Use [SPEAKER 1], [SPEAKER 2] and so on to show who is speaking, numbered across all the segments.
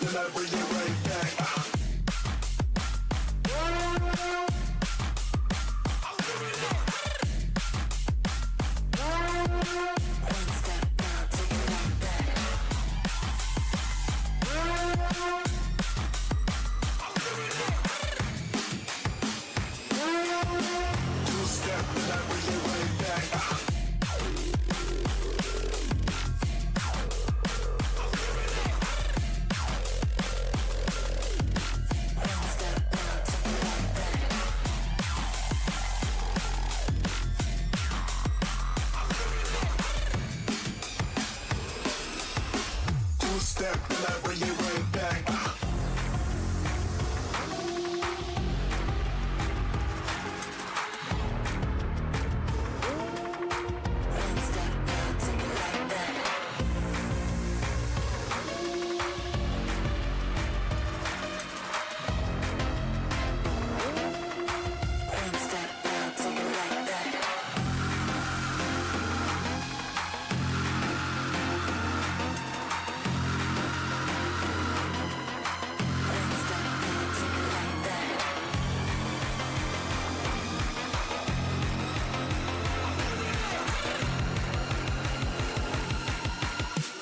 [SPEAKER 1] then I bring it right back. Two-step, then I bring it right back. Two-step, then I bring it right back.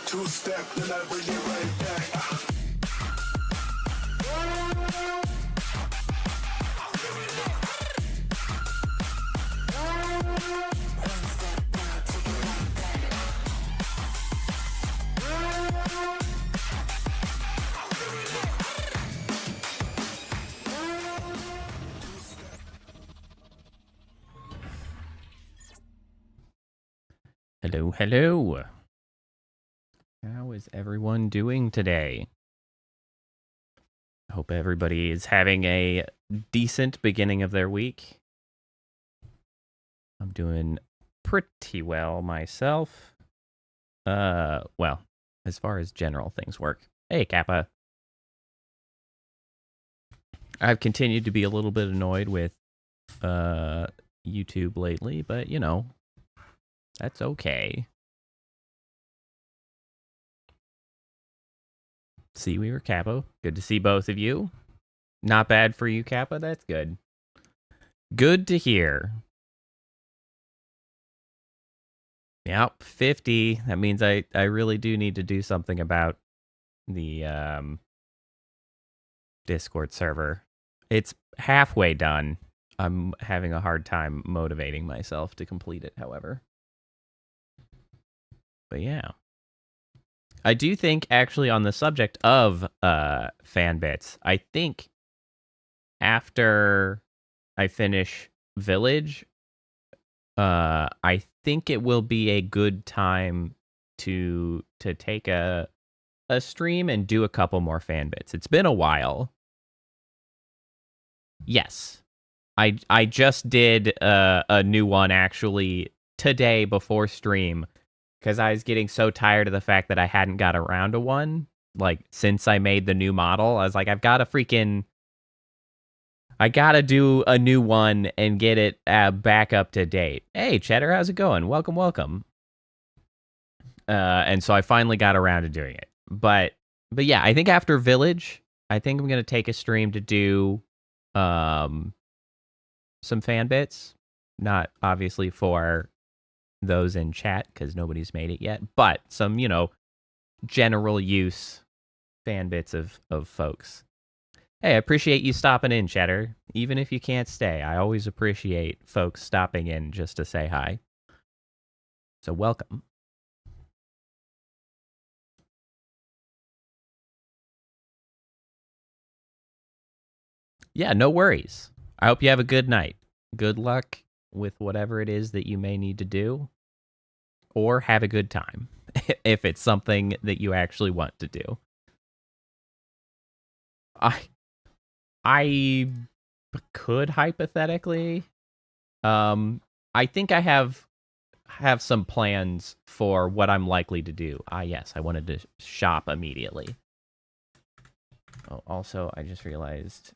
[SPEAKER 1] Two-step, then I bring it right back.
[SPEAKER 2] Hello, hello. How is everyone doing today? I hope everybody is having a decent beginning of their week. I'm doing pretty well myself. Well, as far as general things work. Hey, Kappa. I've continued to be a little bit annoyed with YouTube lately, but you know, that's okay. See, we were Kappa. Good to see both of you. Not bad for you, Kappa. That's good. Good to hear. Yep, 50. That means I really do need to do something about the Discord server. It's halfway done. I'm having a hard time motivating myself to complete it, however. But yeah. I do think, actually, on the subject of fan bits, I think after I finish Village, I think it will be a good time to take a stream and do a couple more fan bits. It's been a while. Yes. I just did a new one, actually, today before stream. Because I was getting so tired of the fact that I hadn't got around to one, like, since I made the new model. I was like, I gotta do a new one and get it back up to date. Hey, Cheddar, how's it going? Welcome, welcome. And so I finally got around to doing it. But yeah, I think after Village, I think I'm gonna take a stream to do some fan bits. Not obviously for those in chat, because nobody's made it yet, but some, you know, general use fan bits of folks. Hey, I appreciate you stopping in, Cheddar. Even if you can't stay, I always appreciate folks stopping in just to say hi. So welcome. Yeah, no worries. I hope you have a good night. Good luck with whatever it is that you may need to do. Or have a good time, if it's something that you actually want to do. I could hypothetically. I think I have some plans for what I'm likely to do. Yes, I wanted to shop immediately. Oh, also, I just realized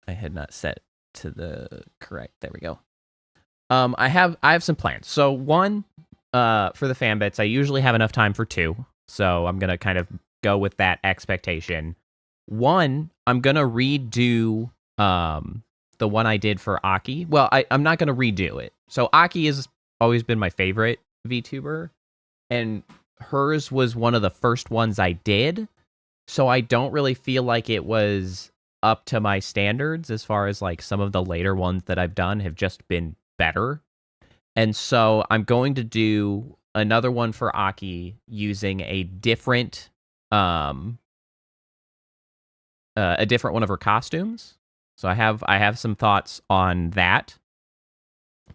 [SPEAKER 2] I had not set to the correct. There we go. I have some plans. So one, for the fan bits, I usually have enough time for 2. So I'm gonna kind of go with that expectation. One, I'm gonna redo the one I did for Aki. Well, I'm not gonna redo it. So Aki has always been my favorite VTuber, and hers was one of the first ones I did. So I don't really feel like it was up to my standards, as far as like some of the later ones that I've done have just been better. And so I'm going to do another one for Aki using a different one of her costumes. So I have some thoughts on that.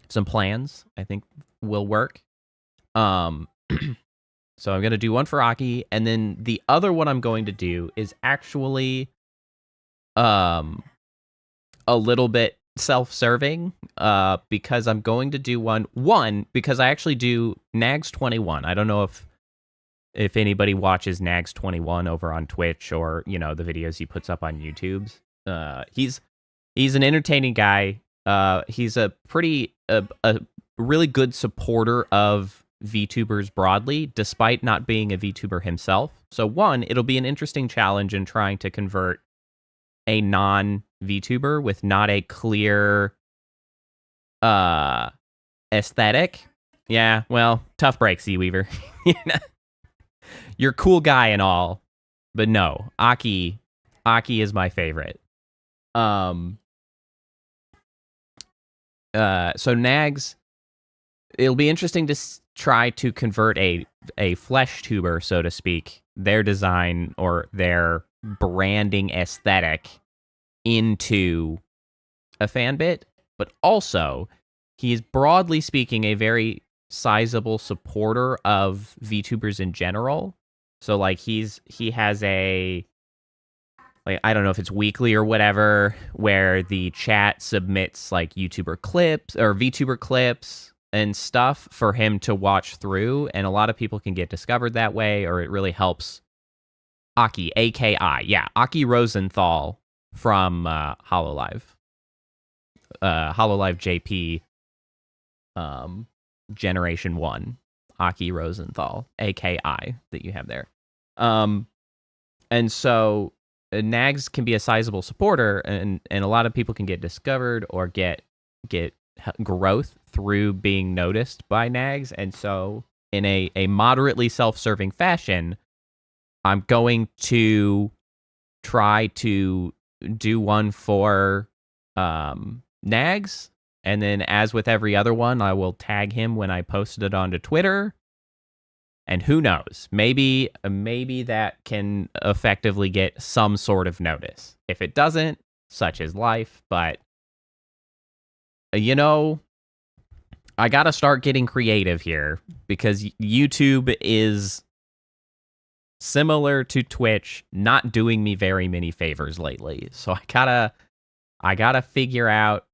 [SPEAKER 2] Some plans I think will work. So I'm going to do one for Aki, and then the other one I'm going to do is actually a little bit self-serving, because I'm going to do one because I actually do Nags21. I don't know if anybody watches Nags21 over on Twitch, or the videos he puts up on YouTube. He's an entertaining guy. He's a really good supporter of VTubers broadly, despite not being a VTuber himself. So one, it'll be an interesting challenge in trying to convert a non-VTuber with not a clear aesthetic. Yeah, well, tough break, Seaweaver. You're a cool guy and all, but no, Aki is my favorite. So Nags, it'll be interesting to try to convert a flesh tuber, so to speak, their design or their branding aesthetic into a fan bit, but also he is, broadly speaking, a very sizable supporter of VTubers in general. So like he has a, like, I don't know if it's weekly or whatever, where the chat submits like YouTuber clips or VTuber clips and stuff for him to watch through, and a lot of people can get discovered that way, or it really helps Aki, AKI. Yeah, Aki Rosenthal from HoloLive. HoloLive JP Generation 1. Aki Rosenthal, AKI, that you have there. And so Nags can be a sizable supporter, and a lot of people can get discovered or get growth through being noticed by Nags. And so in a moderately self-serving fashion, I'm going to try to do one for Nags, and then as with every other one, I will tag him when I posted it onto Twitter. And who knows, maybe that can effectively get some sort of notice. If it doesn't, such is life. But I gotta start getting creative here, because YouTube is, similar to Twitch, not doing me very many favors lately. So I gotta figure out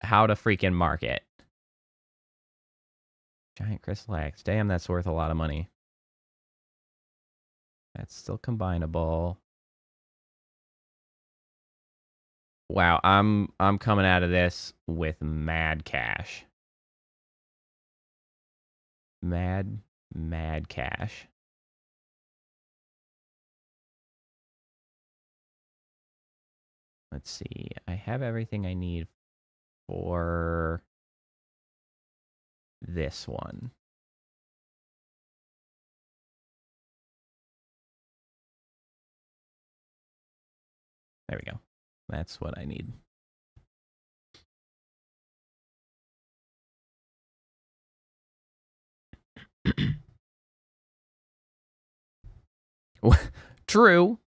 [SPEAKER 2] how to freaking market. Giant crystal axe. Damn, that's worth a lot of money. That's still combinable. Wow, I'm coming out of this with mad cash. Mad cash. Let's see. I have everything I need for this one. There we go. That's what I need. True.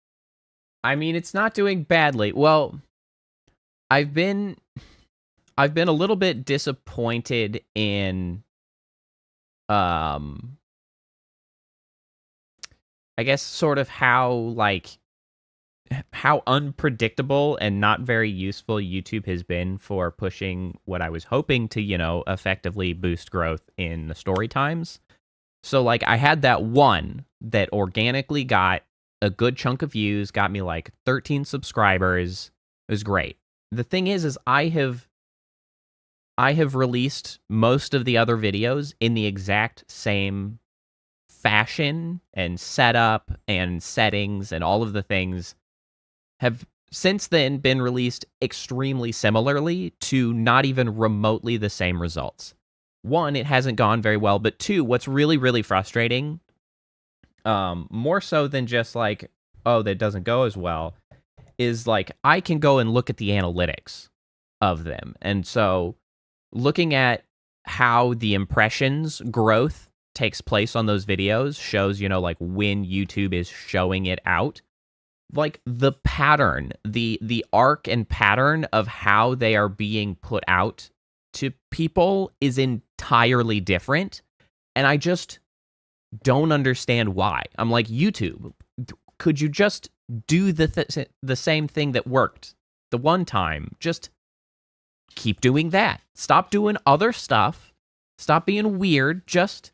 [SPEAKER 2] I mean, it's not doing badly. Well, I've been a little bit disappointed in I guess sort of how unpredictable and not very useful YouTube has been for pushing what I was hoping to, effectively boost growth in the story times. So I had that one that organically got a good chunk of views, got me 13 subscribers. It was great. The thing is I have released most of the other videos in the exact same fashion and setup and settings and all of the things have since then been released extremely similarly to not even remotely the same results. One, it hasn't gone very well, but two, what's really, really frustrating, more so than just like, oh, that doesn't go as well, is like I can go and look at the analytics of them. And so looking at how the impressions growth takes place on those videos shows, like when YouTube is showing it out, like the pattern, the arc and pattern of how they are being put out to people is entirely different. And I just don't understand why. I'm like, YouTube, could you just do the same thing that worked the one time? Just keep doing that. Stop doing other stuff. Stop being weird. Just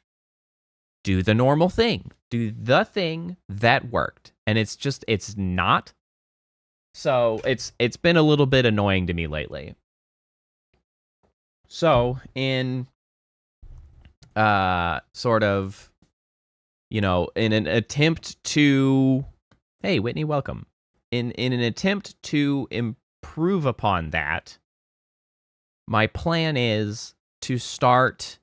[SPEAKER 2] do the normal thing. Do the thing that worked. And it's not. So it's been a little bit annoying to me lately. So in sort of, in an attempt to, hey, Whitney, welcome. In an attempt to improve upon that, my plan is to start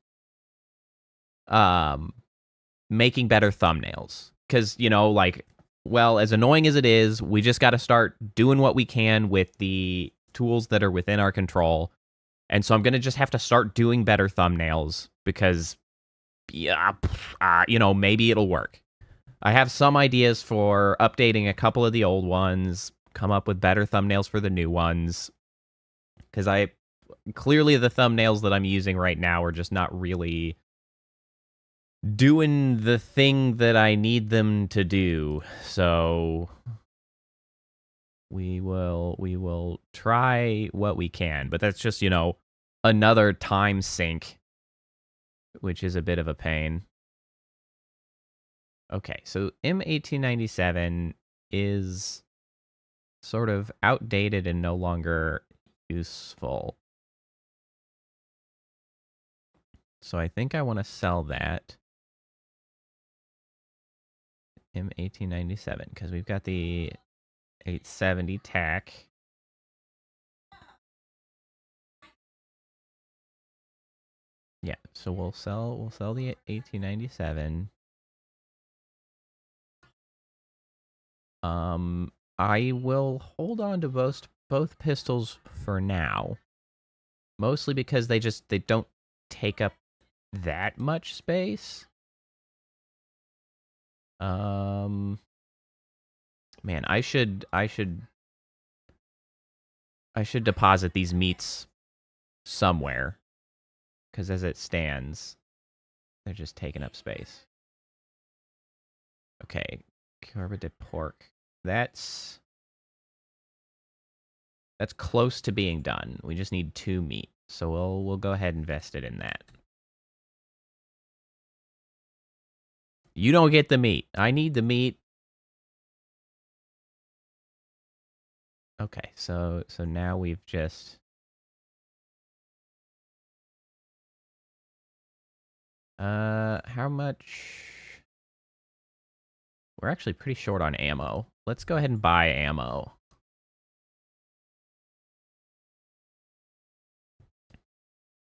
[SPEAKER 2] making better thumbnails. Because, as annoying as it is, we just got to start doing what we can with the tools that are within our control. And so I'm going to just have to start doing better thumbnails because, maybe it'll work. I have some ideas for updating a couple of the old ones, come up with better thumbnails for the new ones. Because clearly the thumbnails that I'm using right now are just not really doing the thing that I need them to do. So we will try what we can, but that's just, another time sink, which is a bit of a pain. Okay, so M1897 is sort of outdated and no longer useful. So I think I want to sell that. M1897, because we've got the 870 tack. Yeah, so we'll sell the 1897. I will hold on to both pistols for now. Mostly because they don't take up that much space. Man, I should deposit these meats somewhere, because as it stands, they're just taking up space. Okay, Corba de pork. That's close to being done. We just need 2 meat, so we'll go ahead and invest it in that. You don't get the meat. I need the meat. Okay, so now we've just... how much... We're actually pretty short on ammo. Let's go ahead and buy ammo.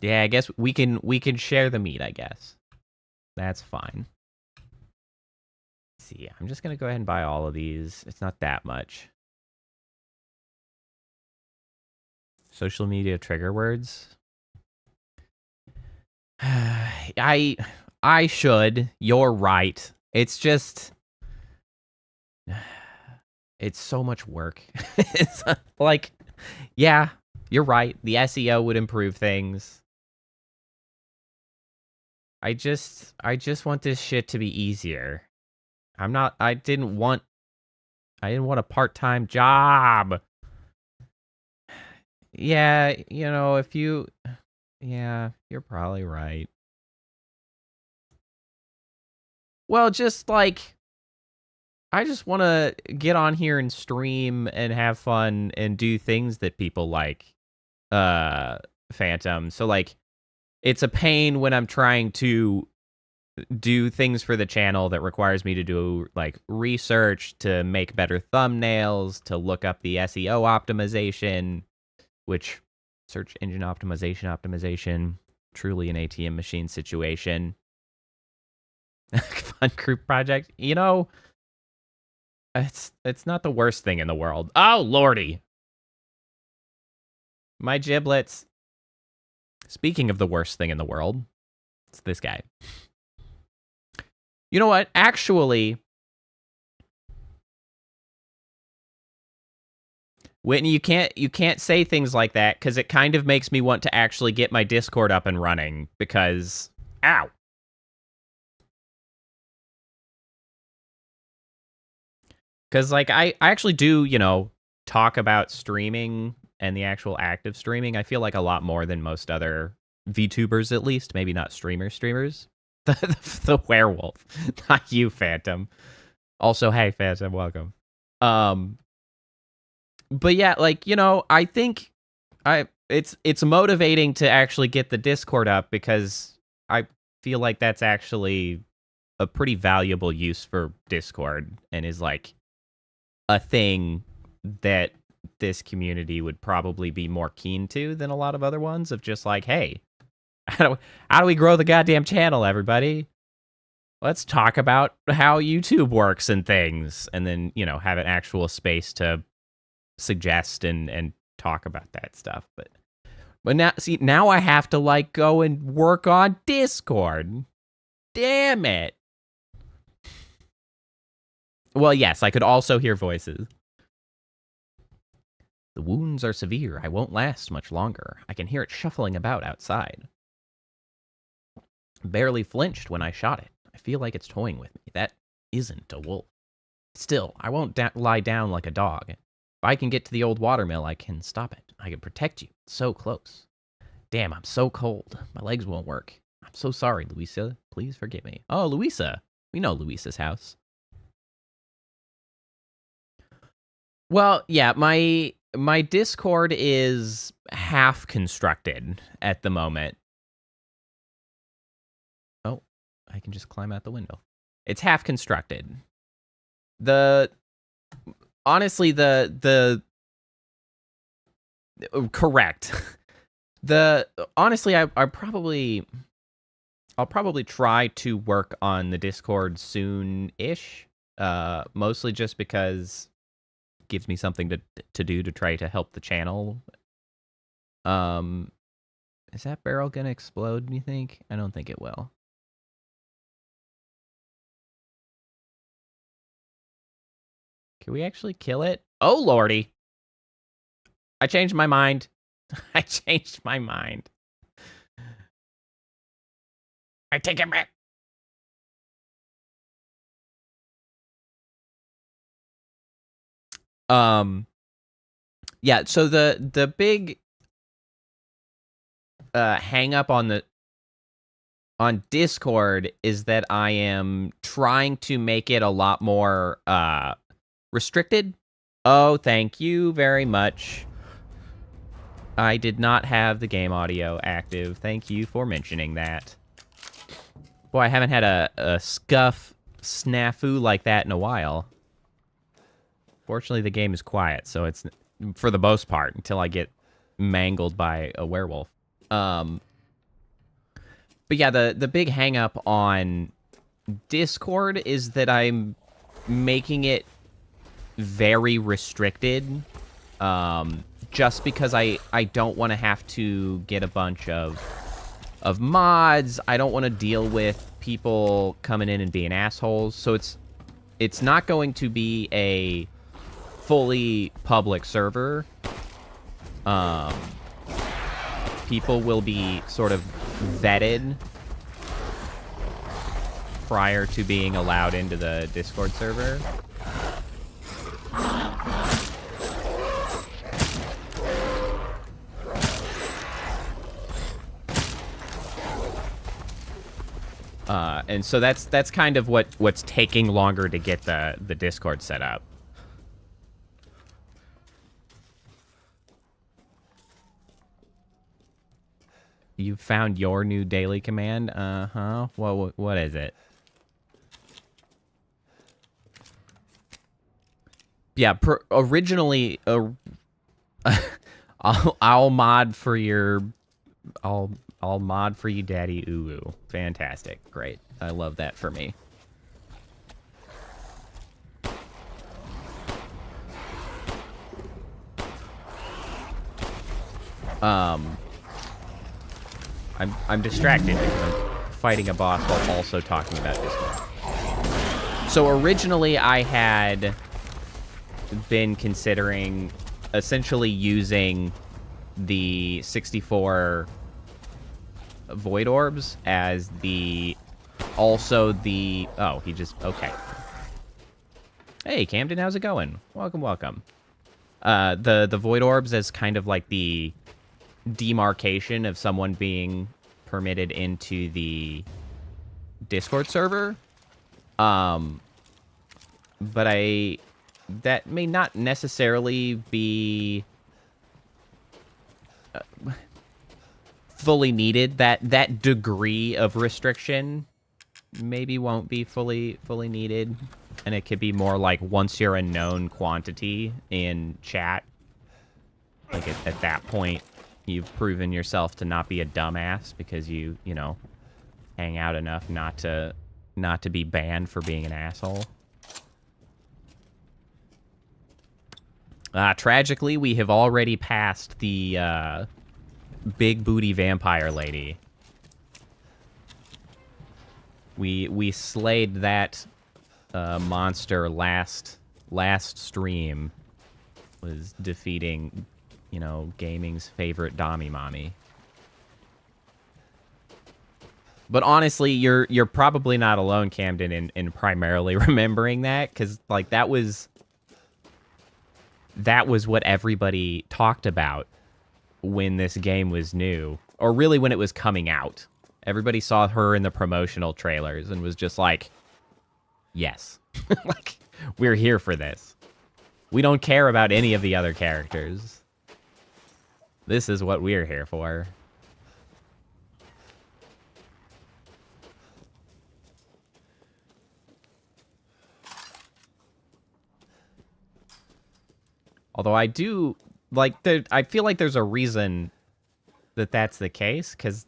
[SPEAKER 2] Yeah, I guess we can share the meat, I guess. That's fine. Let's see, I'm just going to go ahead and buy all of these. It's not that much. Social media trigger words. I should. You're right. It's just... It's so much work. It's like, yeah, you're right. The SEO would improve things. I just want this shit to be easier. I didn't want a part-time job. Yeah, you're probably right. Well, just like, I just want to get on here and stream and have fun and do things that people like, Phantom. So, like, it's a pain when I'm trying to do things for the channel that requires me to do like research to make better thumbnails, to look up the SEO optimization, which search engine optimization, truly an ATM machine situation. Fun group project. You know, it's not the worst thing in the world. Oh, lordy. My giblets. Speaking of the worst thing in the world, it's this guy. You know what? Actually, Whitney, you can't say things like that because it kind of makes me want to actually get my Discord up and running because, ow. Because, like, I actually do, you know, talk about streaming and the actual active streaming. I feel like a lot more than most other VTubers, at least. Maybe not streamers. The werewolf, not you, Phantom. Also, hey, Phantom, welcome. But yeah, like, you know, I think it's motivating to actually get the Discord up because I feel like that's actually a pretty valuable use for Discord and is like a thing that this community would probably be more keen to than a lot of other ones of just like, hey, how do we grow the goddamn channel, everybody? Let's talk about how YouTube works and things, and then, you know, have an actual space to suggest and talk about that stuff. But now I have to like go and work on Discord. Damn it. Well, yes, I could also hear voices. The wounds are severe. I won't last much longer. I can hear it shuffling about outside. Barely flinched when I shot it. I feel like it's toying with me. That isn't a wolf. Still, I won't lie down like a dog. If I can get to the old watermill, I can stop it. I can protect you. It's so close. Damn, I'm so cold. My legs won't work. I'm so sorry, Louisa. Please forgive me. Oh, Louisa. We know Louisa's house. Well, yeah, my Discord is half constructed at the moment. Oh, I can just climb out the window. It's half constructed. Honestly, correct. Honestly, I'll probably try to work on the Discord soon-ish. Mostly just because it gives me something to do to try to help the channel. Is that barrel gonna explode, do you think? I don't think it will. Can we actually kill it? Oh, lordy. I changed my mind. I changed my mind. I take it back. Yeah, so the big hang up on Discord is that I am trying to make it a lot more restricted. Oh, thank you very much. I did not have the game audio active. Thank you for mentioning that. Boy, I haven't had a scuff snafu like that in a while. Fortunately, the game is quiet, so it's, for the most part, until I get mangled by a werewolf. But yeah, the big hang up on Discord is that I'm making it very restricted. Just because I don't want to have to get a bunch of mods. I don't want to deal with people coming in and being assholes. So it's not going to be a fully public server. People will be sort of vetted prior to being allowed into the Discord server. And so that's kind of what's taking longer to get the Discord set up. You found your new daily command? Uh-huh. What is it? Yeah, originally, I'll mod for your... I'll mod for you, Daddy Uwu. Fantastic. Great. I love that for me. I'm distracted because I'm fighting a boss while also talking about this one. So originally I had been considering essentially using the 64 void orbs as oh, he just, okay. Hey, Camden, how's it going? Welcome, welcome. The void orbs as kind of like the demarcation of someone being permitted into the Discord server. But that may not necessarily be fully needed. That degree of restriction maybe won't be fully needed, and it could be more like once you're a known quantity in chat, like at that point you've proven yourself to not be a dumbass because you know, hang out enough not to be banned for being an asshole. Tragically, we have already passed the big booty vampire lady. We slayed that monster last stream. Was defeating, you know, gaming's favorite Dommy Mommy. But honestly, you're probably not alone, Camden, in primarily remembering that, because like that was what everybody talked about when this game was new, or really when it was coming out. Everybody saw her in the promotional trailers and was just like, yes, like, we're here for this. We don't care about any of the other characters. This is what we're here for. Although I do, like, I feel like there's a reason that that's the case, because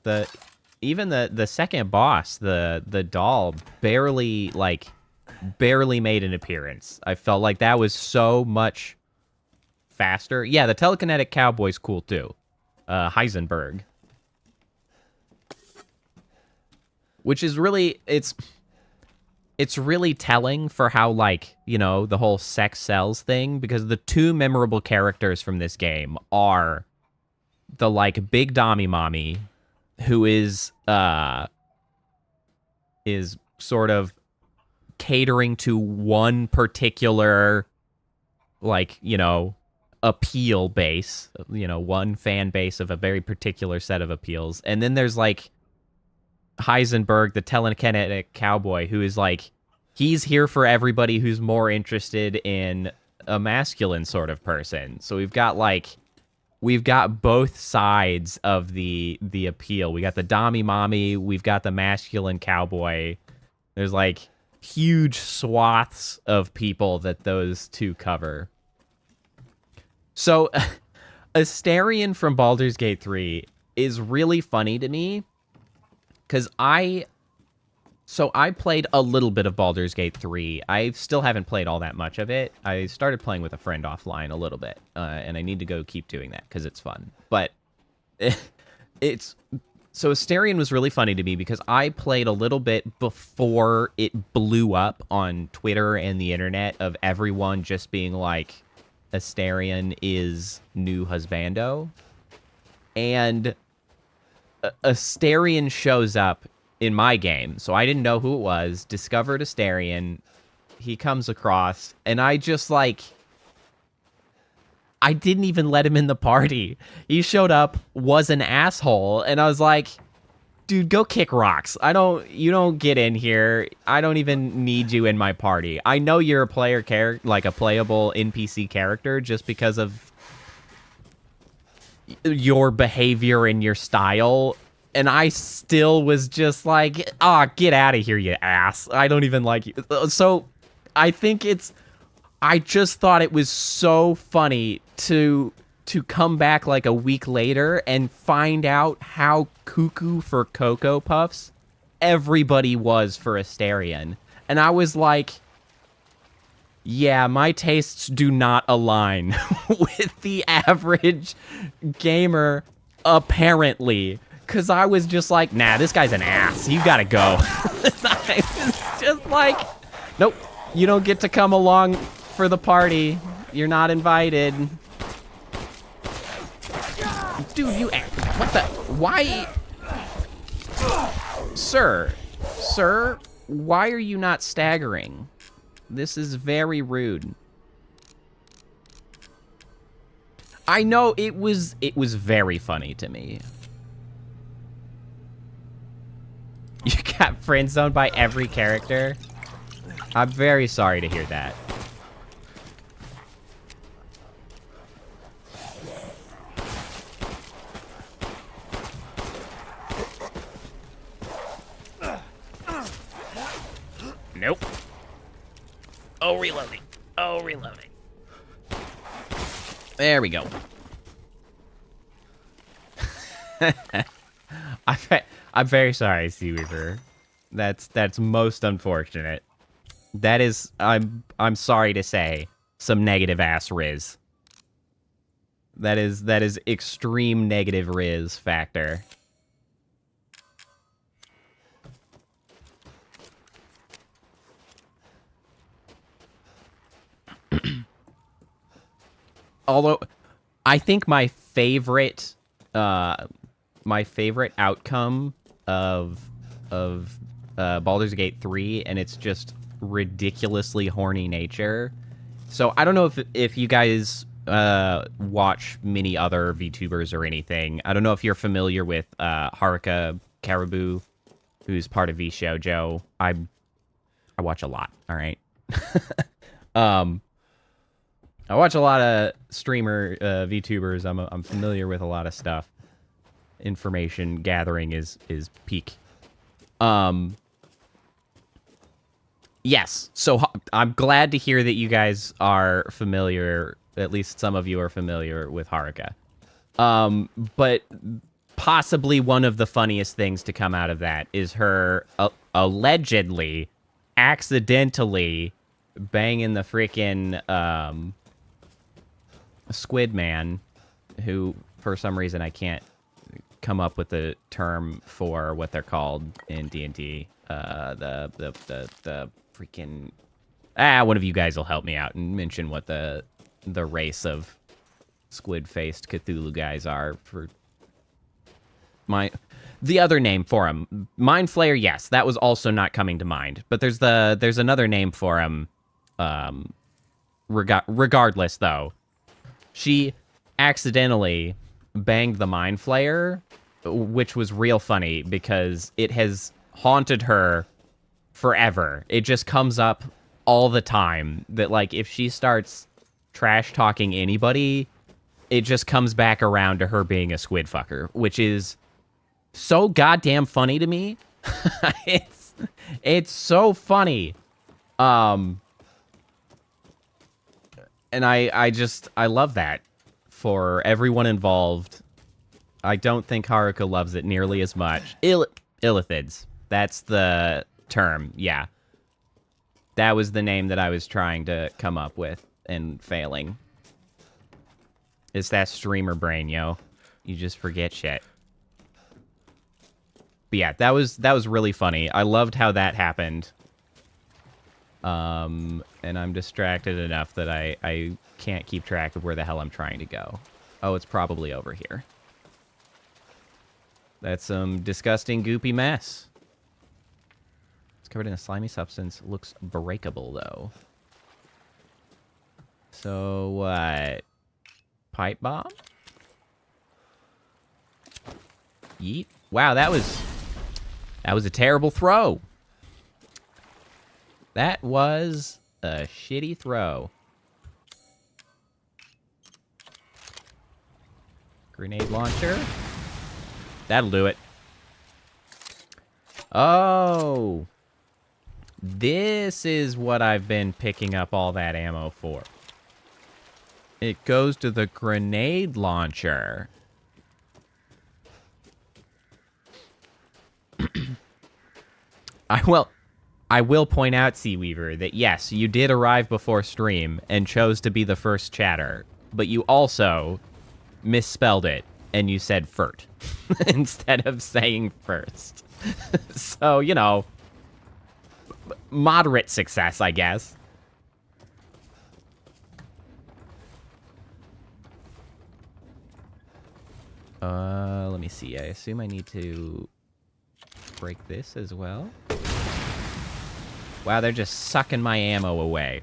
[SPEAKER 2] even the second boss, the doll, barely made an appearance. I felt like that was so much faster. Yeah, the telekinetic cowboy's cool too. Heisenberg. Which is really, it's really telling for how, like, you know, the whole sex sells thing, because the two memorable characters from this game are the, like, big Dommy Mommy, who is sort of catering to one particular, like, you know, appeal base, you know, one fan base of a very particular set of appeals. And then there's, like, Heisenberg, the telekinetic cowboy, who is like, he's here for everybody who's more interested in a masculine sort of person. So we've got both sides of the appeal. We got the Dommy Mommy, we've got the masculine cowboy. There's like huge swaths of people that those two cover. So Astarion from Baldur's Gate 3 is really funny to me, because I played a little bit of Baldur's Gate 3. I still haven't played all that much of it. I started playing with a friend offline a little bit, and I need to go keep doing that because it's fun. But so Astarion was really funny to me because I played a little bit before it blew up on Twitter and the internet of everyone just being like, Astarion is new husbando. And Astarion shows up in my game, so I didn't know who it was, discovered Astarion, he comes across, and I just, like, I didn't even let him in the party. He showed up, was an asshole, and I was like, dude, go kick rocks. You don't get in here. I don't even need you in my party. I know you're a player like a playable NPC character just because of your behavior and your style, And I still was just like, get out of here, you ass. I don't even like you. So I think I just thought it was so funny to come back like a week later and find out how cuckoo for Cocoa Puffs everybody was for Asterion. And I was like, yeah, my tastes do not align with the average gamer, apparently. Because I was just like, nah, this guy's an ass. You gotta go. I was just like, nope, you don't get to come along for the party. You're not invited. Dude, you ass. What the? Why? Sir, why are you not staggering? This is very rude. I know it was very funny to me. You got friend zoned by every character? I'm very sorry to hear that. Nope. Oh, reloading. Oh, reloading. There we go. I'm very sorry, Seaweaver. That's most unfortunate. That is, I'm sorry to say, some negative ass Riz. That is extreme negative Riz factor. Although, I think my favorite outcome of Baldur's Gate 3, and it's just ridiculously horny nature. So I don't know if you guys watch many other VTubers or anything. I don't know if you're familiar with Haruka Caribou, who's part of VShojo. I watch a lot. All right. I watch a lot of streamer VTubers. I'm familiar with a lot of stuff. Information gathering is peak. Yes. So I'm glad to hear that you guys are familiar. At least some of you are familiar with Haruka. But possibly one of the funniest things to come out of that is her allegedly, accidentally banging the freaking Squid Man, who for some reason I can't come up with a term for what they're called in D&D. The freaking one of you guys will help me out and mention what the race of squid-faced Cthulhu guys are for the other name for him. Mind Flayer, yes, that was also not coming to mind. But there's another name for him. Regardless, though, she accidentally banged the Mind Flayer, which was real funny because it has haunted her forever. It just comes up all the time that, like, if she starts trash talking anybody, it just comes back around to her being a squid fucker, which is so goddamn funny to me. It's so funny. And I love that for everyone involved. I don't think Haruka loves it nearly as much. Illithids. That's the term, yeah. That was the name that I was trying to come up with and failing. It's that streamer brain, yo. You just forget shit. But yeah, that was really funny. I loved how that happened. And I'm distracted enough that I can't keep track of where the hell I'm trying to go. Oh, it's probably over here. That's some disgusting, goopy mess. It's covered in a slimy substance. Looks breakable, though. So, what? Pipe bomb? Yeet. Wow, that was a terrible throw. That was a shitty throw. Grenade launcher. That'll do it. Oh. This is what I've been picking up all that ammo for. It goes to the grenade launcher. I will point out, Seaweaver, that yes, you did arrive before stream and chose to be the first chatter, but you also misspelled it and you said "furt" instead of saying "first." So, you know, moderate success, I guess. Let me see. I assume I need to break this as well. Wow, they're just sucking my ammo away.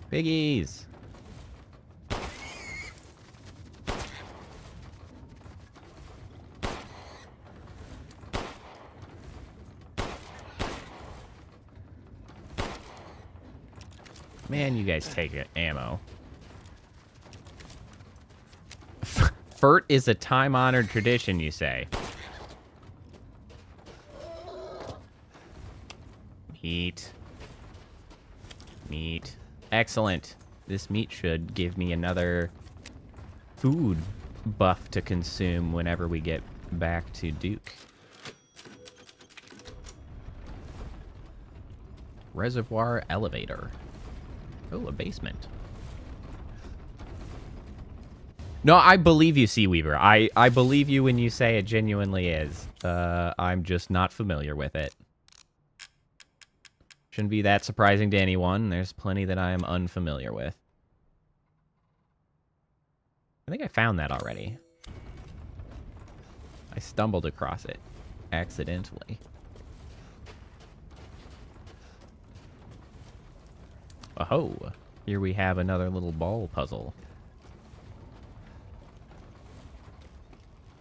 [SPEAKER 2] Piggies. Man, you guys take it, ammo. Furt is a time-honored tradition, you say. Meat. Meat. Excellent. This meat should give me another food buff to consume whenever we get back to Duke. Reservoir elevator. Oh, a basement. No, I believe you, Seaweaver. I believe you when you say it genuinely is. I'm just not familiar with it. Shouldn't be that surprising to anyone. There's plenty that I am unfamiliar with. I think I found that already. I stumbled across it accidentally. Oh, here we have another little ball puzzle.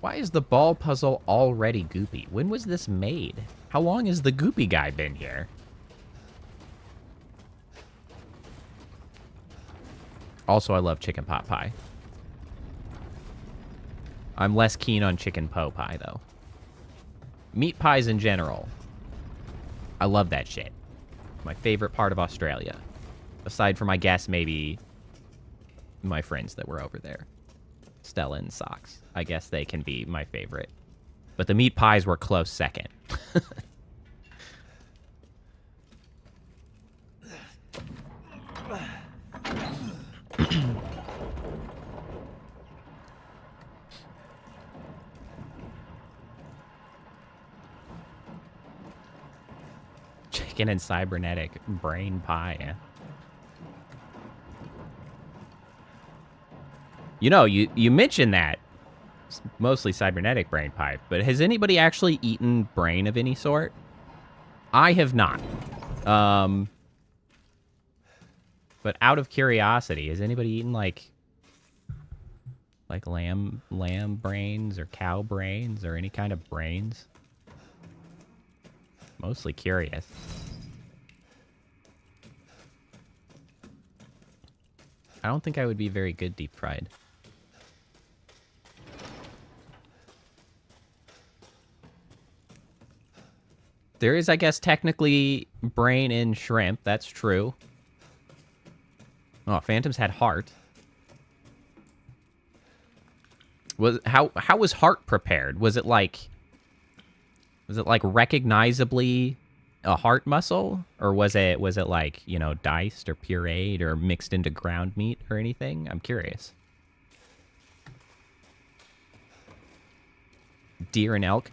[SPEAKER 2] Why is the ball puzzle already goopy? When was this made? How long has the goopy guy been here? Also, I love chicken pot pie. I'm less keen on chicken po pie, though. Meat pies in general. I love that shit. My favorite part of Australia. Aside from, I guess, maybe my friends that were over there. Stella and Socks. I guess they can be my favorite. But the meat pies were close second. Chicken and cybernetic brain pie. You know, you mentioned that. It's mostly cybernetic brain pie, but has anybody actually eaten brain of any sort? I have not. But out of curiosity, has anybody eaten like lamb brains or cow brains or any kind of brains? Mostly curious. I don't think I would be very good deep fried. There is, I guess, technically brain in shrimp. That's true. Oh, Phantoms had heart. How was heart prepared? Was it like recognizably a heart muscle, or was it like, you know, diced or pureed or mixed into ground meat or anything? I'm curious. Deer and elk.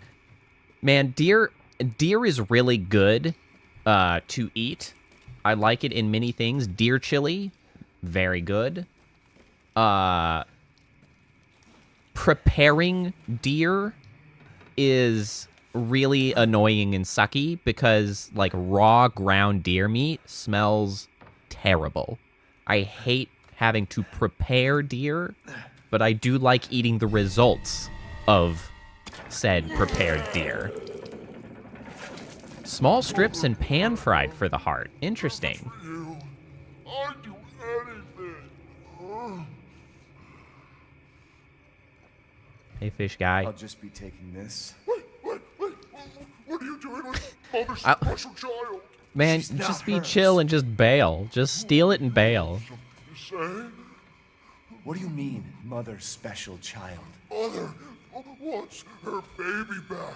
[SPEAKER 2] Man, deer is really good to eat. I like it in many things. Deer chili, very good. Preparing deer is really annoying and sucky because, like, raw ground deer meat smells terrible. I hate having to prepare deer, but I do like eating the results of said prepared deer. Small strips and pan-fried for the heart. Interesting.
[SPEAKER 1] You. I'd do anything.
[SPEAKER 2] Hey, fish guy.
[SPEAKER 3] I'll just be taking this.
[SPEAKER 1] Wait. What are you doing with Mother's special child?
[SPEAKER 2] Man,
[SPEAKER 3] She's not
[SPEAKER 2] just be
[SPEAKER 3] hers.
[SPEAKER 2] chill and just bail. Just steal it and bail.
[SPEAKER 1] You say?
[SPEAKER 3] What do you mean, mother's special child?
[SPEAKER 1] Mother wants her baby back.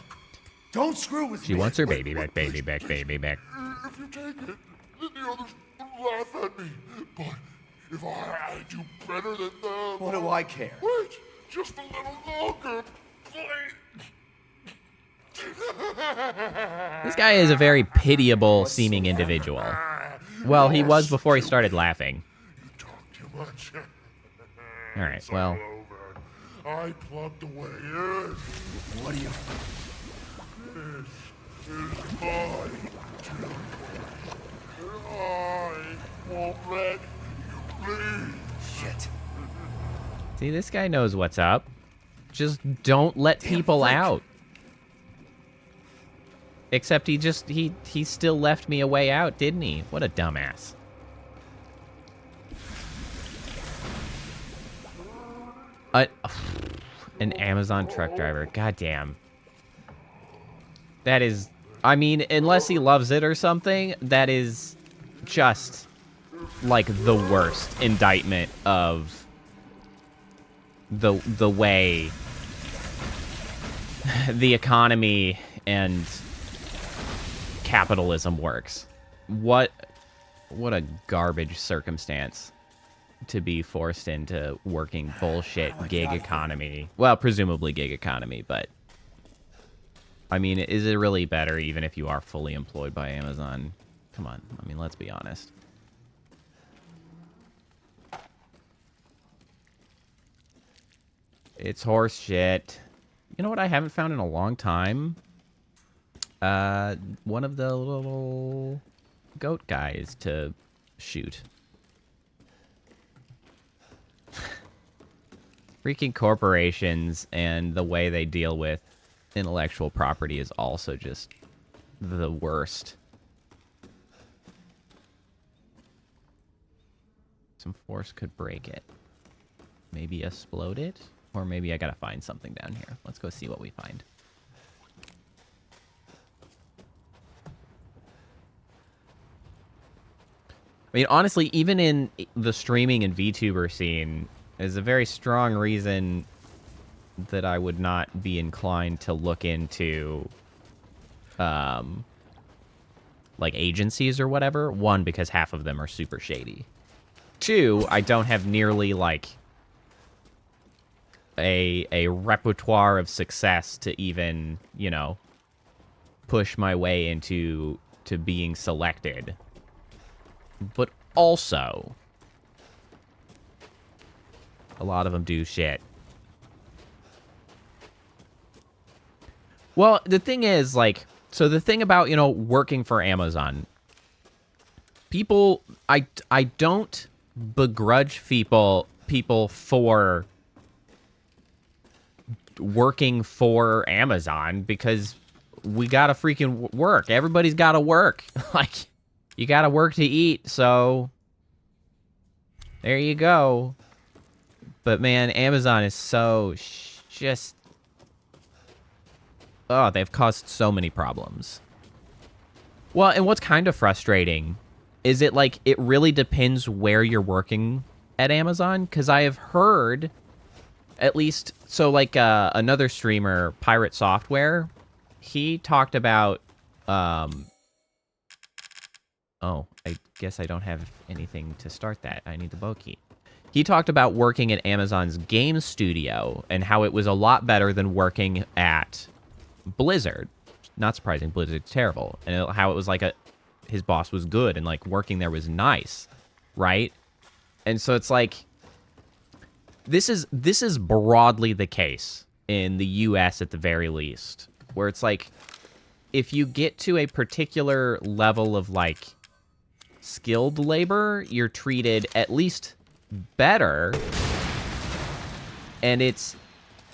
[SPEAKER 3] Don't screw with
[SPEAKER 2] She
[SPEAKER 3] me.
[SPEAKER 2] wants her baby back, baby back, baby back.
[SPEAKER 1] If you take it, then the others laugh at me. But if I do better than them...
[SPEAKER 3] What do I care?
[SPEAKER 1] Wait, just a little longer, please.
[SPEAKER 2] This guy is a very pitiable seeming individual. Well, he was before he started laughing.
[SPEAKER 1] You talk too much.
[SPEAKER 2] All right,
[SPEAKER 1] It's
[SPEAKER 2] well,
[SPEAKER 1] all over. I plugged away. Yes,
[SPEAKER 3] What do you...
[SPEAKER 1] this is my children. I won't let you leave.
[SPEAKER 3] Shit.
[SPEAKER 2] see, this guy knows what's up. Just don't let people
[SPEAKER 3] frick.
[SPEAKER 2] out. Except he still left me a way out, didn't he? What a dumbass. An Amazon truck driver. Goddamn. That is, I mean, unless he loves it or something, that is just like the worst indictment of the way the economy and capitalism works. What a garbage circumstance to be forced into working bullshit gig economy. Well, presumably gig economy, but I mean, is it really better even if you are fully employed by Amazon? Come on. I mean, let's be honest. It's horse shit. You know what I haven't found in a long time? One of the little goat guys to shoot. Freaking corporations and the way they deal with intellectual property is also just the worst. Some force could break it. Maybe explode it? Or maybe I gotta find something down here. Let's go see what we find. I mean, honestly, even in the streaming and VTuber scene, is a very strong reason that I would not be inclined to look into, like, agencies or whatever. One, because half of them are super shady. Two, I don't have nearly, like, a repertoire of success to even, you know, push my way into being selected. But also, a lot of them do shit. Well, the thing is, like, so the thing about, you know, working for Amazon, people, I don't begrudge people for working for Amazon, because we gotta freaking work. Everybody's gotta work. Like, you gotta work to eat, so there you go. But man, Amazon is so just... Oh, they've caused so many problems. Well, and what's kind of frustrating is it really depends where you're working at Amazon, because I have heard, at least, so like another streamer, Pirate Software, he talked about, oh, I guess I don't have anything to start that. I need the bow key. He talked about working at Amazon's game studio and how it was a lot better than working at Blizzard. Not surprising, Blizzard's terrible. And how it was like his boss was good and like working there was nice, right? And so it's like, this is broadly the case in the US at the very least, where it's like, if you get to a particular level of like skilled labor, you're treated at least better, and it's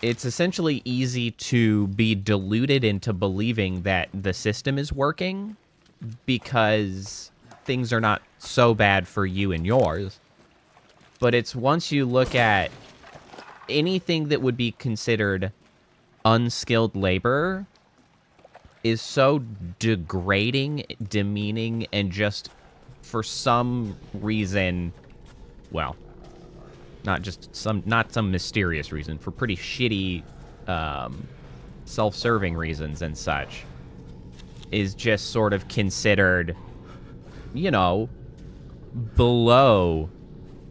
[SPEAKER 2] it's essentially easy to be deluded into believing that the system is working because things are not so bad for you and yours. But it's once you look at anything that would be considered unskilled labor is so degrading, demeaning, and just for some reason, well, not some mysterious reason, for pretty shitty, self-serving reasons and such, is just sort of considered, you know, below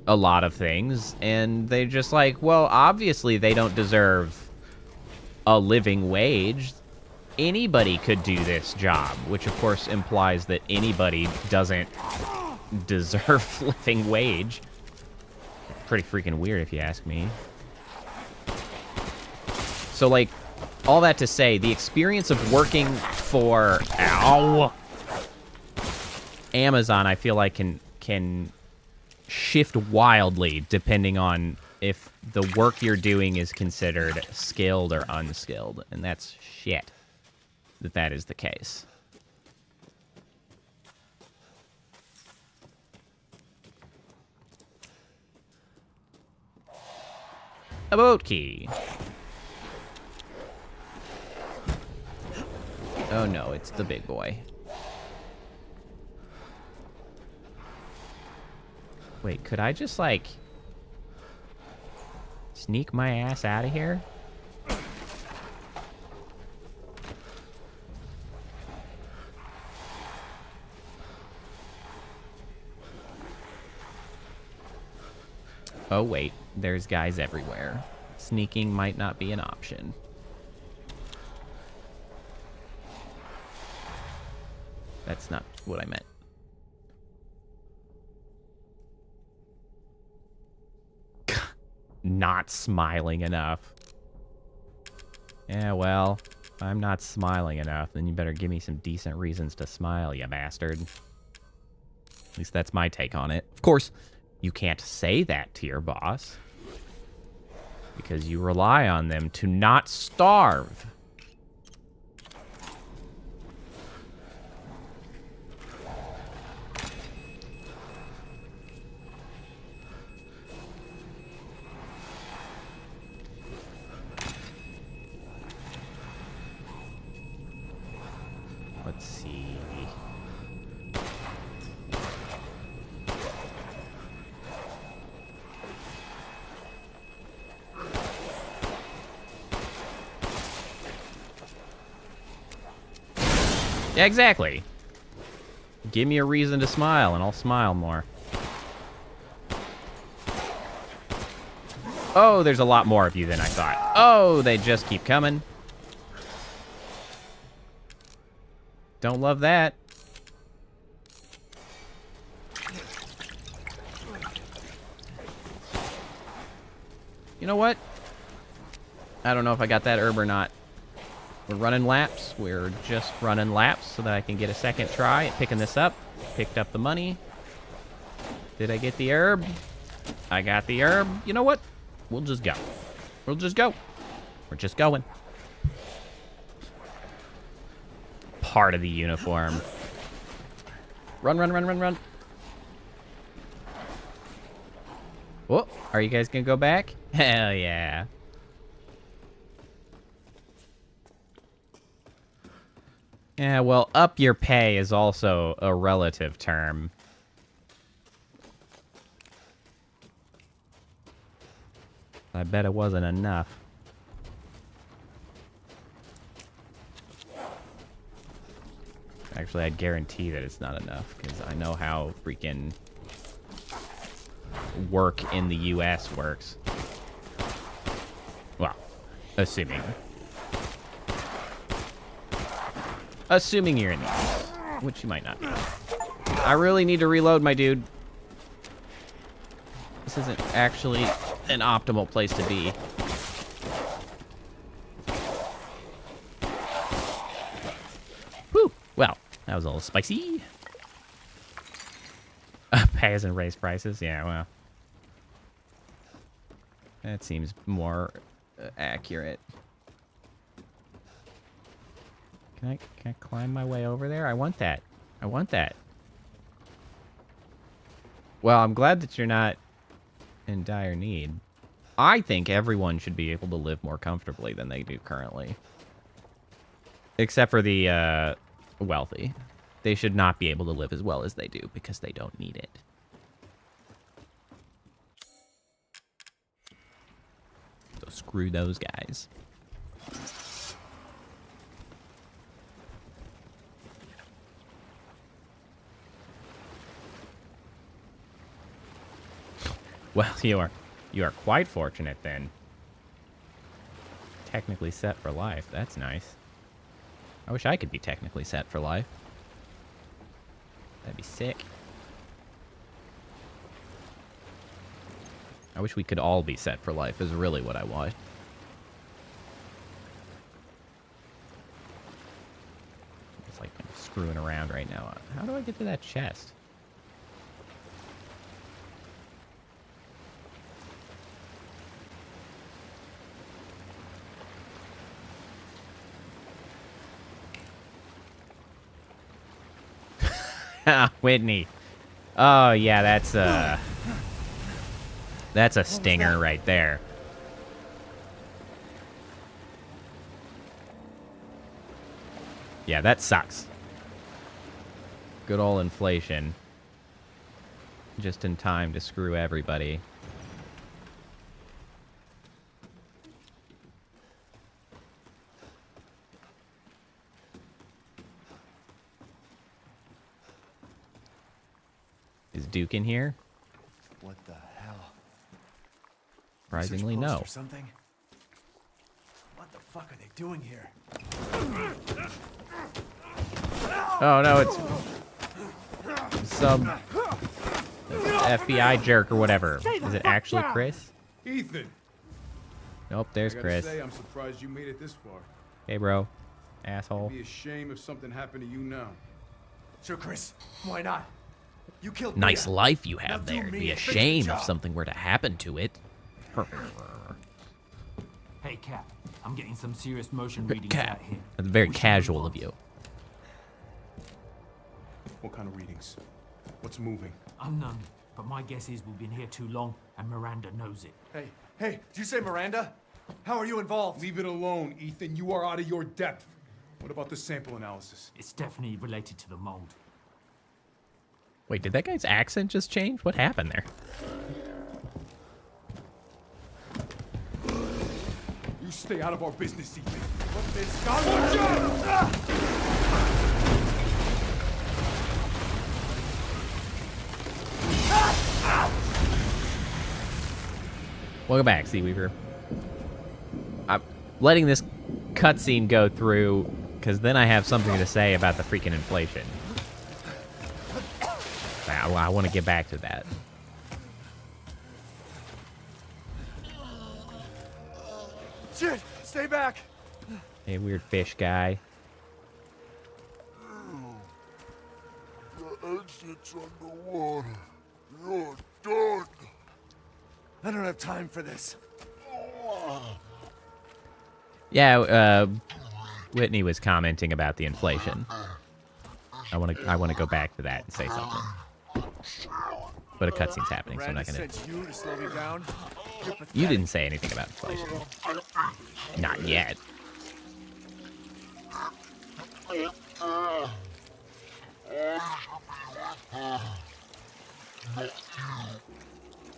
[SPEAKER 2] a lot of things, and they're just like, well, obviously they don't deserve a living wage. Anybody could do this job, which of course implies that anybody doesn't deserve living wage. Pretty freaking weird if you ask me. So, like, all that to say, the experience of working for Amazon, I feel like can shift wildly depending on if the work you're doing is considered skilled or unskilled, and that's shit that is the case. A boat key. Oh no, it's the big boy. Wait, could I just, like, sneak my ass out of here? Oh wait, there's guys everywhere. Sneaking might not be an option. That's not what I meant. Not smiling enough. Yeah, well, if I'm not smiling enough, then you better give me some decent reasons to smile, you bastard. At least that's my take on it. Of course, you can't say that to your boss, because you rely on them to not starve. Let's see. Yeah, exactly. Give me a reason to smile, and I'll smile more. Oh, there's a lot more of you than I thought. Oh, they just keep coming. Don't love that. You know what? I don't know if I got that herb or not. We're running laps. We're just running laps so that I can get a second try at picking this up. Picked up the money. Did I get the herb? I got the herb. You know what? We'll just go. We'll just go. We're just going. Part of the uniform. Run, run, run, run, run. Whoa, are you guys gonna go back? Hell yeah. Yeah, well, up your pay is also a relative term. I bet it wasn't enough. Actually, I'd guarantee that it's not enough, because I know how freaking work in the US works. Well, assuming. Assuming you're in the US, which you might not be. I really need to reload, my dude. This isn't actually an optimal place to be. Whew. Well, that was a little spicy. Pay hasn't raised prices? Yeah, well. That seems more accurate. Can I climb my way over there? I want that. I want that. Well, I'm glad that you're not in dire need. I think everyone should be able to live more comfortably than they do currently. Except for the wealthy. They should not be able to live as well as they do because they don't need it. So screw those guys. Well, you are quite fortunate then. Technically set for life. That's nice. I wish I could be technically set for life. That'd be sick. I wish we could all be set for life is really what I want. It's like I'm screwing around right now. How do I get to that chest? Whitney. Oh, yeah, that's a stinger right there. Yeah, that sucks. Good old inflation. Just in time to screw everybody. Is Duke in here?
[SPEAKER 3] What the hell?
[SPEAKER 2] Surprisingly,
[SPEAKER 3] Research
[SPEAKER 2] no.
[SPEAKER 3] post or something? What the fuck are they doing here?
[SPEAKER 2] Oh no, it's some FBI jerk or whatever. Is it actually Chris?
[SPEAKER 4] Ethan.
[SPEAKER 2] Nope, there's
[SPEAKER 4] I gotta
[SPEAKER 2] Chris.
[SPEAKER 4] say, I'm surprised you made it this far.
[SPEAKER 2] Hey, bro. Asshole.
[SPEAKER 4] It'd be a shame if something happened to you now.
[SPEAKER 3] Sure, Chris. Why not? You killed
[SPEAKER 2] Nice
[SPEAKER 3] Mia.
[SPEAKER 2] life you have
[SPEAKER 3] Now do
[SPEAKER 2] there. It'd
[SPEAKER 3] me
[SPEAKER 2] be a
[SPEAKER 3] and finish the
[SPEAKER 2] shame if
[SPEAKER 3] job.
[SPEAKER 2] something were to happen to it.
[SPEAKER 5] Hey, Cap. I'm getting some serious motion readings
[SPEAKER 2] Cat.
[SPEAKER 5] out here.
[SPEAKER 2] That's very
[SPEAKER 5] We should
[SPEAKER 2] casual
[SPEAKER 5] move
[SPEAKER 2] of
[SPEAKER 5] on.
[SPEAKER 2] you.
[SPEAKER 4] What kind of readings? What's moving?
[SPEAKER 5] Unknown, but my guess is we've been here too long, and Miranda knows it.
[SPEAKER 3] Hey, did you say Miranda? How are you involved?
[SPEAKER 4] Leave it alone, Ethan. You are out of your depth. What about the sample analysis?
[SPEAKER 5] It's definitely related to the mold.
[SPEAKER 2] Wait, did that guy's accent just change? What happened there?
[SPEAKER 4] You stay out of our business, Ethan.
[SPEAKER 3] What is going on?
[SPEAKER 2] Welcome back, Seaweaver. I'm letting this cutscene go through, because then I have something to say about the freaking inflation. I want to get back to that.
[SPEAKER 3] Shit! Stay back!
[SPEAKER 2] Hey, weird fish guy.
[SPEAKER 1] The exit's underwater. You're done.
[SPEAKER 3] I don't have time for this.
[SPEAKER 2] Yeah, Whitney was commenting about the inflation. I want to go back to that and say something. But a cutscene's happening, so I'm not
[SPEAKER 3] Miranda
[SPEAKER 2] gonna.
[SPEAKER 3] sent you to slow me down? You're pathetic.
[SPEAKER 2] You didn't say anything about inflation. Not yet.
[SPEAKER 3] What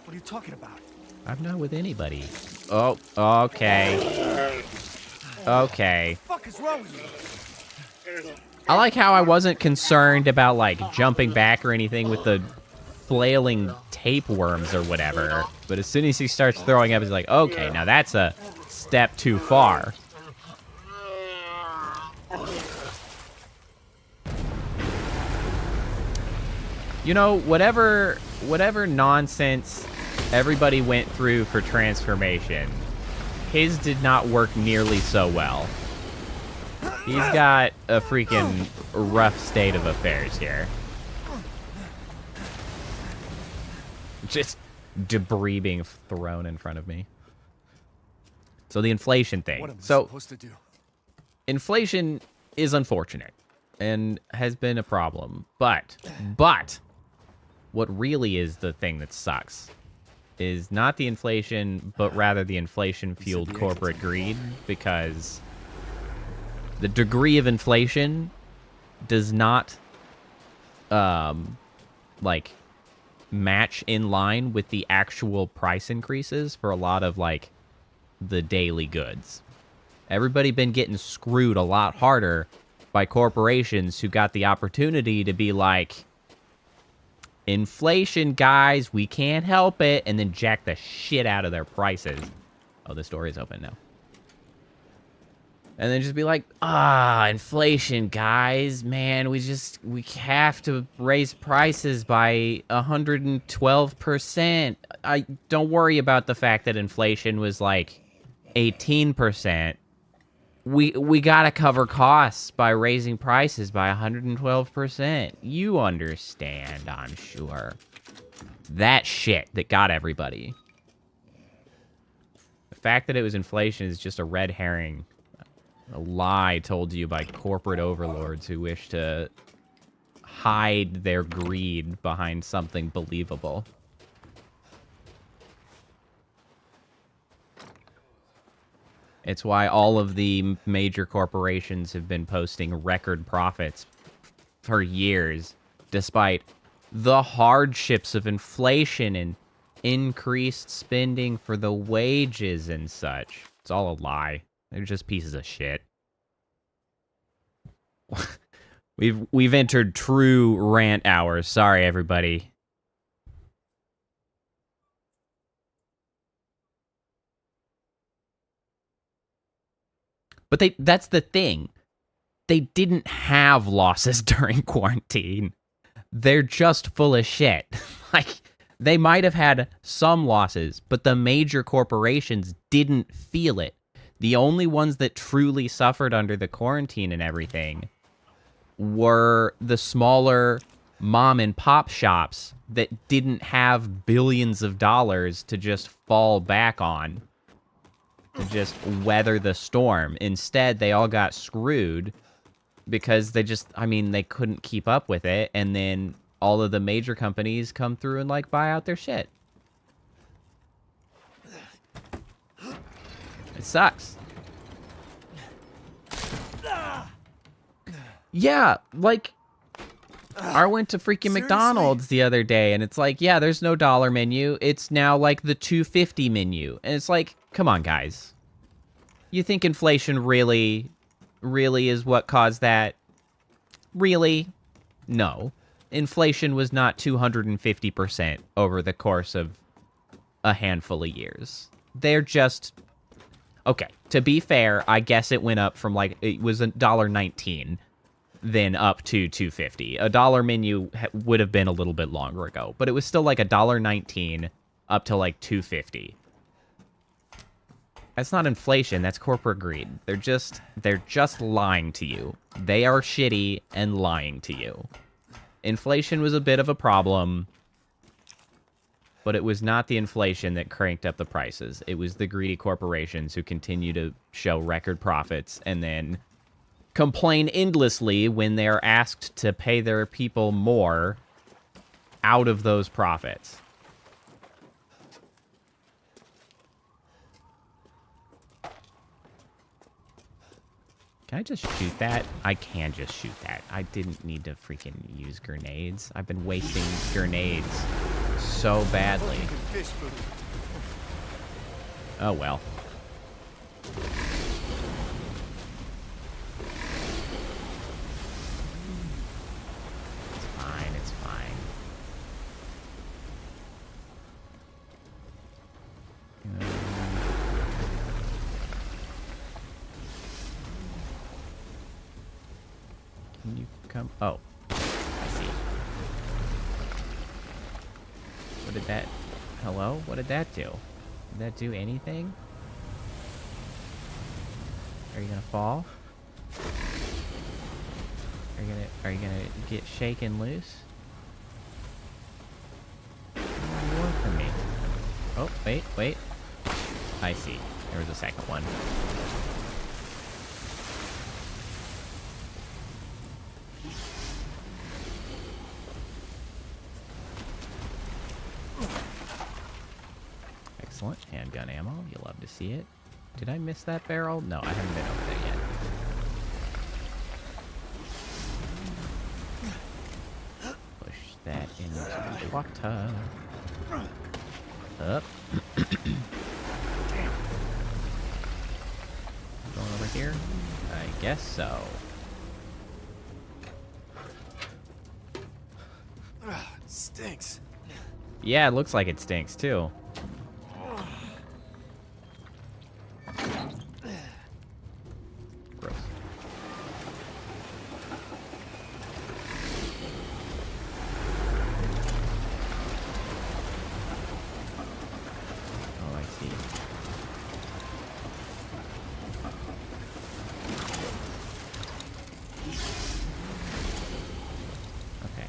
[SPEAKER 3] are you talking about?
[SPEAKER 2] I'm not with anybody. Oh, okay. Okay.
[SPEAKER 3] What the fuck is wrong with you?
[SPEAKER 2] I like how I wasn't concerned about, like, jumping back or anything with the flailing tapeworms or whatever. But as soon as he starts throwing up, he's like, okay, now that's a step too far. You know, whatever nonsense everybody went through for transformation, his did not work nearly so well. He's got a freaking rough state of affairs here. Just debris being thrown in front of me. So the inflation thing.
[SPEAKER 3] What am I
[SPEAKER 2] So
[SPEAKER 3] supposed to do?
[SPEAKER 2] inflation is unfortunate and has been a problem. But what really is the thing that sucks is not the inflation, but rather the inflation-fueled corporate greed, because the degree of inflation does not, like, match in line with the actual price increases for a lot of, like, the daily goods. Everybody been getting screwed a lot harder by corporations who got the opportunity to be like, inflation, guys, we can't help it, and then jack the shit out of their prices. Oh, this door is open now. And then just be like, inflation, guys, man, we have to raise prices by 112%. Don't worry about the fact that inflation was like 18%. We gotta cover costs by raising prices by 112%. You understand, I'm sure. That shit that got everybody. The fact that it was inflation is just a red herring. A lie told to you by corporate overlords who wish to hide their greed behind something believable. It's why all of the major corporations have been posting record profits for years, despite the hardships of inflation and increased spending for the wages and such. It's all a lie. They're just pieces of shit. We've entered true rant hours. Sorry, everybody. But that's the thing. They didn't have losses during quarantine. They're just full of shit. Like, they might have had some losses, but the major corporations didn't feel it. The only ones that truly suffered under the quarantine and everything were the smaller mom and pop shops that didn't have billions of dollars to just fall back on. To just weather the storm. Instead, they all got screwed because they couldn't keep up with it, and then all of the major companies come through and, like, buy out their shit. It sucks. Yeah, like, I went to freaking McDonald's the other day, and it's like, yeah, there's no dollar menu. It's now, like, the $2.50 menu. And it's like, come on, guys. You think inflation really is what caused that? Really? No. Inflation was not 250% over the course of a handful of years. They're just... Okay, to be fair, I guess it went up from, like, it was $1.19, then up to $2.50. A dollar menu would have been a little bit longer ago, but it was still like $1.19 up to like $2.50. That's not inflation, that's corporate greed. They're just lying to you. They are shitty and lying to you. Inflation was a bit of a problem, but it was not the inflation that cranked up the prices. It was the greedy corporations who continue to show record profits and then complain endlessly when they're asked to pay their people more out of those profits. Can I just shoot that? I can just shoot that. I didn't need to freaking use grenades. I've been wasting grenades so badly. Oh well. It's fine. Can you come? Oh, I see. What did that... Hello? What did that do? Did that do anything? Are you gonna fall? Are you gonna get shaken loose? What do you want from me? Oh, wait. I see. There was a second one. Excellent. Handgun ammo. You love to see it. Did I miss that barrel? No, I haven't been over there yet. Push that into the water. Up. Going over here? I guess so.
[SPEAKER 3] It stinks.
[SPEAKER 2] Yeah, it looks like it stinks too. Gross. Oh, I see. Okay.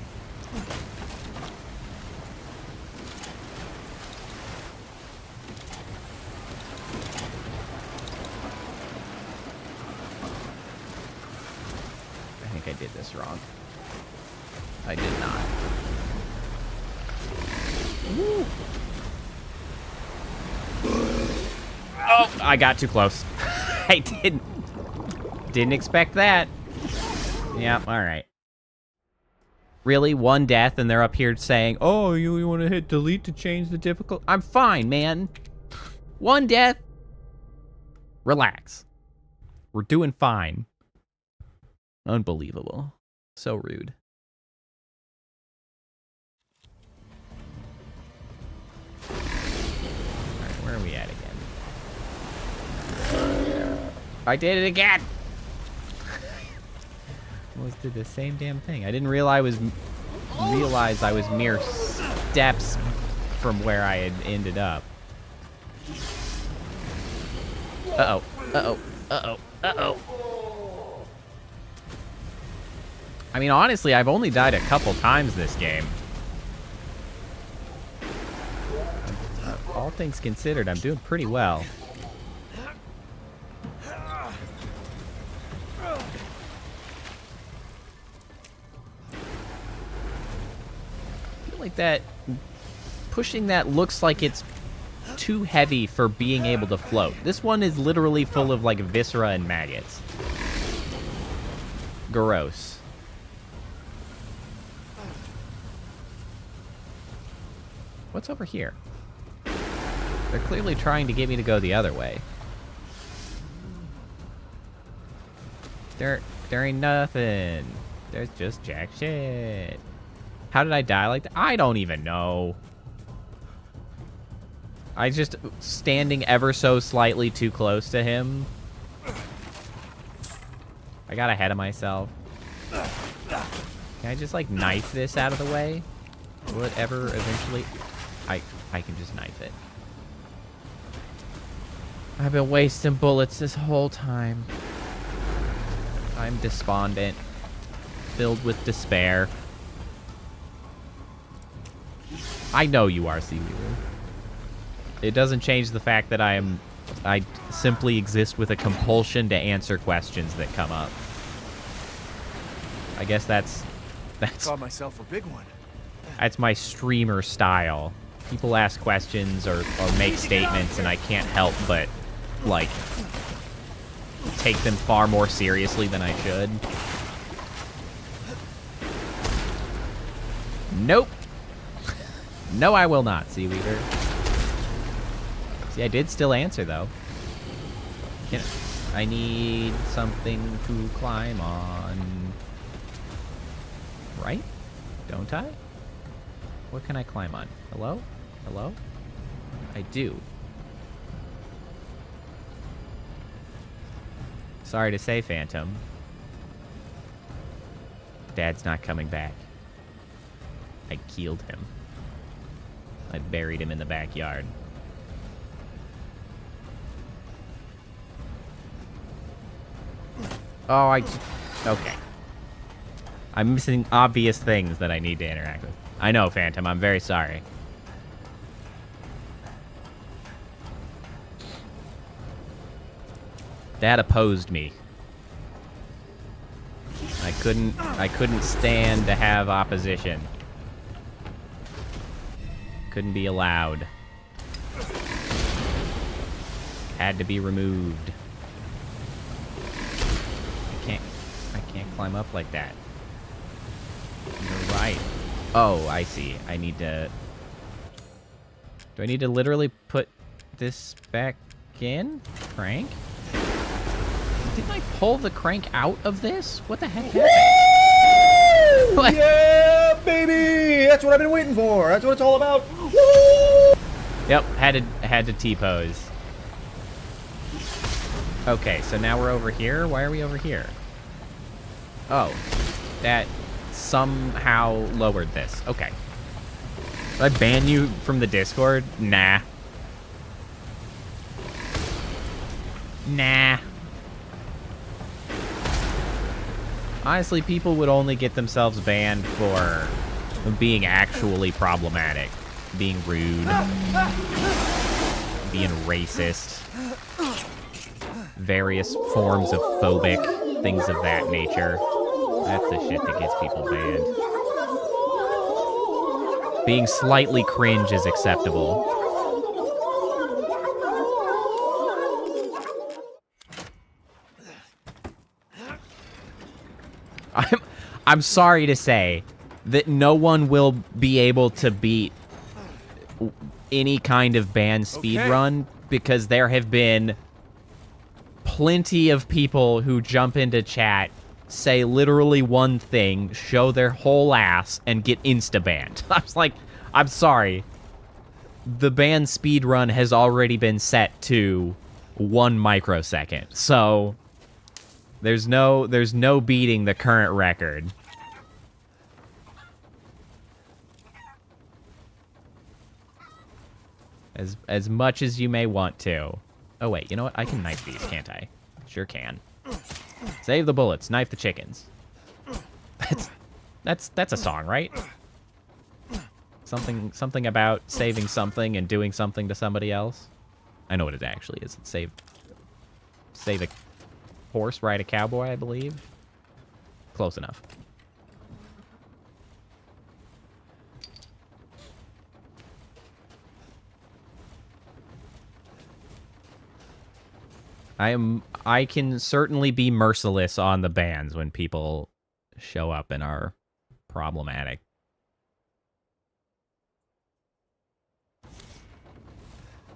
[SPEAKER 2] I think I did this wrong. I did not. Woo. Oh, I got too close. I didn't expect that. Yeah, all right. Really? One death and they're up here saying, oh, you want to hit delete to change the difficulty? I'm fine, man. One death. Relax. We're doing fine. Unbelievable. So rude. Alright, where are we at again? I did it again! Almost did the same damn thing. I didn't realize I was mere steps from where I had ended up. Uh-oh. Uh-oh. Uh-oh. Uh-oh. I mean, honestly, I've only died a couple times this game. All things considered, I'm doing pretty well. I feel like that pushing that looks like it's too heavy for being able to float. This one is literally full of like viscera and maggots. Gross. What's over here? They're clearly trying to get me to go the other way. There ain't nothing. There's just jack shit. How did I die like that? I don't even know. I just standing ever so slightly too close to him. I got ahead of myself. Can I just like knife this out of the way? Will it ever eventually... I can just knife it. I've been wasting bullets this whole time. I'm despondent. Filled with despair. I know you are, Seaweaver. It doesn't change the fact that I simply exist with a compulsion to answer questions that come up. I guess that's
[SPEAKER 3] Caught myself a big one.
[SPEAKER 2] that's my streamer style. People ask questions or make statements, and I can't help but, like, take them far more seriously than I should. Nope. No, I will not, Seaweaver. See, I did still answer, though. I need something to climb on. Right? Don't I? What can I climb on? Hello? Hello? I do. Sorry to say, Phantom. Dad's not coming back. I killed him. I buried him in the backyard. Oh, okay. I'm missing obvious things that I need to interact with. I know, Phantom. I'm very sorry. Dad opposed me. I couldn't stand to have opposition. Couldn't be allowed. Had to be removed. I can't climb up like that. You're right. Oh, I see. I need to... Do I need to literally put this back in? Crank? Didn't I pull the crank out of this? What the heck happened? What?
[SPEAKER 6] Yeah, baby! That's what I've been waiting for. That's what it's all about. Woo!
[SPEAKER 2] Yep, had to T-pose. Okay, so now we're over here. Why are we over here? Oh, that somehow lowered this. Okay. Did I ban you from the Discord? Nah. Nah. Honestly, people would only get themselves banned for being actually problematic. Being rude. Being racist. Various forms of phobic. Things of that nature. That's the shit that gets people banned. Being slightly cringe is acceptable. I'm sorry to say that no one will be able to beat any kind of ban speedrun because there have been plenty of people who jump into chat, say literally one thing, show their whole ass, and get insta-banned. I was like, I'm sorry. The ban speedrun has already been set to 1 microsecond, so there's no beating the current record. As much as you may want to. Oh wait, you know what? I can knife these, can't I? Sure can. Save the bullets, knife the chickens. That's a song, right? Something about saving something and doing something to somebody else. I know what it actually is. It's save a horse, ride a cowboy, I believe. Close enough. I can certainly be merciless on the bans when people show up and are problematic.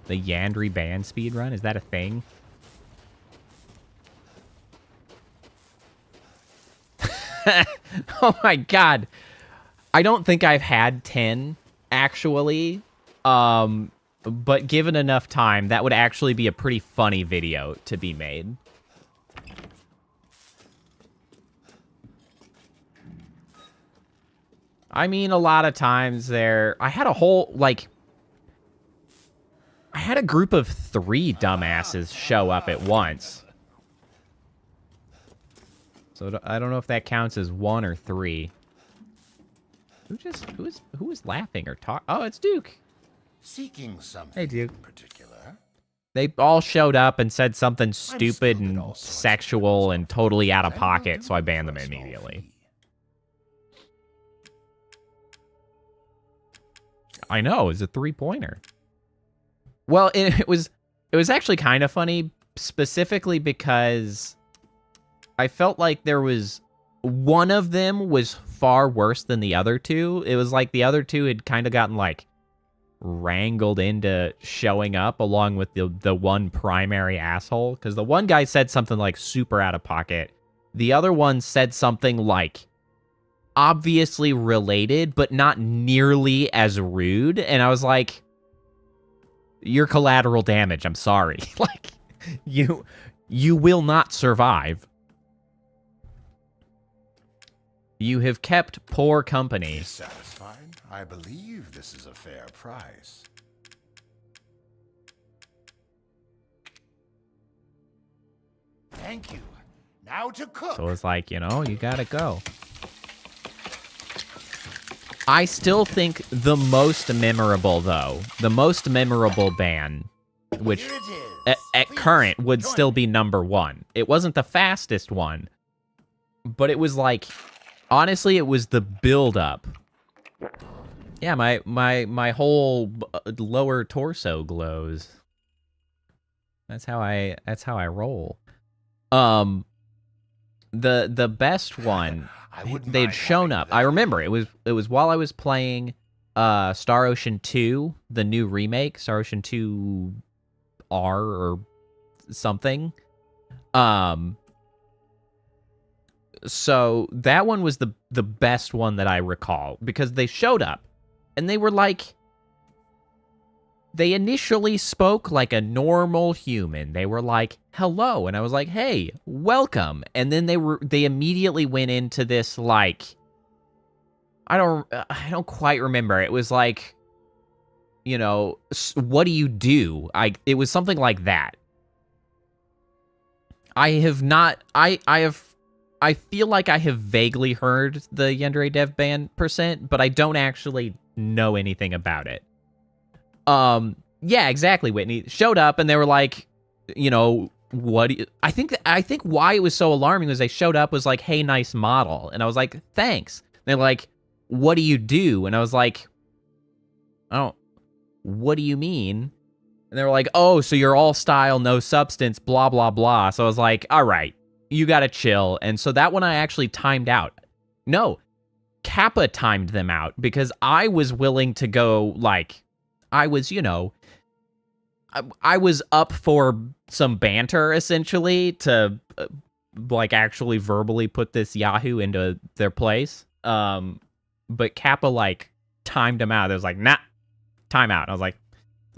[SPEAKER 2] The Yandri ban speedrun, is that a thing? Oh my god. I don't think I've had 10, actually. But given enough time, that would actually be a pretty funny video to be made. I mean, a lot of times I had a whole, like... I had a group of 3 dumbasses show up at once. So I don't know if that counts as 1 or 3. Who is laughing or talk? Oh, it's Duke.
[SPEAKER 7] Seeking something
[SPEAKER 2] Hey, Duke.
[SPEAKER 7] in particular?
[SPEAKER 2] They all showed up and said something stupid and sexual and totally out of pocket, so I banned them immediately. I know, it's a 3-pointer. Well, it was actually kind of funny, specifically because I felt like there was one of them was far worse than the other 2. It was like the other 2 had kind of gotten like wrangled into showing up along with the one primary asshole, because the one guy said something like super out of pocket. The other one said something like obviously related, but not nearly as rude. And I was like, you're collateral damage. I'm sorry. Like, you will not survive. You have kept poor company.
[SPEAKER 7] Satisfied? I believe this is a fair price. Thank you. Now to cook.
[SPEAKER 2] So it's like, you know, you gotta go. I still think the most memorable, though, the most memorable ban, which,
[SPEAKER 7] Here it is.
[SPEAKER 2] at current would still be number 1. It wasn't the fastest one, but it was like, honestly, it was the build-up. Yeah, my whole lower torso glows. That's how I roll. The best one, they'd shown up. I remember it was while I was playing Star Ocean 2, the new remake, Star Ocean 2 R or something. So that one was the best one that I recall, because they showed up and they were like, they initially spoke like a normal human. They were like, hello. And I was like, hey, welcome. And then they immediately went into this, like, I don't quite remember. It was like, you know, what do you do? It was something like that. I feel like I have vaguely heard the Yandere Dev Ban %, but I don't actually know anything about it. Yeah, exactly, Whitney. Showed up and they were like, you know, what do you, I think why it was so alarming was they showed up, was like, hey, nice model. And I was like, thanks. And they're like, what do you do? And I was like, oh, what do you mean? And they were like, oh, so you're all style, no substance, blah, blah, blah. So I was like, all right, you gotta chill. And so that one I actually timed out. No, Kappa timed them out, because I was willing to go, like, I was, you know, I was up for some banter, essentially, to, like, actually verbally put this Yahoo into their place. But Kappa, like, timed him out. It was like, nah, time out. I was like,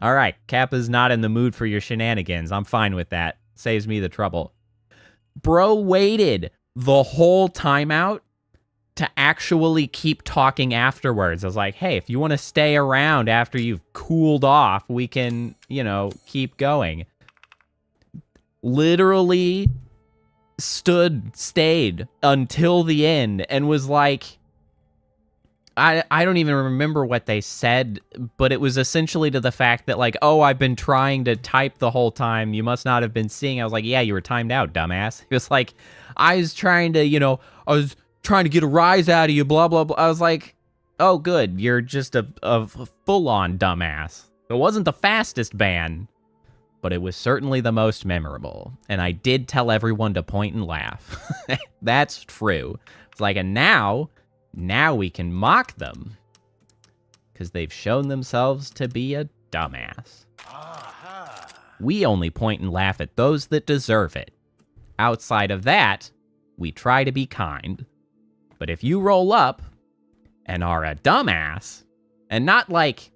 [SPEAKER 2] all right, Kappa's not in the mood for your shenanigans. I'm fine with that. Saves me the trouble. Bro waited the whole timeout to actually keep talking afterwards. I was like, hey, if you want to stay around after you've cooled off, we can, you know, keep going. Literally stayed until the end and was like, I don't even remember what they said, but it was essentially to the fact that, like, oh, I've been trying to type the whole time. You must not have been seeing. I was like, yeah, you were timed out, dumbass. He was like, I was trying to, you know, I was trying to get a rise out of you, blah, blah, blah. I was like, oh, good. You're just a full-on dumbass. It wasn't the fastest ban, but it was certainly the most memorable. And I did tell everyone to point and laugh. That's true. It's like, and now we can mock them, because they've shown themselves to be a dumbass. We only point and laugh at those that deserve it. Outside of that, we try to be kind. But if you roll up and are a dumbass, and not like,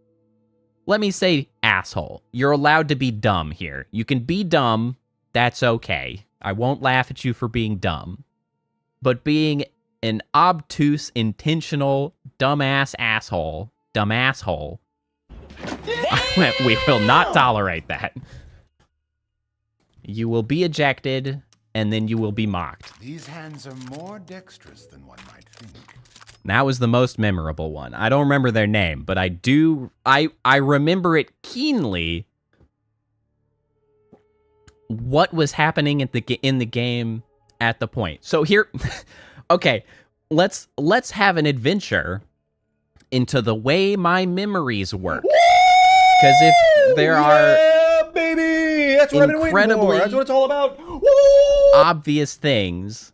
[SPEAKER 2] let me say asshole, you're allowed to be dumb here. You can be dumb, that's okay. I won't laugh at you for being dumb. But being an obtuse, intentional, dumbass asshole, we will not tolerate that. You will be ejected, and then you will be mocked.
[SPEAKER 7] These hands are more dexterous than one might think.
[SPEAKER 2] That was the most memorable one. I don't remember their name, but I remember it keenly. What was happening in the game at the point. So here, okay, let's have an adventure into the way my memories work. Because if there are
[SPEAKER 6] baby, that's what I've been waiting for. That's what it's all about.
[SPEAKER 2] Obvious things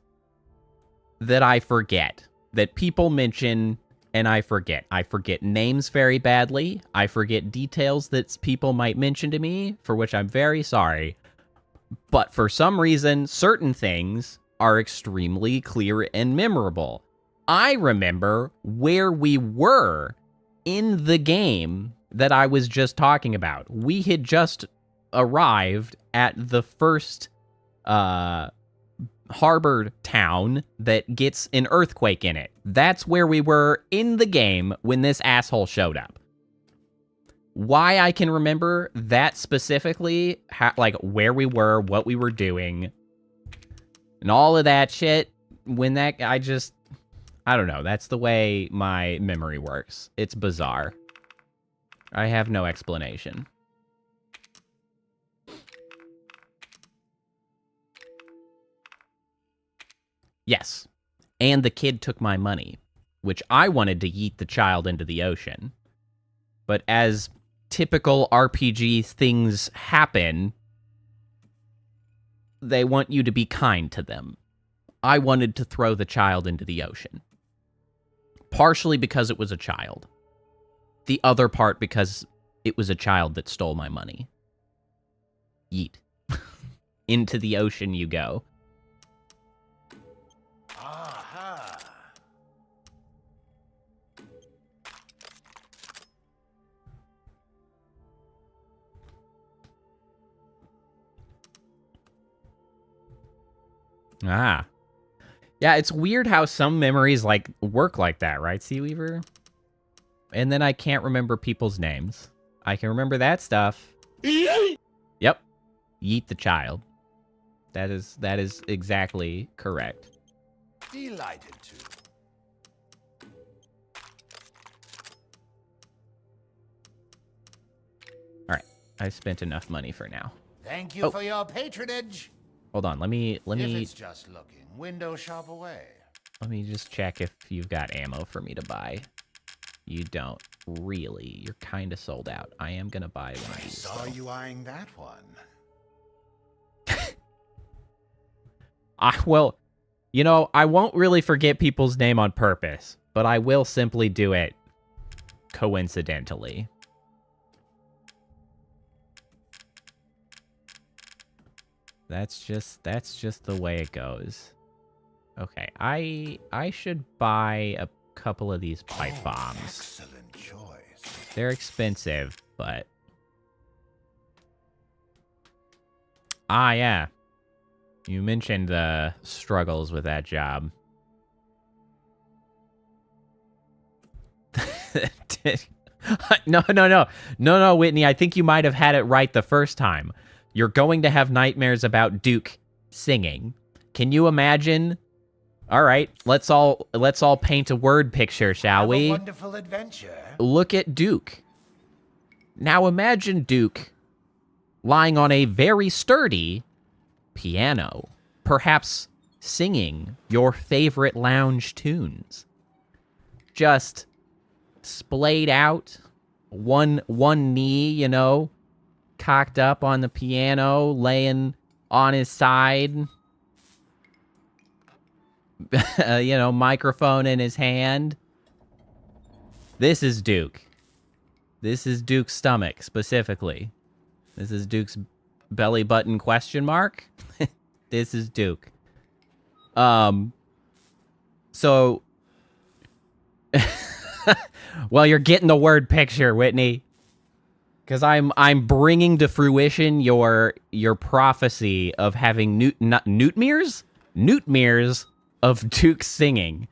[SPEAKER 2] that I forget, that people mention, and I forget. I forget names very badly. I forget details that people might mention to me, for which I'm very sorry. But for some reason, certain things are extremely clear and memorable. I remember where we were in the game that I was just talking about. We had just arrived at the first harbor town that gets an earthquake in it. That's where we were in the game when this asshole showed up. Why I can remember that specifically, like where we were, what we were doing, and all of that shit, when that, I don't know. That's the way my memory works. It's bizarre. I have no explanation. Yes. And the kid took my money, which I wanted to yeet the child into the ocean. But as typical RPG things happen, they want you to be kind to them. I wanted to throw the child into the ocean. Partially because it was a child. The other part because it was a child that stole my money. Yeet. Into the ocean you go.
[SPEAKER 7] Aha!
[SPEAKER 2] Ah. Yeah, it's weird how some memories like work like that, right, Seaweaver? And then I can't remember people's names. I can remember that stuff. Yep. Yeet the child. That is exactly correct.
[SPEAKER 7] Delighted to.
[SPEAKER 2] All right. I've spent enough money for now.
[SPEAKER 7] Thank you
[SPEAKER 2] Oh.
[SPEAKER 7] for your patronage.
[SPEAKER 2] Hold on. Let me
[SPEAKER 7] If it's just looking, window shop away.
[SPEAKER 2] let me just check if you've got ammo for me to buy. You don't. Really. You're kind of sold out. I am going to buy one of
[SPEAKER 7] I
[SPEAKER 2] these.
[SPEAKER 7] saw
[SPEAKER 2] though.
[SPEAKER 7] you eyeing that one.
[SPEAKER 2] Well, you know, I won't really forget people's name on purpose, but I will simply do it coincidentally. That's just the way it goes. Okay, I should buy a couple of these pipe bombs.
[SPEAKER 7] Excellent choice.
[SPEAKER 2] They're expensive, but yeah. You mentioned the struggles with that job. No, Whitney. I think you might have had it right the first time. You're going to have nightmares about Duke singing. Can you imagine? All right, let's all paint a word picture, shall
[SPEAKER 7] Have
[SPEAKER 2] we?
[SPEAKER 7] a wonderful adventure.
[SPEAKER 2] Look at Duke. Now imagine Duke lying on a very sturdy piano, perhaps singing your favorite lounge tunes. Just splayed out, one knee, you know, cocked up on the piano, laying on his side, you know, microphone in his hand. This is Duke. This is Duke's stomach, specifically. This is Duke's belly button question mark. This is Duke. So... well, you're getting the word picture, Whitney. Because I'm bringing to fruition your prophecy of having newtmeres of Duke singing.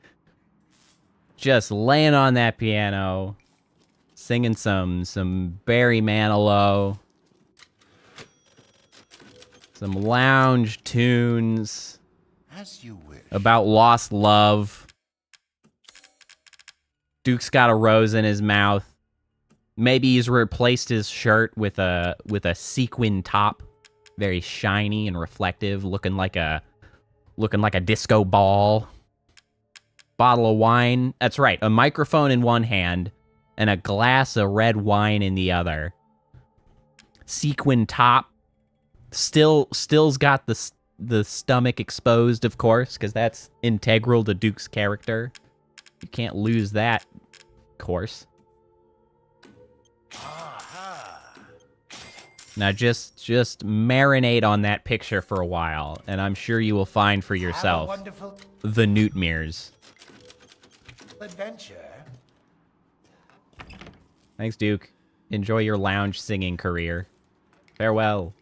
[SPEAKER 2] Just laying on that piano, singing some Barry Manilow, some lounge tunes
[SPEAKER 7] As you wish.
[SPEAKER 2] about lost love. Duke's got a rose in his mouth. Maybe he's replaced his shirt with a sequin top, very shiny and reflective, looking like a disco ball. Bottle of wine. That's right, a microphone in one hand and a glass of red wine in the other. Sequin top. Still's got the stomach exposed, of course, because that's integral to Duke's character. You can't lose that, of course.
[SPEAKER 7] Aha!
[SPEAKER 2] Now just marinate on that picture for a while, and I'm sure you will find for
[SPEAKER 7] Have a
[SPEAKER 2] yourself
[SPEAKER 7] wonderful
[SPEAKER 2] the newtmeres.
[SPEAKER 7] adventure.
[SPEAKER 2] Thanks, Duke. Enjoy your lounge singing career. Farewell.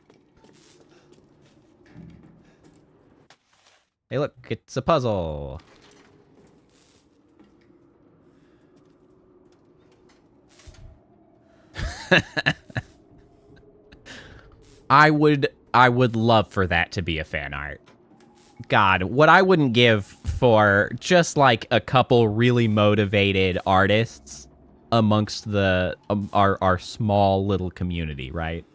[SPEAKER 2] Hey, look, it's a puzzle. I would love for that to be a fan art. God, what I wouldn't give for just like a couple really motivated artists amongst the our small little community, right?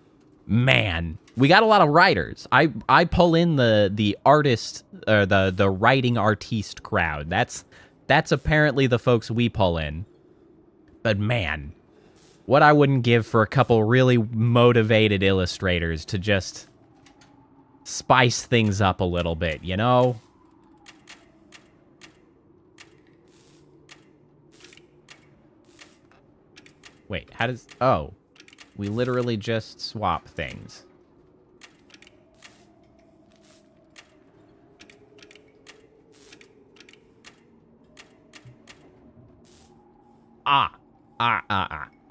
[SPEAKER 2] Man, We got a lot of writers. I pull in the artist or the writing artiste crowd. That's apparently the folks we pull in. But man, what I wouldn't give for a couple really motivated illustrators to just spice things up a little bit, you know? Wait, how does... Oh. We literally just swap things.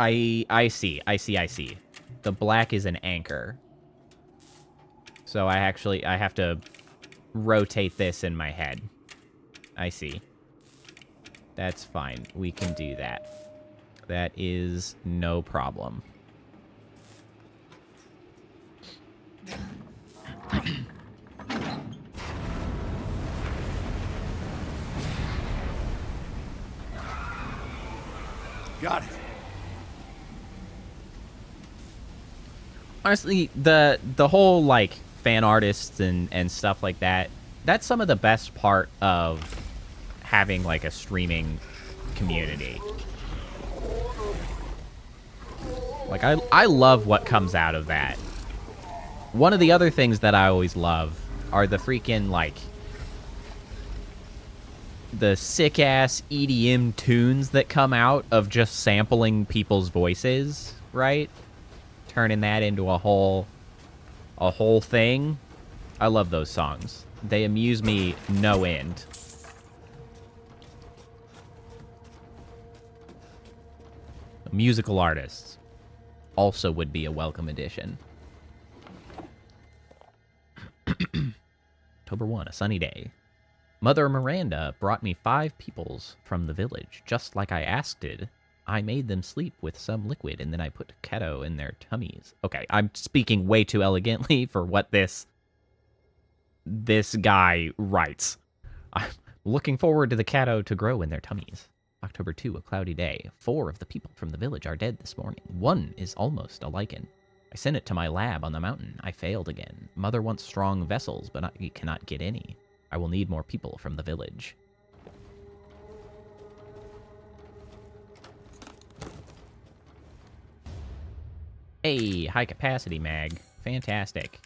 [SPEAKER 2] I see. The black is an anchor. So I have to rotate this in my head. I see. That's fine. We can do that. That is no problem.
[SPEAKER 3] Got it.
[SPEAKER 2] Honestly, the whole, like, fan artists and stuff like that, that's some of the best part of having, like, a streaming community. Like, I love what comes out of that. One of the other things that I always love are the freaking, like, the sick-ass EDM tunes that come out of just sampling people's voices, right? Turning that into a whole thing. I love those songs. They amuse me no end. Musical artists also would be a welcome addition. October 1, a sunny day. Mother Miranda brought me 5 peoples from the village, just like I asked it. I made them sleep with some liquid, and then I put keto in their tummies. Okay, I'm speaking way too elegantly for what this guy writes. I'm looking forward to the keto to grow in their tummies. October 2, a cloudy day. 4 of the people from the village are dead this morning. 1 is almost a lichen. I sent it to my lab on the mountain. I failed again. Mother wants strong vessels, but I cannot get any. I will need more people from the village. Hey, high capacity mag. Fantastic.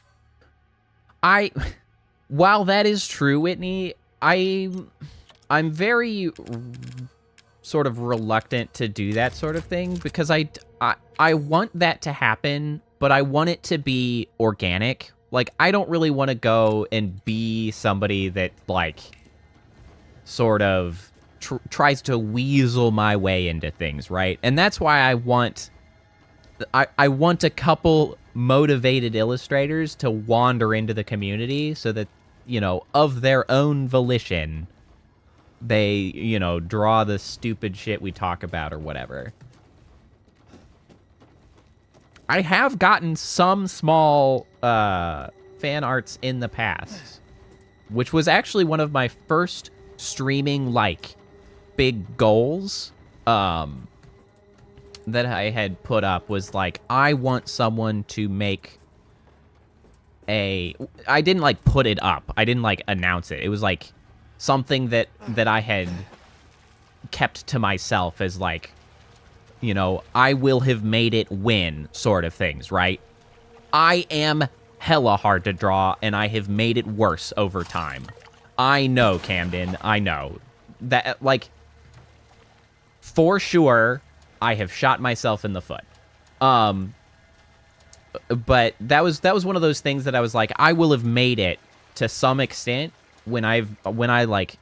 [SPEAKER 2] While that is true, Whitney, I'm very sort of reluctant to do that sort of thing because I want that to happen, but I want it to be organic. Like, I don't really want to go and be somebody that, like, sort of tries to weasel my way into things, right? And that's why I want a couple motivated illustrators to wander into the community so that, you know, of their own volition, they, you know, draw the stupid shit we talk about or whatever. I have gotten some small fan arts in the past, which was actually one of my first streaming, like, big goals that I had put up was, like, I want someone to make I didn't, like, put it up. I didn't, like, announce it. It was, like, something that I had kept to myself as, like, you know, I will have made it win sort of things, right? I am hella hard to draw, and I have made it worse over time. I know, Camden. I know. That, like, for sure, I have shot myself in the foot. But that was one of those things that I was like, I will have made it to some extent when I like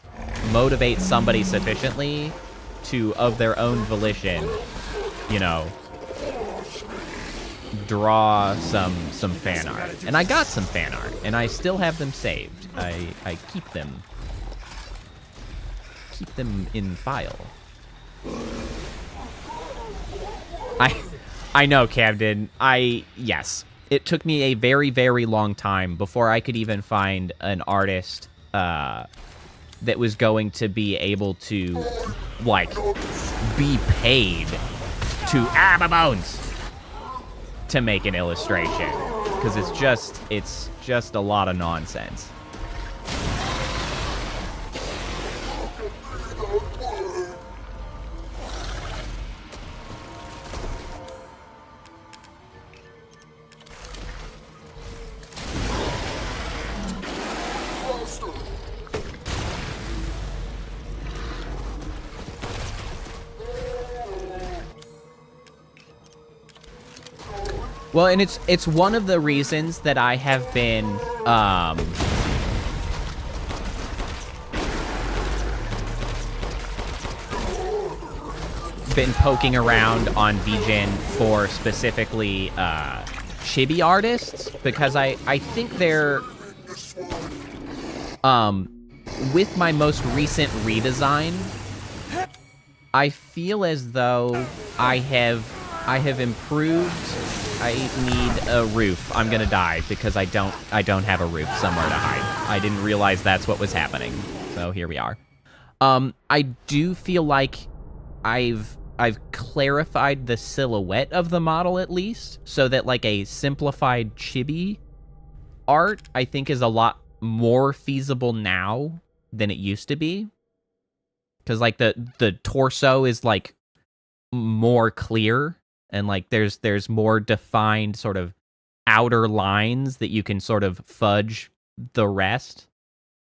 [SPEAKER 2] motivate somebody sufficiently to, of their own volition, you know, draw some fan art. And I got some fan art, and I still have them saved. I keep them in file. I know, Camden. Yes. It took me a very, very long time before I could even find an artist that was going to be able to, like, be paid to my bones to make an illustration. because it's just a lot of nonsense. Well, and it's one of the reasons that I have been poking around on VGen for specifically chibi artists, because I think they're with my most recent redesign, I feel as though I have improved. I need a roof. I'm gonna die because I don't have a roof somewhere to hide. I didn't realize that's what was happening. So here we are. I do feel like I've clarified the silhouette of the model at least, so that like a simplified chibi art I think is a lot more feasible now than it used to be. Cause like the torso is like more clear. And, like, there's more defined sort of outer lines that you can sort of fudge the rest.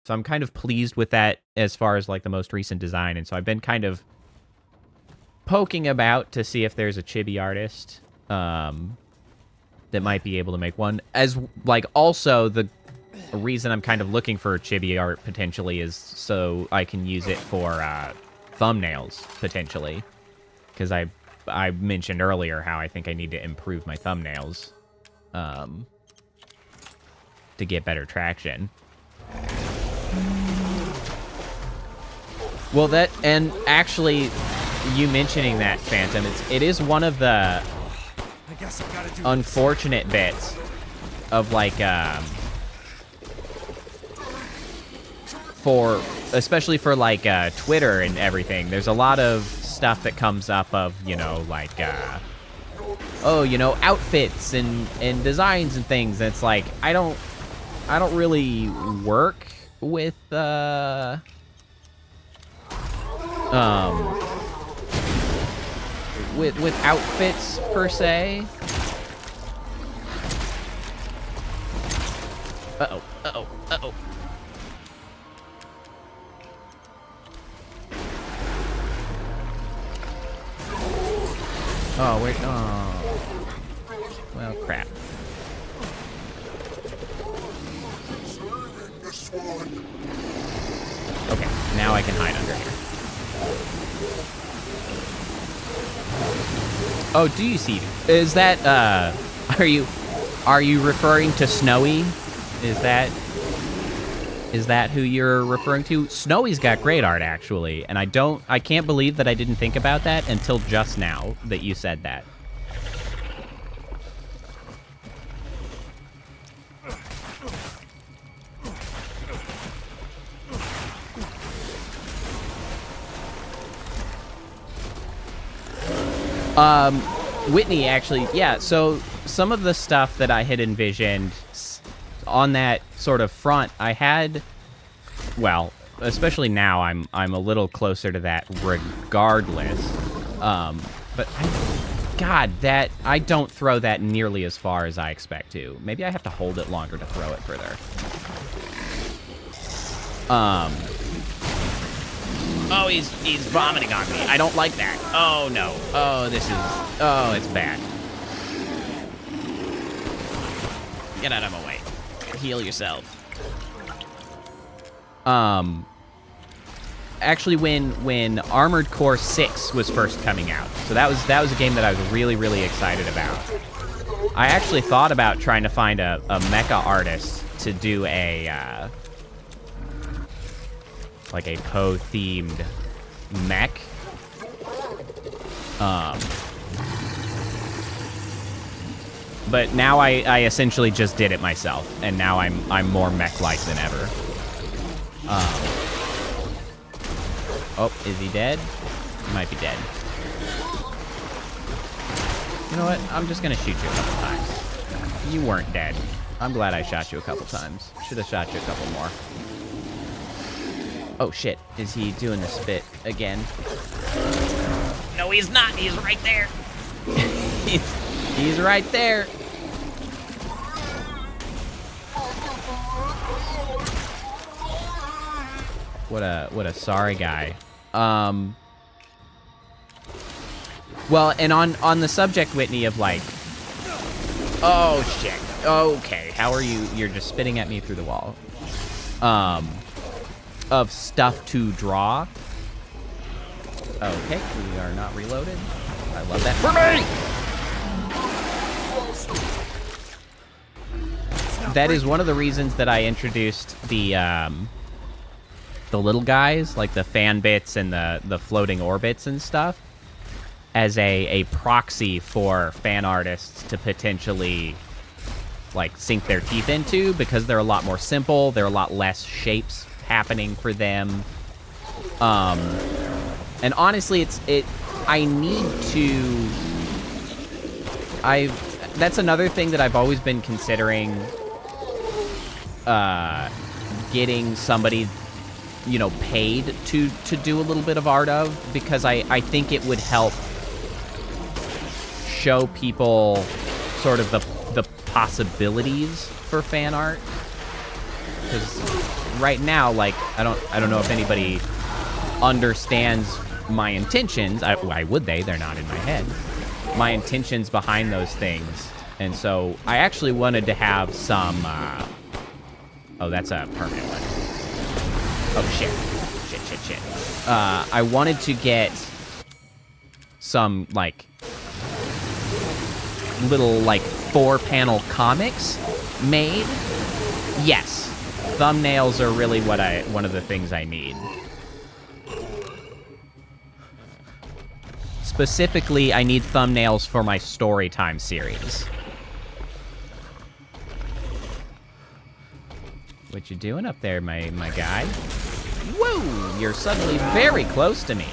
[SPEAKER 2] So I'm kind of pleased with that as far as, like, the most recent design. And so I've been kind of poking about to see if there's a chibi artist that might be able to make one. As, like, also the reason I'm kind of looking for chibi art potentially is so I can use it for thumbnails, potentially. Because I mentioned earlier how I think I need to improve my thumbnails to get better traction. Well, that, and actually, you mentioning that, Phantom, it is one of the unfortunate bits of, like, especially for, like, Twitter and everything, there's a lot of stuff that comes up of, you know, like, oh, you know, outfits and designs and things. And it's like, I don't really work with, with outfits per se. Uh-oh. Oh, wait, oh. Well, crap. Okay, now I can hide under here. Oh, do you see? Is that, are you referring to Snowy? Is that who you're referring to? Snowy's got great art, actually, and I can't believe that I didn't think about that until just now that you said that. Whitney, actually, yeah, so some of the stuff that I had envisioned on that sort of front, I had, well, especially now, I'm a little closer to that regardless. But I don't throw that nearly as far as I expect to. Maybe I have to hold it longer to throw it further. Oh, he's vomiting on me. I don't like that. Oh no. Oh, it's bad. Get out of my way. Heal yourself. Actually, when Armored Core 6 was first coming out, so that was a game that I was really, really excited about. I actually thought about trying to find a mecha artist to do a like a Poe-themed mech. But now I essentially just did it myself, and now I'm more mech-like than ever. Oh, is he dead? He might be dead. You know what? I'm just gonna shoot you a couple times. You weren't dead. I'm glad I shot you a couple times. Should have shot you a couple more. Oh shit, is he doing the spit again? No, he's not. He's right there. he's right there. What a sorry guy. Well, and on the subject, Whitney, of like, oh shit. Okay, how are you? You're just spitting at me through the wall. Of stuff to draw. Okay, we are not reloaded. I love that for me. That is one of the reasons that I introduced the little guys, like the fan bits and the floating orbits and stuff, as a proxy for fan artists to potentially like sink their teeth into, because they're a lot more simple. There are a lot less shapes happening for them. And honestly, that's another thing that I've always been considering getting somebody, you know, paid to do a little bit of art of, because I think it would help show people sort of the possibilities for fan art. Because right now, like, I don't know if anybody understands my intentions. Why would they? They're not in my head. My intentions behind those things. And so I actually wanted to have some, oh, that's a permanent one. Oh, shit. Shit. I wanted to get some, like, little, like, 4-panel comics made. Yes. Thumbnails are really one of the things I need. Specifically, I need thumbnails for my Storytime series. What you doing up there, my guy? Whoa! You're suddenly very close to me.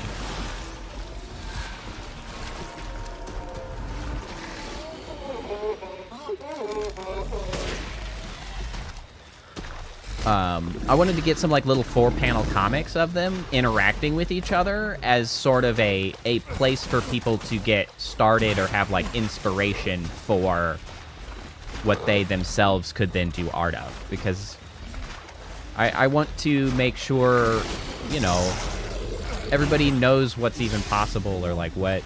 [SPEAKER 2] I wanted to get some like little 4-panel comics of them interacting with each other as sort of a place for people to get started or have like inspiration for what they themselves could then do art of. Because I want to make sure, you know, everybody knows what's even possible, or like what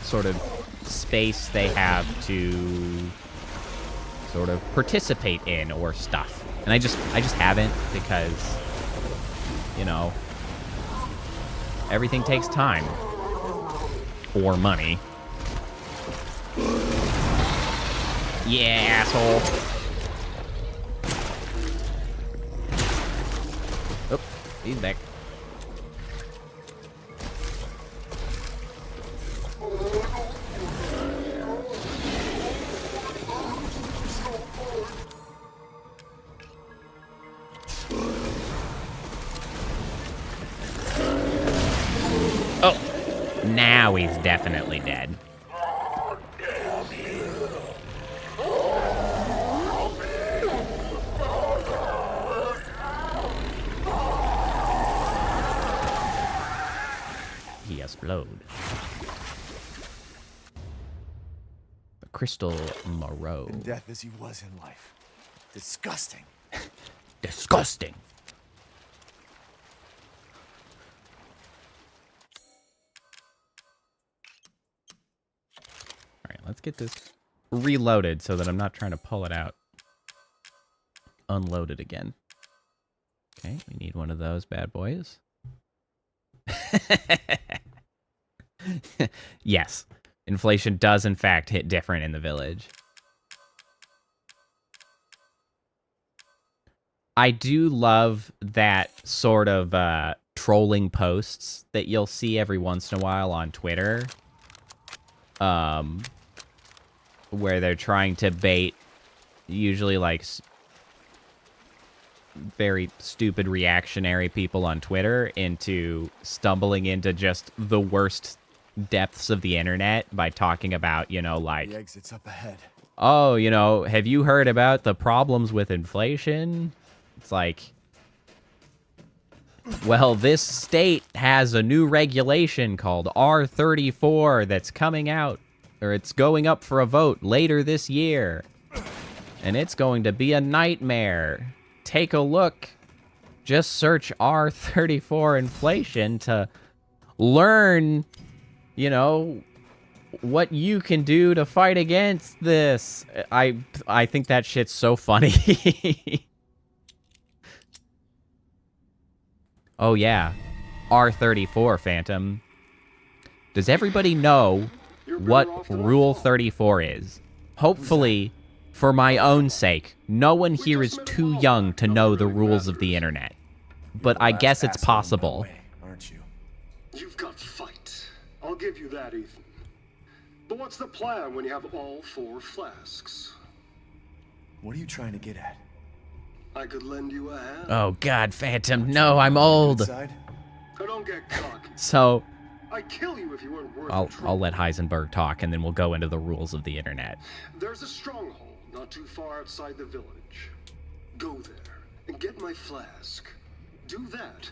[SPEAKER 2] sort of space they have to sort of participate in or stuff. And I just haven't, because, you know, everything takes time. Or money. Yeah, asshole. Oh, he's back. Oh, now he's definitely dead. He explode. The crystal Moreau.
[SPEAKER 3] In death as he was in life. Disgusting.
[SPEAKER 2] Disgusting. Alright, let's get this reloaded so that I'm not trying to pull it out. Unload it again. Okay, we need one of those bad boys. Yes, inflation does in fact hit different in the village. I do love that sort of trolling posts that you'll see every once in a while on Twitter. Where they're trying to bait usually like very stupid reactionary people on Twitter into stumbling into just the worst depths of the internet by talking about, you know, like...
[SPEAKER 3] The exit's up ahead.
[SPEAKER 2] oh, you know, have you heard about the problems with inflation? It's like, well, this state has a new regulation called R34 that's coming out, or it's going up for a vote later this year. And it's going to be a nightmare. Take a look. Just search R34 inflation to learn, you know, what you can do to fight against this. I think that shit's so funny. Oh, yeah. R34, Phantom. Does everybody know what Rule 34 is? Hopefully, for my own sake, no one here is too young to know the rules of the internet. But I guess it's possible.
[SPEAKER 3] Aren't you?
[SPEAKER 8] You've got fight. I'll give you that, Ethan. But what's the plan when you have all 4 flasks?
[SPEAKER 3] What are you trying to get at?
[SPEAKER 8] I could lend you a hand.
[SPEAKER 2] Oh, God, Phantom. No, I'm old.
[SPEAKER 3] Inside?
[SPEAKER 8] I don't get cocky.
[SPEAKER 2] So,
[SPEAKER 8] I'd kill you if you weren't worth the
[SPEAKER 2] I'll let Heisenberg talk, and then we'll go into the rules of the internet.
[SPEAKER 8] There's a stronghold not too far outside the village. Go there and get my flask. Do that,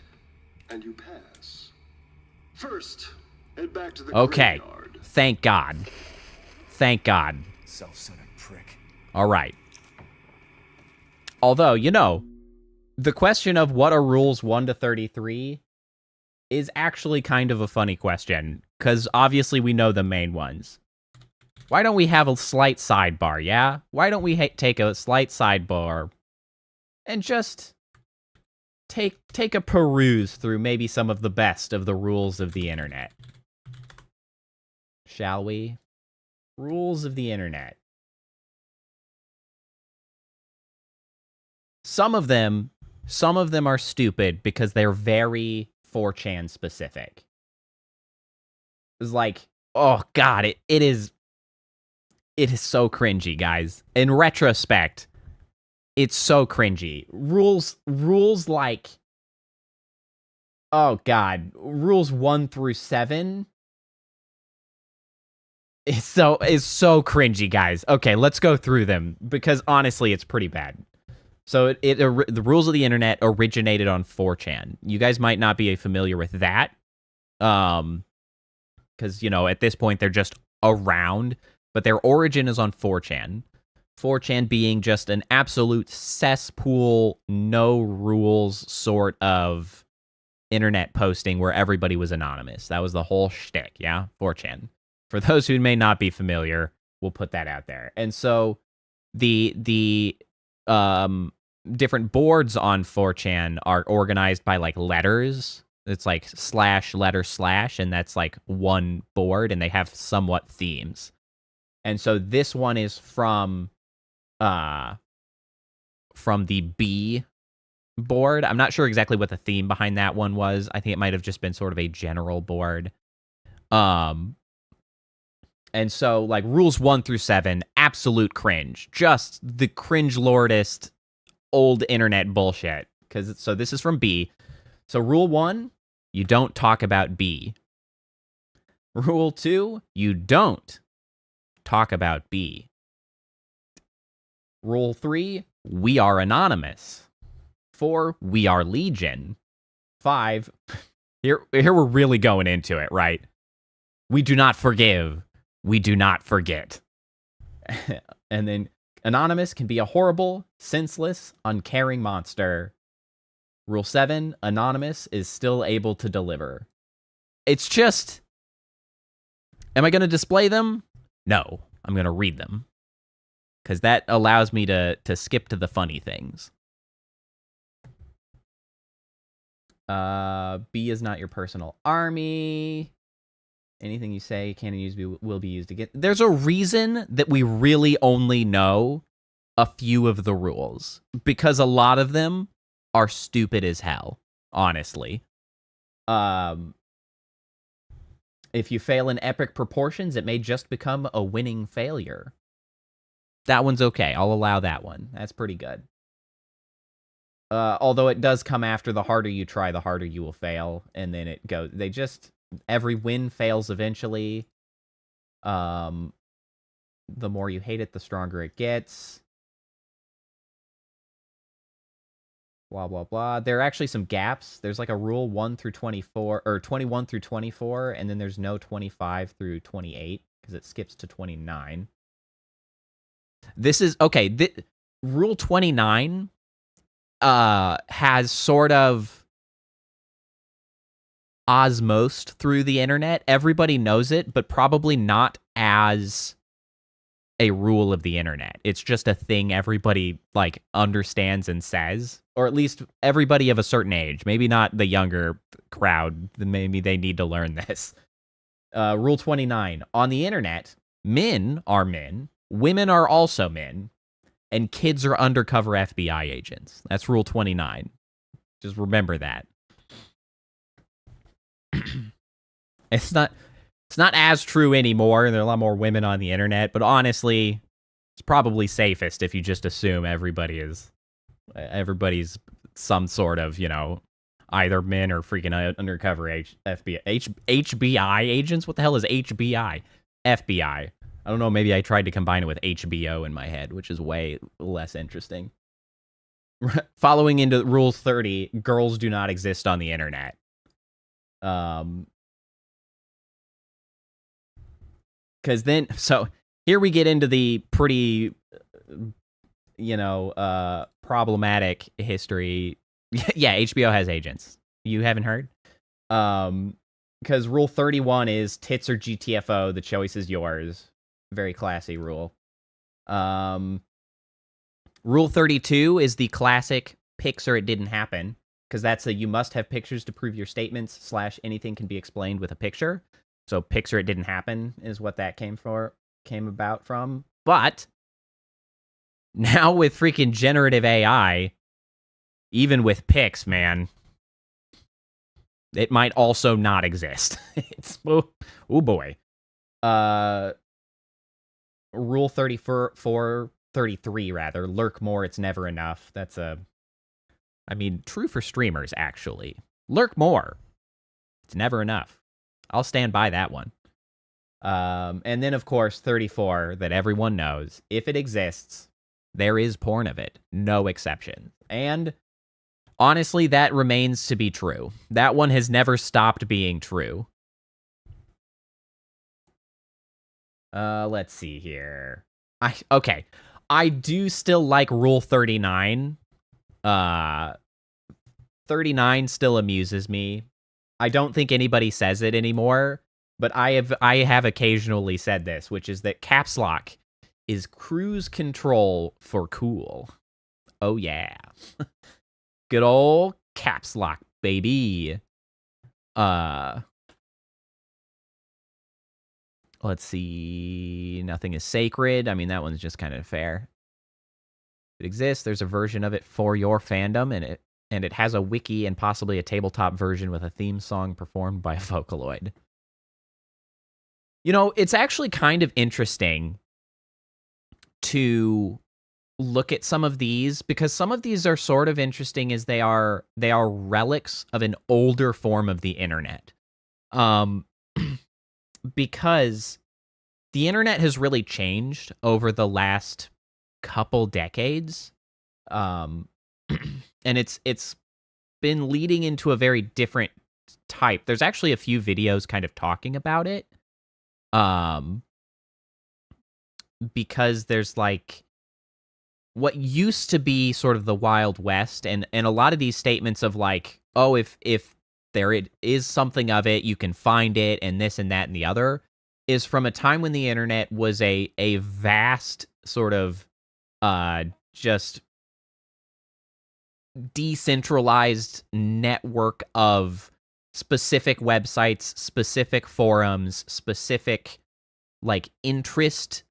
[SPEAKER 8] and you pass. First, head back to the
[SPEAKER 2] Okay.
[SPEAKER 8] graveyard.
[SPEAKER 2] Thank God. Thank God.
[SPEAKER 3] Self-centered prick.
[SPEAKER 2] All right. Although, you know, the question of what are rules 1 to 33 is actually kind of a funny question, because obviously we know the main ones. Why don't we have a slight sidebar, yeah? Why don't we take a slight sidebar and just take a peruse through maybe some of the best of the rules of the internet? Shall we? Rules of the internet. Some of them are stupid because they're very 4chan specific. It's like, oh God, it is so cringy, guys. In retrospect, it's so cringy. Rules like, oh God, rules 1 through 7 is so cringy, guys. Okay, let's go through them because honestly, it's pretty bad. So the rules of the internet originated on 4chan. You guys might not be familiar with that, because you know at this point they're just around, but their origin is on 4chan. 4chan being just an absolute cesspool, no rules sort of internet posting where everybody was anonymous. That was the whole shtick, yeah? 4chan. For those who may not be familiar, we'll put that out there. And so the different boards on 4chan are organized by like letters. It's like /letter/, and that's like one board, and they have somewhat themes. And so this one is from the B board. I'm not sure exactly what the theme behind that one was. I think it might have just been sort of a general board. And so, like, rules 1 through 7, absolute cringe. Just the cringe lordest old internet bullshit. So this is from B. So rule 1, you don't talk about B. Rule 2, you don't talk about B. Rule 3, we are anonymous. 4, we are legion. 5, here we're really going into it, right? We do not forgive. We do not forget. And then anonymous can be a horrible, senseless, uncaring monster. Rule 7, anonymous is still able to deliver. It's just, am I going to display them? No, I'm going to read them. Because that allows me to skip to the funny things. B is not your personal army. Anything you say can and use will be used again. There's a reason that we really only know a few of the rules. Because a lot of them are stupid as hell, honestly. If you fail in epic proportions, it may just become a winning failure. That one's okay. I'll allow that one. That's pretty good. Although it does come after the harder you try, the harder you will fail. And then it goes... every win fails eventually. the more you hate it, the stronger it gets. Blah, blah, blah. There are actually some gaps. There's like a rule 1 through 24, or 21 through 24, and then there's no 25 through 28, because it skips to 29. This is, okay, rule 29 has sort of osmosed through the internet. Everybody knows it, but probably not as a rule of the internet. It's just a thing everybody like understands and says, or at least everybody of a certain age. Maybe not the younger crowd. Maybe they need to learn this. Rule 29. On the internet, men are men, women are also men, and kids are undercover FBI agents. That's rule 29. Just remember that. It's not as true anymore, and there are a lot more women on the internet, but honestly, it's probably safest if you just assume everybody's some sort of, you know, either men or freaking undercover HBI agents. What the hell is HBI? FBI. I don't know, maybe I tried to combine it with HBO in my head, which is way less interesting. Following into Rule 30, girls do not exist on the internet. Because then, so here we get into the pretty, you know, problematic history. Yeah, HBO has agents. You haven't heard? Because Rule 31 is tits or GTFO, the choice is yours. Very classy rule. Rule 32 is the classic pics or it didn't happen, because that's you must have pictures to prove your statements / anything can be explained with a picture. So pics or it didn't happen is what that came about from. But now with freaking generative AI, even with pics, man, it might also not exist. It's oh boy. Rule 33 rather, lurk more, it's never enough. That's true for streamers, actually. Lurk more. It's never enough. I'll stand by that one. And then, of course, 34, that everyone knows. If it exists, there is porn of it. No exception. And honestly, that remains to be true. That one has never stopped being true. Let's see here. Okay. I do still like Rule 39. 39 still amuses me. I don't think anybody says it anymore, but I have occasionally said this, which is that caps lock is cruise control for cool. Oh yeah. Good old caps lock, baby. Let's see. Nothing is sacred. I mean, that one's just kind of fair. It exists. There's a version of it for your fandom, and it has a wiki and possibly a tabletop version with a theme song performed by a Vocaloid. You know, it's actually kind of interesting to look at some of these, because some of these are sort of interesting as they are relics of an older form of the internet. Because the internet has really changed over the last couple decades. And it's been leading into a very different type. There's actually a few videos kind of talking about it. Because there's like what used to be sort of the Wild West, and a lot of these statements of like, oh, if there it is something of it, you can find it, and this and that and the other, is from a time when the internet was a vast sort of just decentralized network of specific websites, specific forums, specific like interest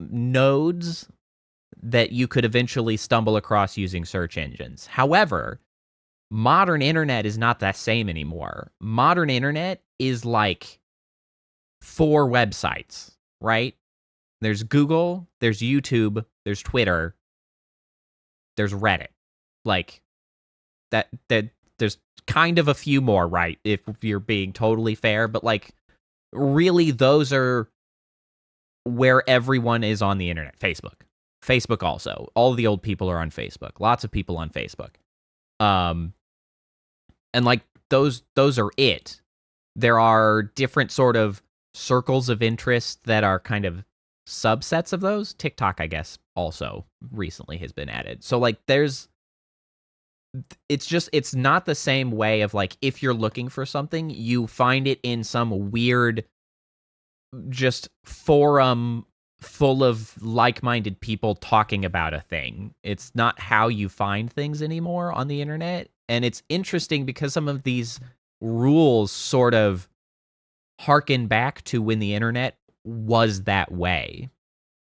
[SPEAKER 2] nodes that you could eventually stumble across using search engines. However, modern internet is not that same anymore. Modern internet is like 4 websites, right? There's Google, there's YouTube, there's Twitter, there's Reddit. Like that there's kind of a few more, right? If you're being totally fair, but like really those are where everyone is on the internet. Facebook also. All the old people are on Facebook. Lots of people on Facebook. And like those are it. There are different sort of circles of interest that are kind of subsets of those. TikTok, I guess, also recently has been added. So like it's not the same way of like if you're looking for something, you find it in some weird just forum full of like-minded people talking about a thing. It's not how you find things anymore on the internet. And it's interesting because some of these rules sort of harken back to when the internet was that way.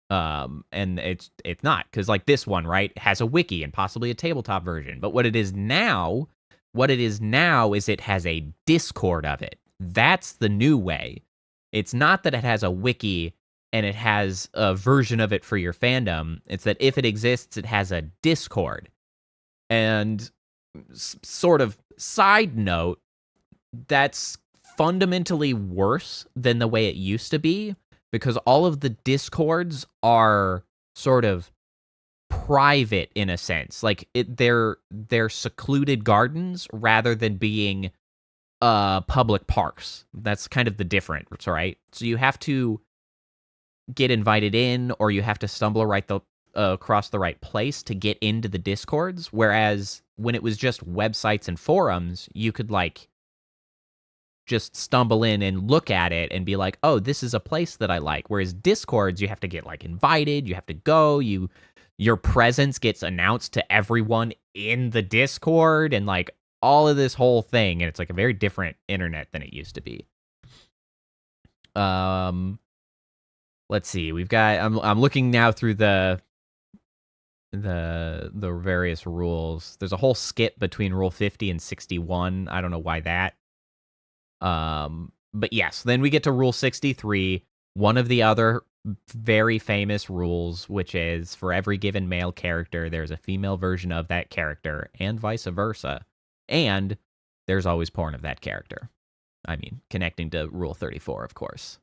[SPEAKER 2] And it's not, because like this one, right, has a wiki and possibly a tabletop version. But what it is now is it has a Discord of it. That's the new way. It's not that it has a wiki and it has a version of it for your fandom. It's that if it exists, it has a Discord. And sort of side note, that's fundamentally worse than the way it used to be, because all of the Discords are sort of private in a sense. Like they're secluded gardens rather than being public parks. That's kind of the difference, right? So you have to get invited in, or you have to stumble across the right place to get into the Discords. Whereas when it was just websites and forums, you could like just stumble in and look at it and be like, oh, this is a place that I like. Whereas Discords, you have to get like invited, you have to go, your presence gets announced to everyone in the Discord, and like all of this whole thing. And it's like a very different internet than it used to be. Let's see. We've got, I'm looking now through the various rules. There's a whole skip between rule 50 and 61. I don't know why that. But yes, then we get to rule 63, one of the other very famous rules, which is for every given male character, there's a female version of that character, and vice versa. And there's always porn of that character. I mean, connecting to rule 34, of course.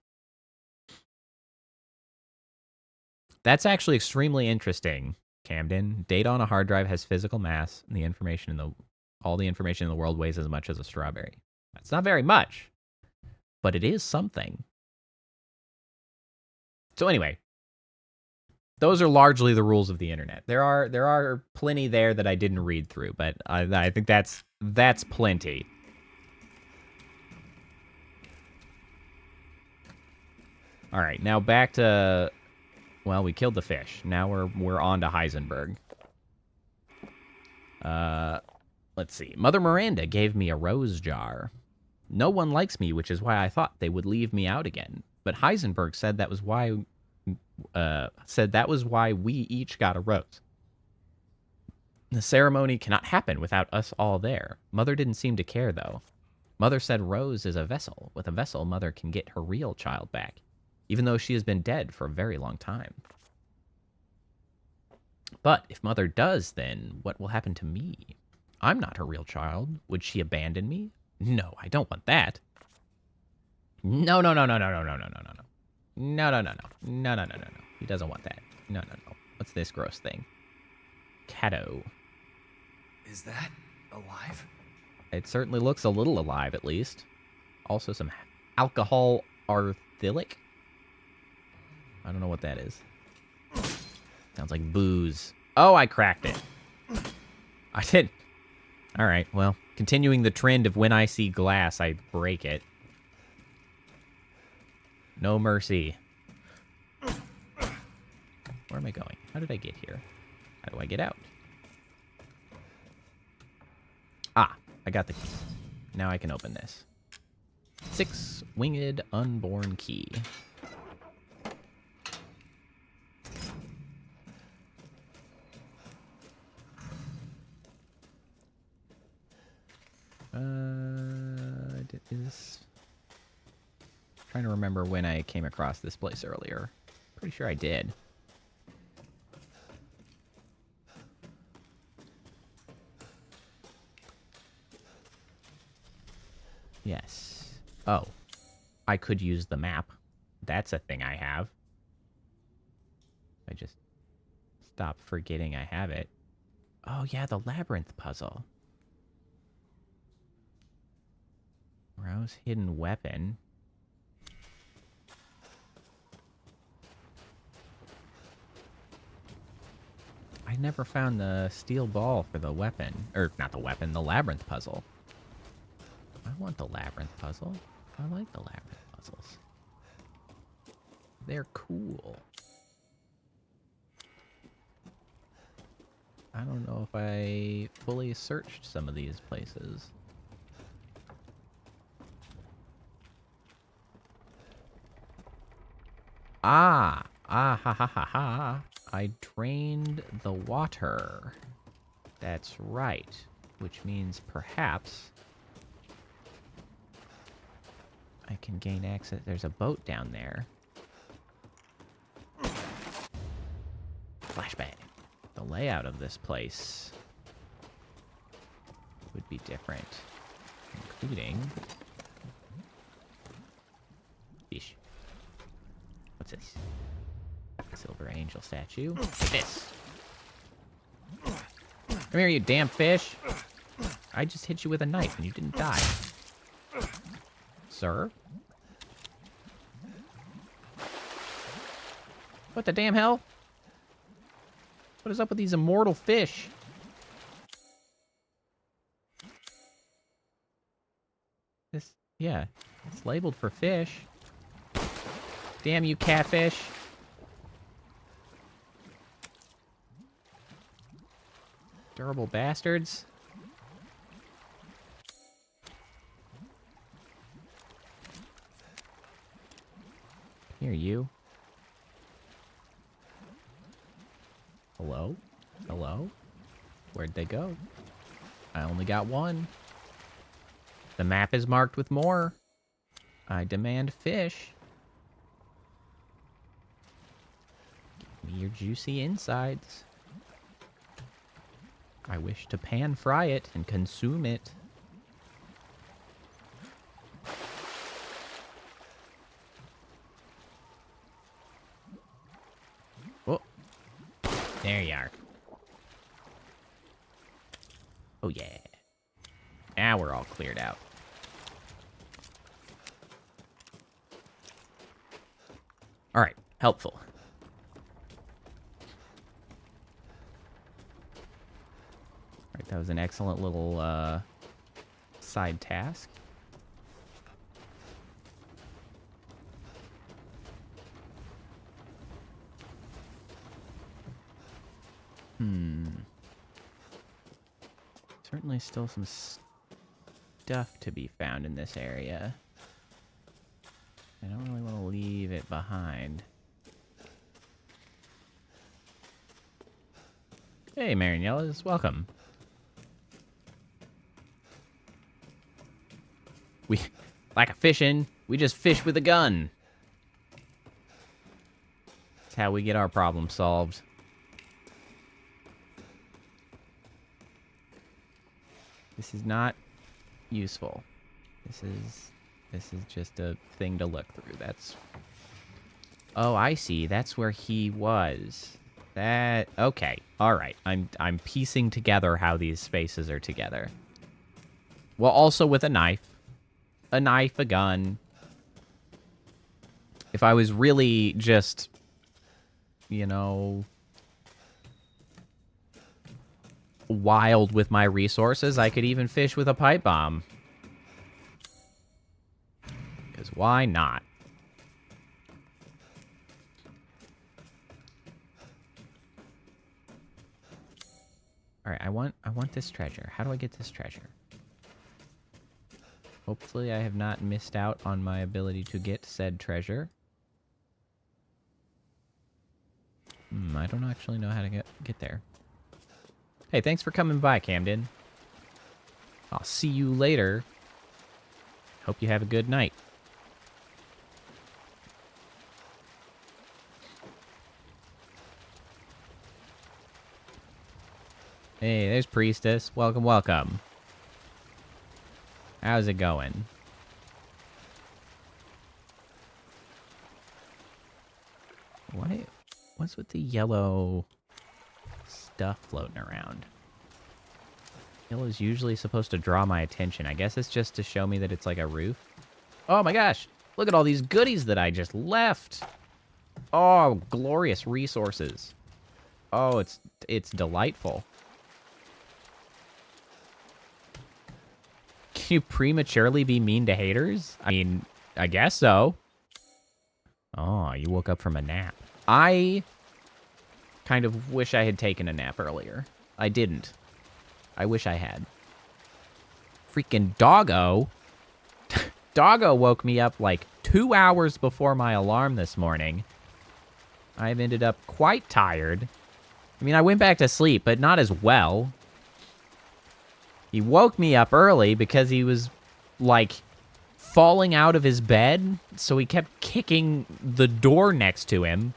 [SPEAKER 2] That's actually extremely interesting, Camden. Data on a hard drive has physical mass, and all the information in the world weighs as much as a strawberry. That's not very much, but it is something. So anyway, those are largely the rules of the internet. There are plenty there that I didn't read through, but I think that's plenty. All right, now back to, well, we killed the fish. Now we're on to Heisenberg. Let's see. Mother Miranda gave me a rose jar. No one likes me, which is why I thought they would leave me out again. But Heisenberg said that was why we each got a rose. The ceremony cannot happen without us all there. Mother didn't seem to care, though. Mother said Rose is a vessel. With a vessel, Mother can get her real child back, even though she has been dead for a very long time. But if Mother does, then what will happen to me? I'm not her real child. Would she abandon me? No, I don't want that. No. He doesn't want that. No. What's this gross thing? Cato.
[SPEAKER 3] Is that alive?
[SPEAKER 2] It certainly looks a little alive, at least. Also some alcohol arthylic. I don't know what that is. Sounds like booze. Oh, I cracked it. I did. All right, well, continuing the trend of when I see glass, I break it. No mercy. Where am I going? How did I get here? How do I get out? Ah, I got the key. Now I can open this. 6-winged unborn key. Trying to remember when I came across this place earlier. Pretty sure I did. Yes. Oh. I could use the map. That's a thing I have. I just stop forgetting I have it. Oh, yeah, the labyrinth puzzle. Rose hidden weapon. I never found the steel ball for the weapon. Or, not the weapon, the labyrinth puzzle. I want the labyrinth puzzle. I like the labyrinth puzzles. They're cool. I don't know if I fully searched some of these places. Ah, ha ha ha ha. I drained the water. That's right. Which means perhaps I can gain access. There's a boat down there. Flashbang. The layout of this place would be different, including fish. What's this? Silver angel statue. This. Come here, you damn fish. I just hit you with a knife and you didn't die. Sir? What the damn hell? What is up with these immortal fish? This, yeah, it's labeled for fish. Damn you, catfish. Durable bastards. Here, you. Hello? Hello? Where'd they go? I only got one. The map is marked with more. I demand fish. Give me your juicy insides. I wish to pan fry it and consume it. Oh, there you are. Oh yeah. Now we're all cleared out. All right, helpful. That was an excellent little side task. Certainly still some stuff to be found in this area. I don't really want to leave it behind. Hey, Marianellas, welcome. Like a fishin', we just fish with a gun. That's how we get our problem solved. This is not useful. This is just a thing to look through. That's... Oh, I see. That's where he was. That... Okay. All right. I'm piecing together how these spaces are together. Well, also with a knife. A knife, a gun. If I was really just, you know, wild with my resources, I could even fish with a pipe bomb. Because why not? All right, I want this treasure. How do I get this treasure? Hopefully I have not missed out on my ability to get said treasure. I don't actually know how to get there. Hey, thanks for coming by, Camden. I'll see you later. Hope you have a good night. Hey, there's Priestess. Welcome, welcome. How's it going? What's with the yellow stuff floating around? Yellow's usually supposed to draw my attention. I guess it's just to show me that it's like a roof. Oh my gosh! Look at all these goodies that I just left! Oh, glorious resources. Oh, it's delightful. Can you prematurely be mean to haters? I mean, I guess so. Oh, you woke up from a nap. I kind of wish I had taken a nap earlier. I didn't. I wish I had. Freaking doggo. Doggo woke me up like 2 hours before my alarm this morning. I've ended up quite tired. I mean, I went back to sleep, but not as well. He woke me up early because he was, like, falling out of his bed, so he kept kicking the door next to him.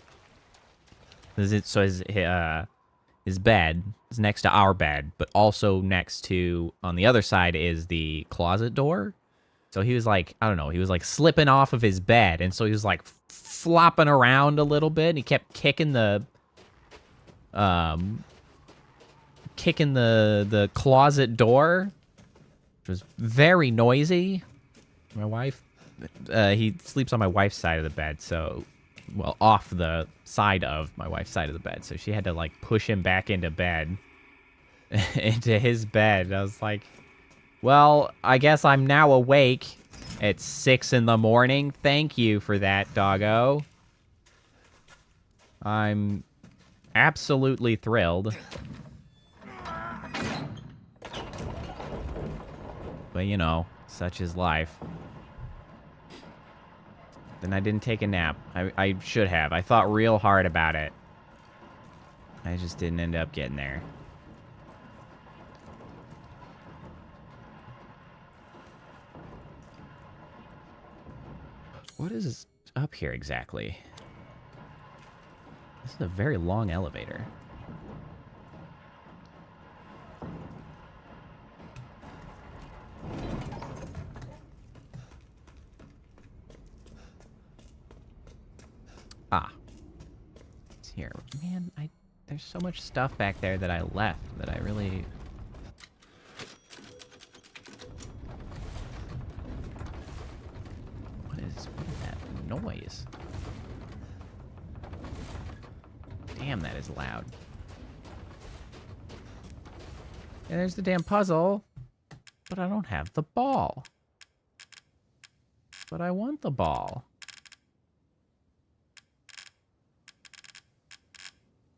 [SPEAKER 2] So his bed is next to our bed, but also next to, on the other side, is the closet door. So he was like, I don't know, he was like slipping off of his bed, and so he was like flopping around a little bit, and he kept kicking the closet door, which was very noisy. My wife, he sleeps on my wife's side of the bed, so, well, off the side of my wife's side of the bed, so she had to, like, push him back into bed, into his bed. I was like, well, I guess I'm now awake at 6 in the morning. Thank you for that, doggo. I'm absolutely thrilled. But, you know, such is life. Then I didn't take a nap. I should have. I thought real hard about it. I just didn't end up getting there. What is up here exactly? This is a very long elevator. Ah. It's here. Man, there's so much stuff back there that I left that I really... What is that noise? Damn, that is loud. And there's the damn puzzle. But I don't have the ball. But I want the ball.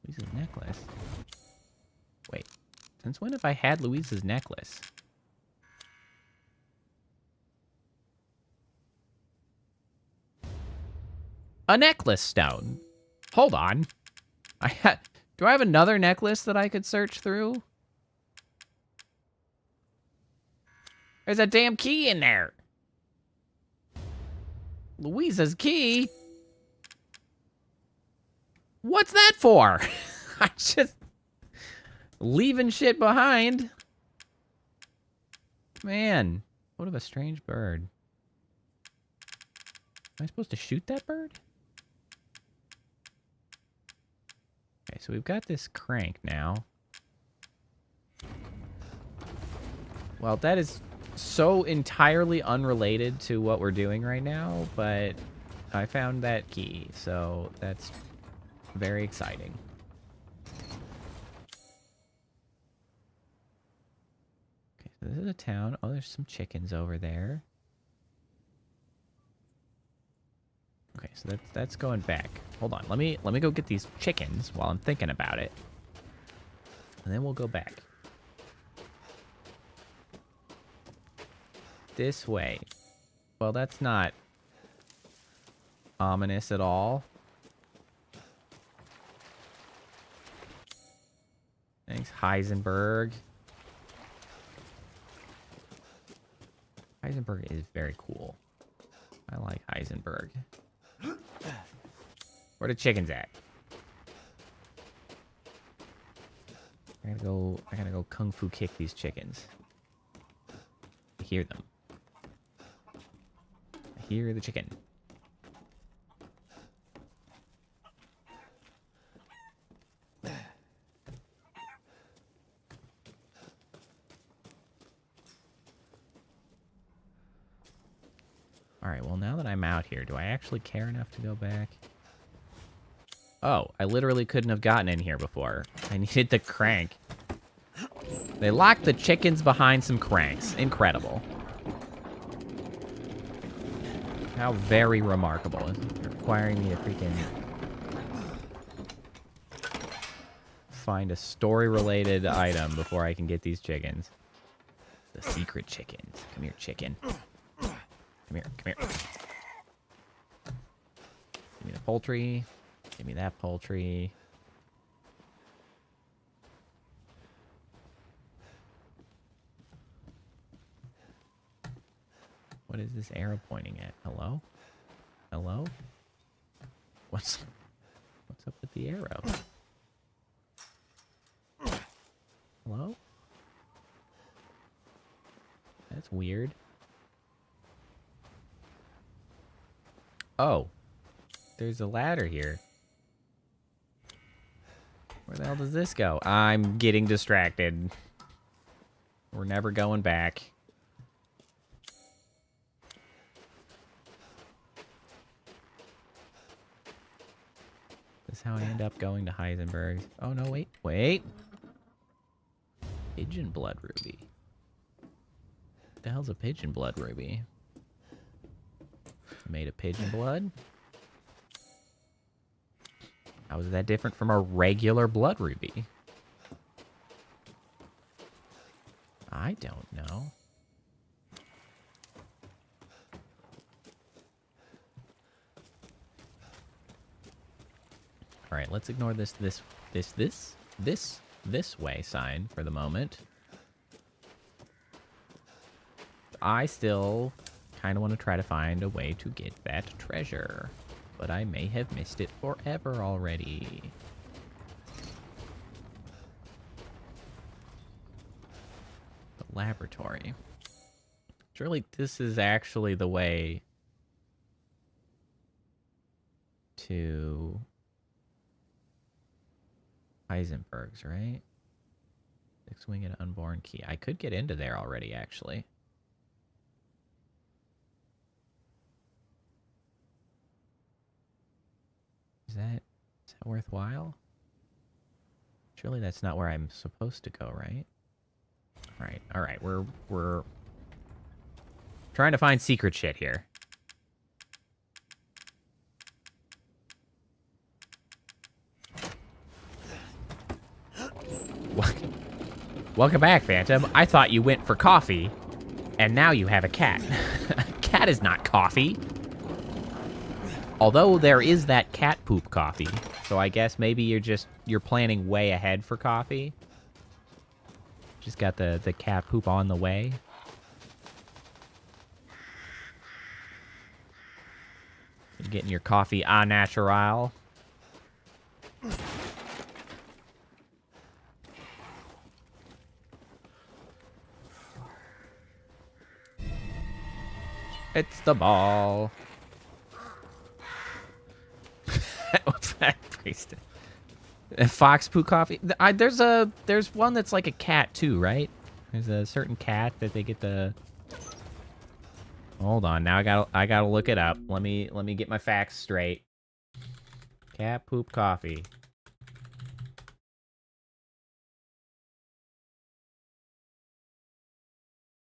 [SPEAKER 2] Louise's necklace? Wait. Since when have I had Louise's necklace? A necklace stone. Hold on. Do I have another necklace that I could search through? There's a damn key in there. Louisa's key? What's that for? I'm just leaving shit behind. Man, what of a strange bird. Am I supposed to shoot that bird? Okay, so we've got this crank now. Well, that is so entirely unrelated to what we're doing right now, but I found that key, so that's very exciting. Okay, so this is a town. Oh, there's some chickens over there. Okay, so that's going back. Hold on, let me go get these chickens while I'm thinking about it, and then we'll go back. This way. Well, that's not ominous at all. Thanks, Heisenberg. Heisenberg is very cool. I like Heisenberg. Where the chickens at? I gotta go kung fu kick these chickens. I hear them. I hear the chicken. Alright, well, now that I'm out here, do I actually care enough to go back? Oh, I literally couldn't have gotten in here before. I needed the crank. They locked the chickens behind some cranks. Incredible. How very remarkable. It's requiring me to freaking find a story-related item before I can get these chickens. The secret chickens. Come here, chicken. Come here, come here. Give me the poultry. Give me that poultry. What is this arrow pointing at? Hello? Hello? What's up with the arrow? Hello? That's weird. Oh. There's a ladder here. Where the hell does this go? I'm getting distracted. We're never going back. This is how I end up going to Heisenberg's. Oh, no, wait. Wait. Pigeon blood ruby. What the hell's a pigeon blood ruby? Made of pigeon blood? How is that different from a regular blood ruby? I don't know. All right, let's ignore this way sign for the moment. I still kind of want to try to find a way to get that treasure, but I may have missed it forever already. The laboratory. Surely this is actually the way to Heisenberg's, right? Six-winged unborn key. I could get into there already, actually. Is that worthwhile? Surely that's not where I'm supposed to go, right? All right. We're trying to find secret shit here. Welcome back, Phantom. I thought you went for coffee, and now you have a cat. A cat is not coffee. Although there is that cat poop coffee, so I guess maybe you're planning way ahead for coffee. Just got the cat poop on the way. You're getting your coffee au natural. It's the ball. What's that, priest? Fox poo coffee. There's one that's like a cat too, right? There's a certain cat that they get the. Hold on, now I gotta look it up. Let me get my facts straight. Cat poop coffee.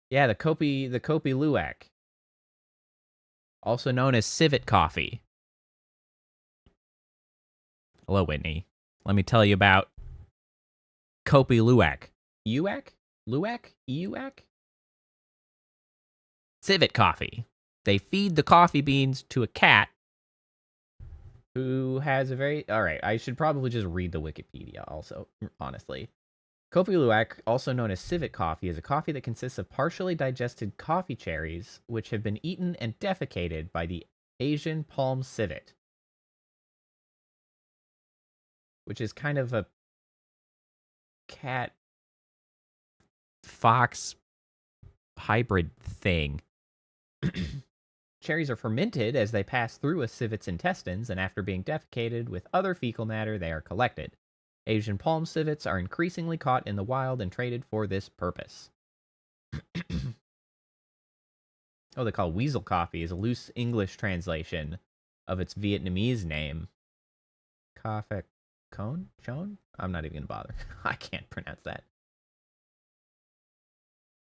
[SPEAKER 2] Yeah, the Kopi Luwak. Also known as civet coffee. Hello, Whitney. Let me tell you about Kopi Luwak. Uwak? Luwak? Euwak? Civet coffee. They feed the coffee beans to a cat who has a very... Alright, I should probably just read the Wikipedia also, honestly. Kopi Luwak, also known as civet coffee, is a coffee that consists of partially digested coffee cherries, which have been eaten and defecated by the Asian palm civet. Which is kind of a cat fox hybrid thing. Cherries are fermented as they pass through a civet's intestines, and after being defecated with other fecal matter, they are collected. Asian palm civets are increasingly caught in the wild and traded for this purpose. Oh, they call it weasel coffee is a loose English translation of its Vietnamese name. Coffee cone? Chone? I'm not even going to bother. I can't pronounce that.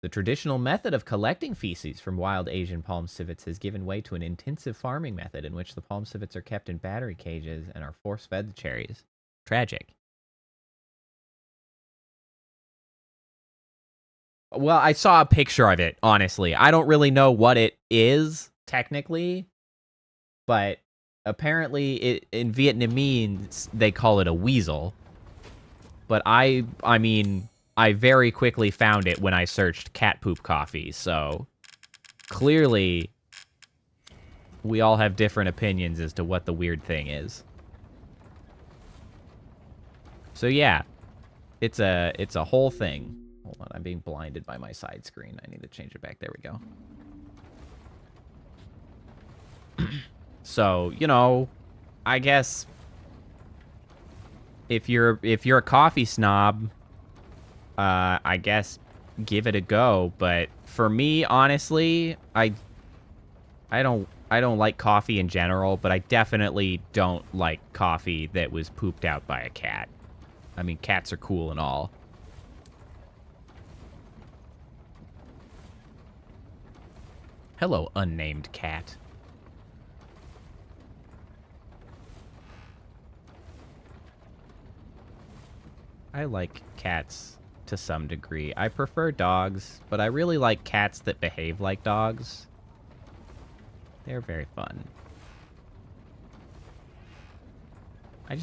[SPEAKER 2] The traditional method of collecting feces from wild Asian palm civets has given way to an intensive farming method in which the palm civets are kept in battery cages and are force-fed the cherries. Tragic. Well, I saw a picture of it, honestly. I don't really know what it is, technically, but apparently in Vietnamese, they call it a weasel. But I mean, I very quickly found it when I searched cat poop coffee, so clearly we all have different opinions as to what the weird thing is. So yeah, it's a whole thing. Hold on, I'm being blinded by my side screen. I need to change it back. There we go. So, you know, I guess if you're a coffee snob, I guess give it a go. But for me, honestly, I don't like coffee in general, but I definitely don't like coffee that was pooped out by a cat. I mean, cats are cool and all. Hello, unnamed cat. I like cats to some degree. I prefer dogs, but I really like cats that behave like dogs. They're very fun. I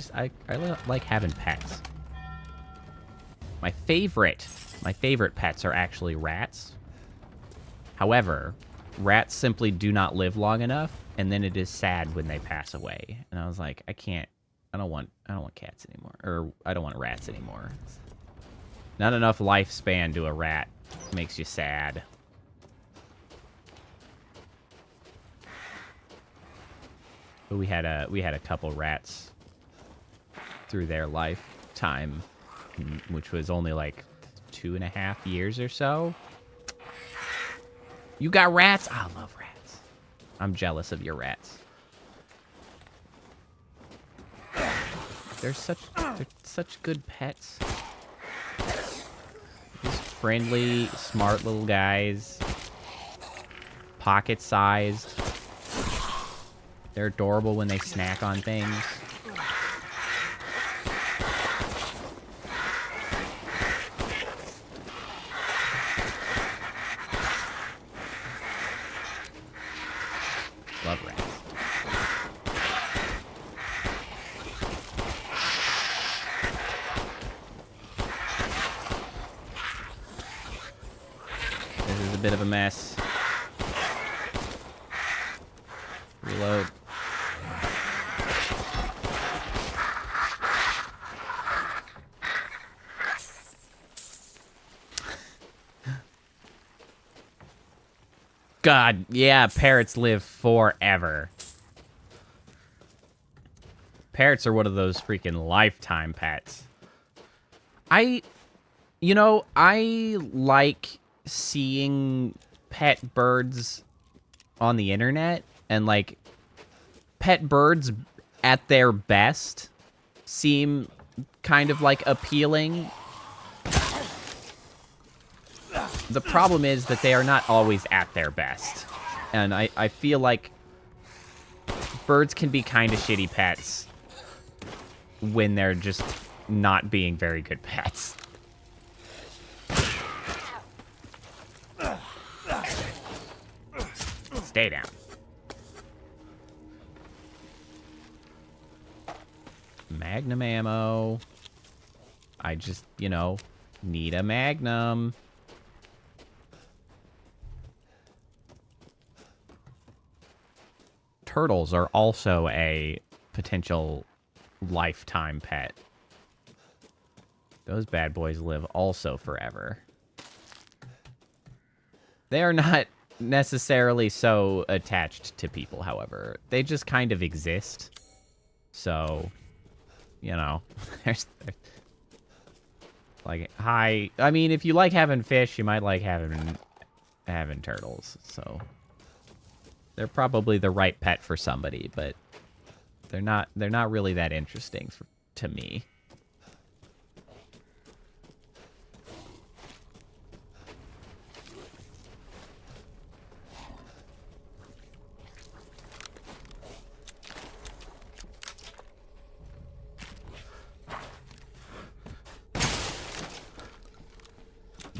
[SPEAKER 2] like having pets. My favorite pets are actually rats. However, rats simply do not live long enough, and then it is sad when they pass away. And I was like, I don't want cats anymore, or I don't want rats anymore. Not enough lifespan to a rat. Makes you sad. But we had a couple rats through their lifetime, which was only like 2.5 years or so. You got rats? I love rats. I'm jealous of your rats. They're such good pets. These friendly, smart little guys. Pocket-sized. They're adorable when they snack on things. Love rats. This is a bit of a mess. Reload. God, yeah, parrots live forever. Parrots are one of those freaking lifetime pets. I like seeing pet birds on the internet, and like pet birds at their best seem kind of like appealing. The problem is that they are not always at their best. And I feel like birds can be kind of shitty pets when they're just not being very good pets. Stay down. Magnum ammo. I just, need a magnum. Turtles are also a potential lifetime pet. Those bad boys live also forever. They are not necessarily so attached to people, however. They just kind of exist. So, there's like, hi. I mean, if you like having fish, you might like having turtles. So, They're probably the right pet for somebody, but they're not really that interesting to me.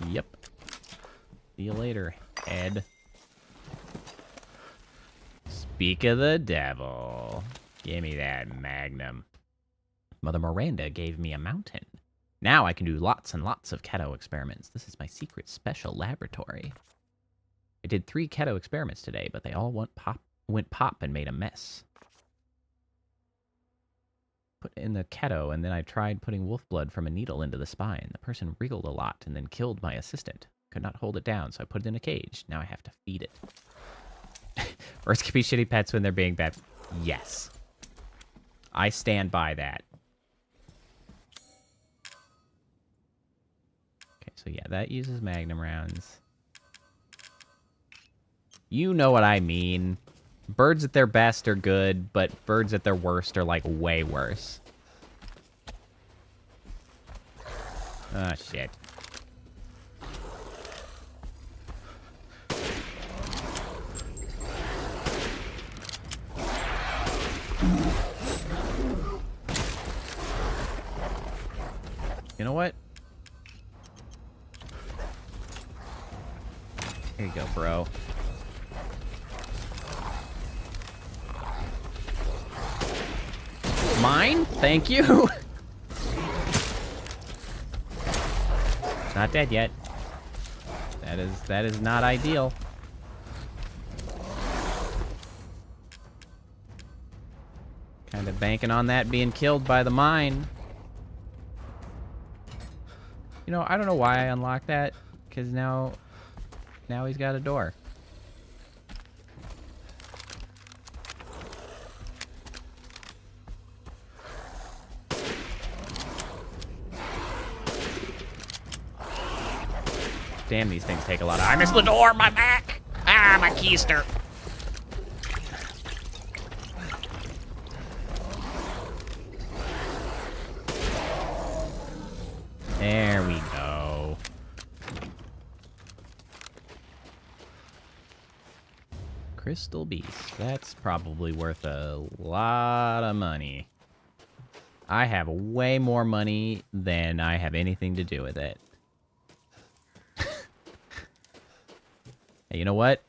[SPEAKER 2] Yep. See you later, Ed. Speak of the devil. Give me that magnum. Mother Miranda gave me a mountain. Now I can do lots and lots of keto experiments. This is my secret special laboratory. I did 3 keto experiments today, but they all went pop and made a mess. Put in the keto, and then I tried putting wolf blood from a needle into the spine. The person wriggled a lot and then killed my assistant. Could not hold it down, so I put it in a cage. Now I have to feed it. Birds can be shitty pets when they're being bad. Yes. I stand by that. Okay, so yeah, that uses magnum rounds. You know what I mean. Birds at their best are good, but birds at their worst are, like, way worse. Oh, shit. You know what? Here you go, bro. Mine? Thank you. Not dead yet. That is not ideal. Kind of banking on that being killed by the mine. You know, I don't know why I unlocked that, because now he's got a door. Damn, these things take a lot of... I missed the door, my back! Ah, my keister. There we go. Crystal beast. That's probably worth a lot of money. I have way more money than I have anything to do with it. Hey, you know what?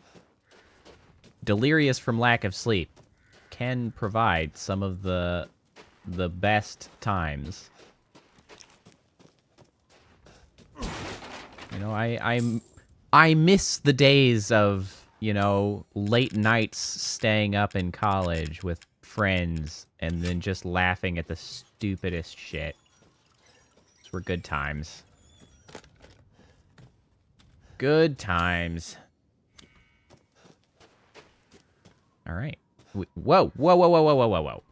[SPEAKER 2] Delirious from lack of sleep can provide some of the best times. You know, I miss the days of, you know, late nights staying up in college with friends and then just laughing at the stupidest shit. Those were good times. Good times. All right. Whoa, whoa, whoa, whoa, whoa, whoa, whoa, whoa.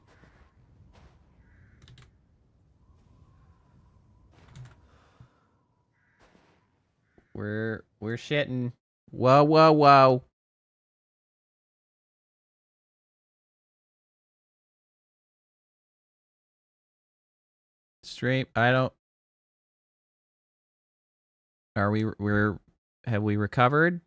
[SPEAKER 2] We're shitting. Whoa, whoa, whoa. Stream, I don't... Are we... Have we recovered?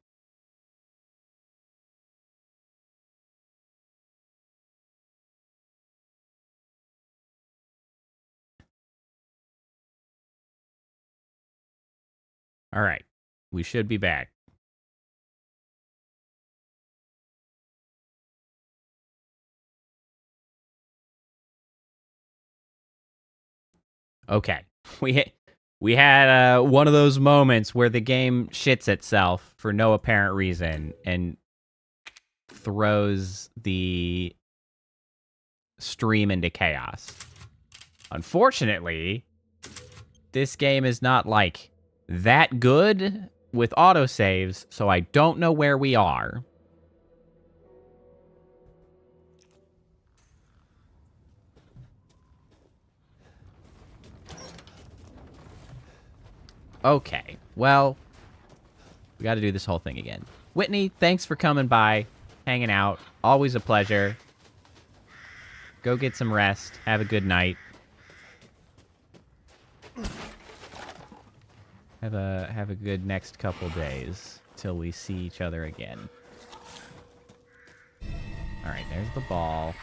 [SPEAKER 2] All right. We should be back. Okay. We had one of those moments where the game shits itself for no apparent reason and throws the stream into chaos. Unfortunately, this game is not, like, that good with autosaves, so I don't know where we are. Okay, well, we got to do this whole thing again. Whitney, thanks for coming by. hanging out. Always a pleasure. Go get some rest. Have a good night. Have a good next couple days till we see each other again. All right, there's the ball.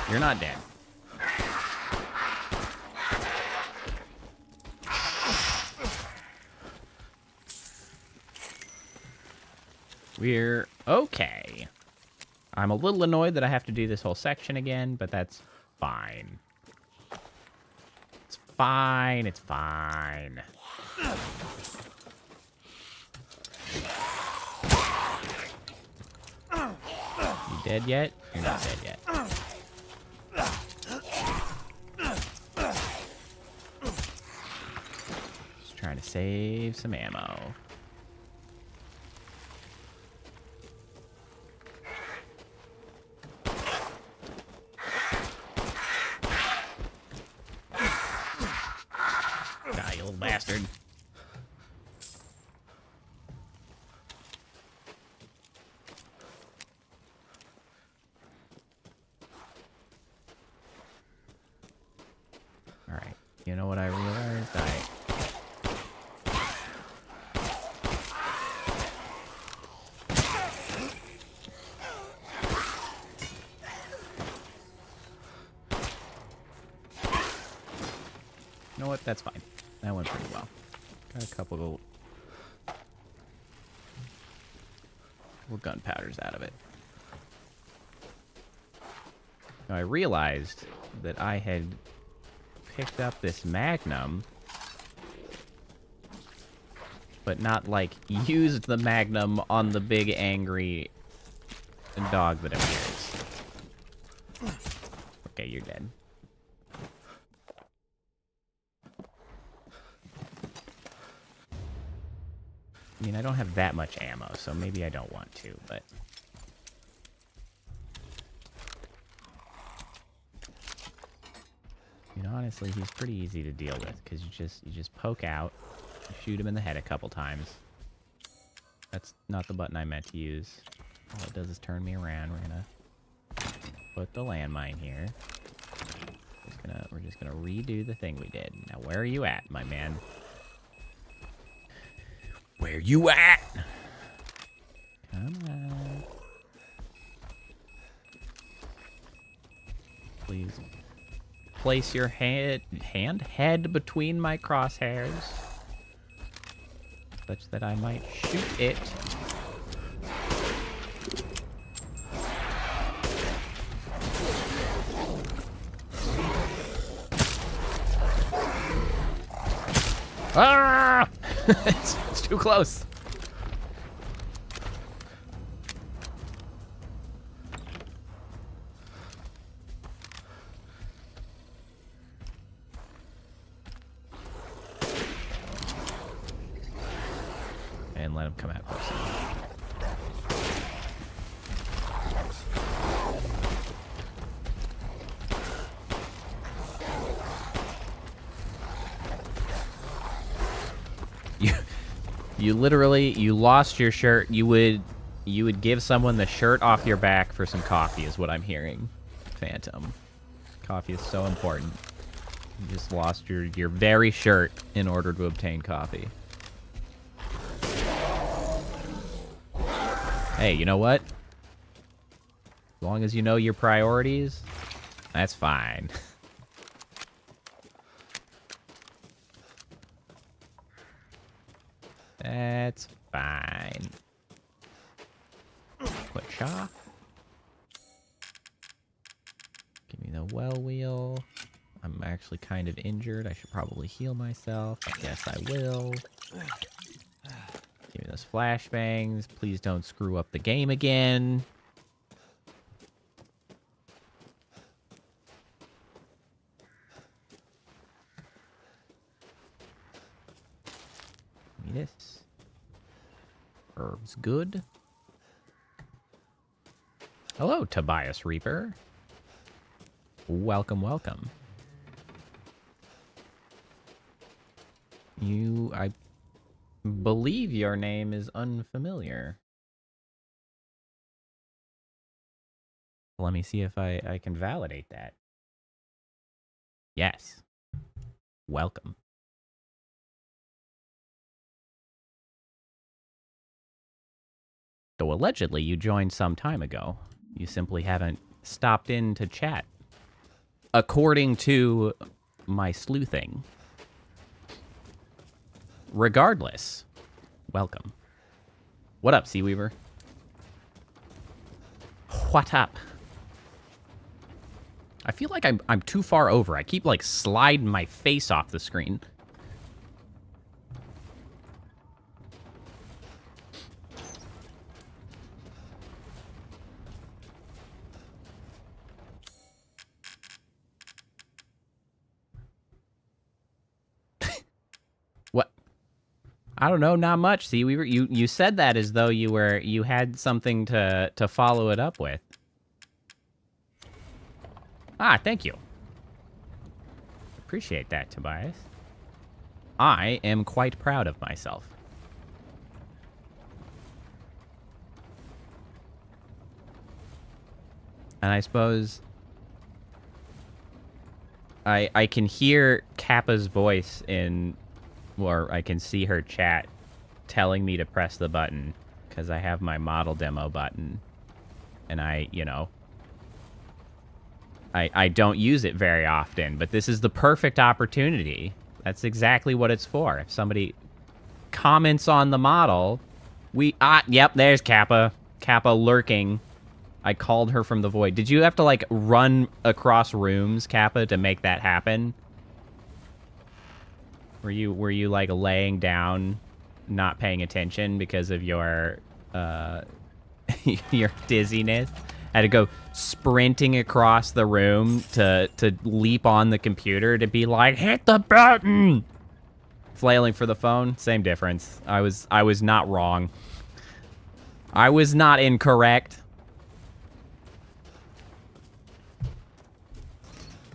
[SPEAKER 2] You're not dead. We're okay. I'm a little annoyed that I have to do this whole section again, but that's fine. It's fine. It's fine. You dead yet? You're not dead yet. Just trying to save some ammo. Die, you little bastard. Alright, you know what I realized? You know what? That's fine. That went pretty well. Got a couple gunpowders out of it. Now I realized that I had picked up this magnum, but not, like, used the magnum on the big angry dog that appears. Okay, you're dead. I mean, I don't have that much ammo, so maybe I don't want to, but... I mean, honestly, he's pretty easy to deal with, because you just poke out, you shoot him in the head a couple times. That's not the button I meant to use. All it does is turn me around. We're gonna put the landmine here. We're just gonna redo the thing we did. Now, where are you at, my man? Where you at? Come on. Please place your head between my crosshairs, such that I might shoot it. Ah! It's too close. And let him come out first. You literally, you lost your shirt. You would give someone the shirt off your back for some coffee is what I'm hearing, Phantom. Coffee is so important. You just lost your very shirt in order to obtain coffee. Hey, you know what? As long as you know your priorities, that's fine. That's fine. Quick shot. Give me the well wheel. I'm actually kind of injured. I should probably heal myself. I guess I will. Give me those flashbangs. Please don't screw up the game again. this. Herbs good. Hello, Tobias Reaper. Welcome, welcome. I believe your name is unfamiliar. Let me see if I can validate that. Yes. Welcome. Though allegedly you joined some time ago. You simply haven't stopped in to chat. According to my sleuthing. Regardless, welcome. What up, Seaweaver? What up? I feel like I'm too far over. I keep like sliding my face off the screen. What? I don't know, not much. See, you said that as though you had something to follow it up with. Ah, thank you. Appreciate that, Tobias. I am quite proud of myself. And I suppose I can hear Kappa's voice or I can see her chat telling me to press the button because I have my model demo button. And I don't use it very often, but this is the perfect opportunity. That's exactly what it's for. If somebody comments on the model, yep, there's Kappa. Kappa lurking. I called her from the void. Did you have to, like, run across rooms, Kappa, to make that happen? Were you like, laying down, not paying attention because of your, your dizziness? Had to go sprinting across the room to leap on the computer to be like, hit the button! Flailing for the phone, same difference. I was not wrong. I was not incorrect.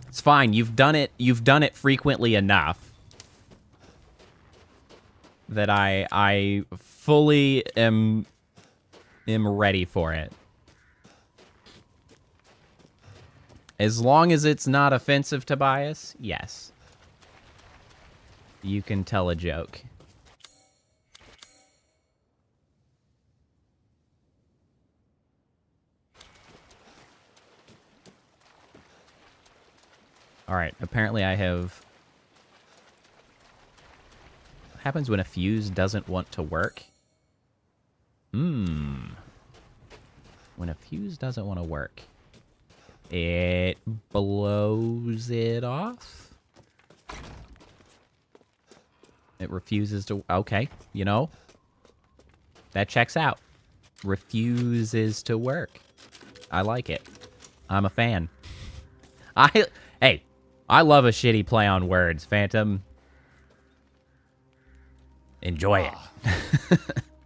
[SPEAKER 2] It's fine. You've done it frequently enough that I fully am ready for it. As long as it's not offensive, Tobias, yes. You can tell a joke. Alright, apparently I have... What happens when a fuse doesn't want to work? When a fuse doesn't want to work, it blows it off? It refuses to... Okay, you know. That checks out. Refuses to work. I like it. I'm a fan. Hey, I love a shitty play on words, Phantom. Enjoy it.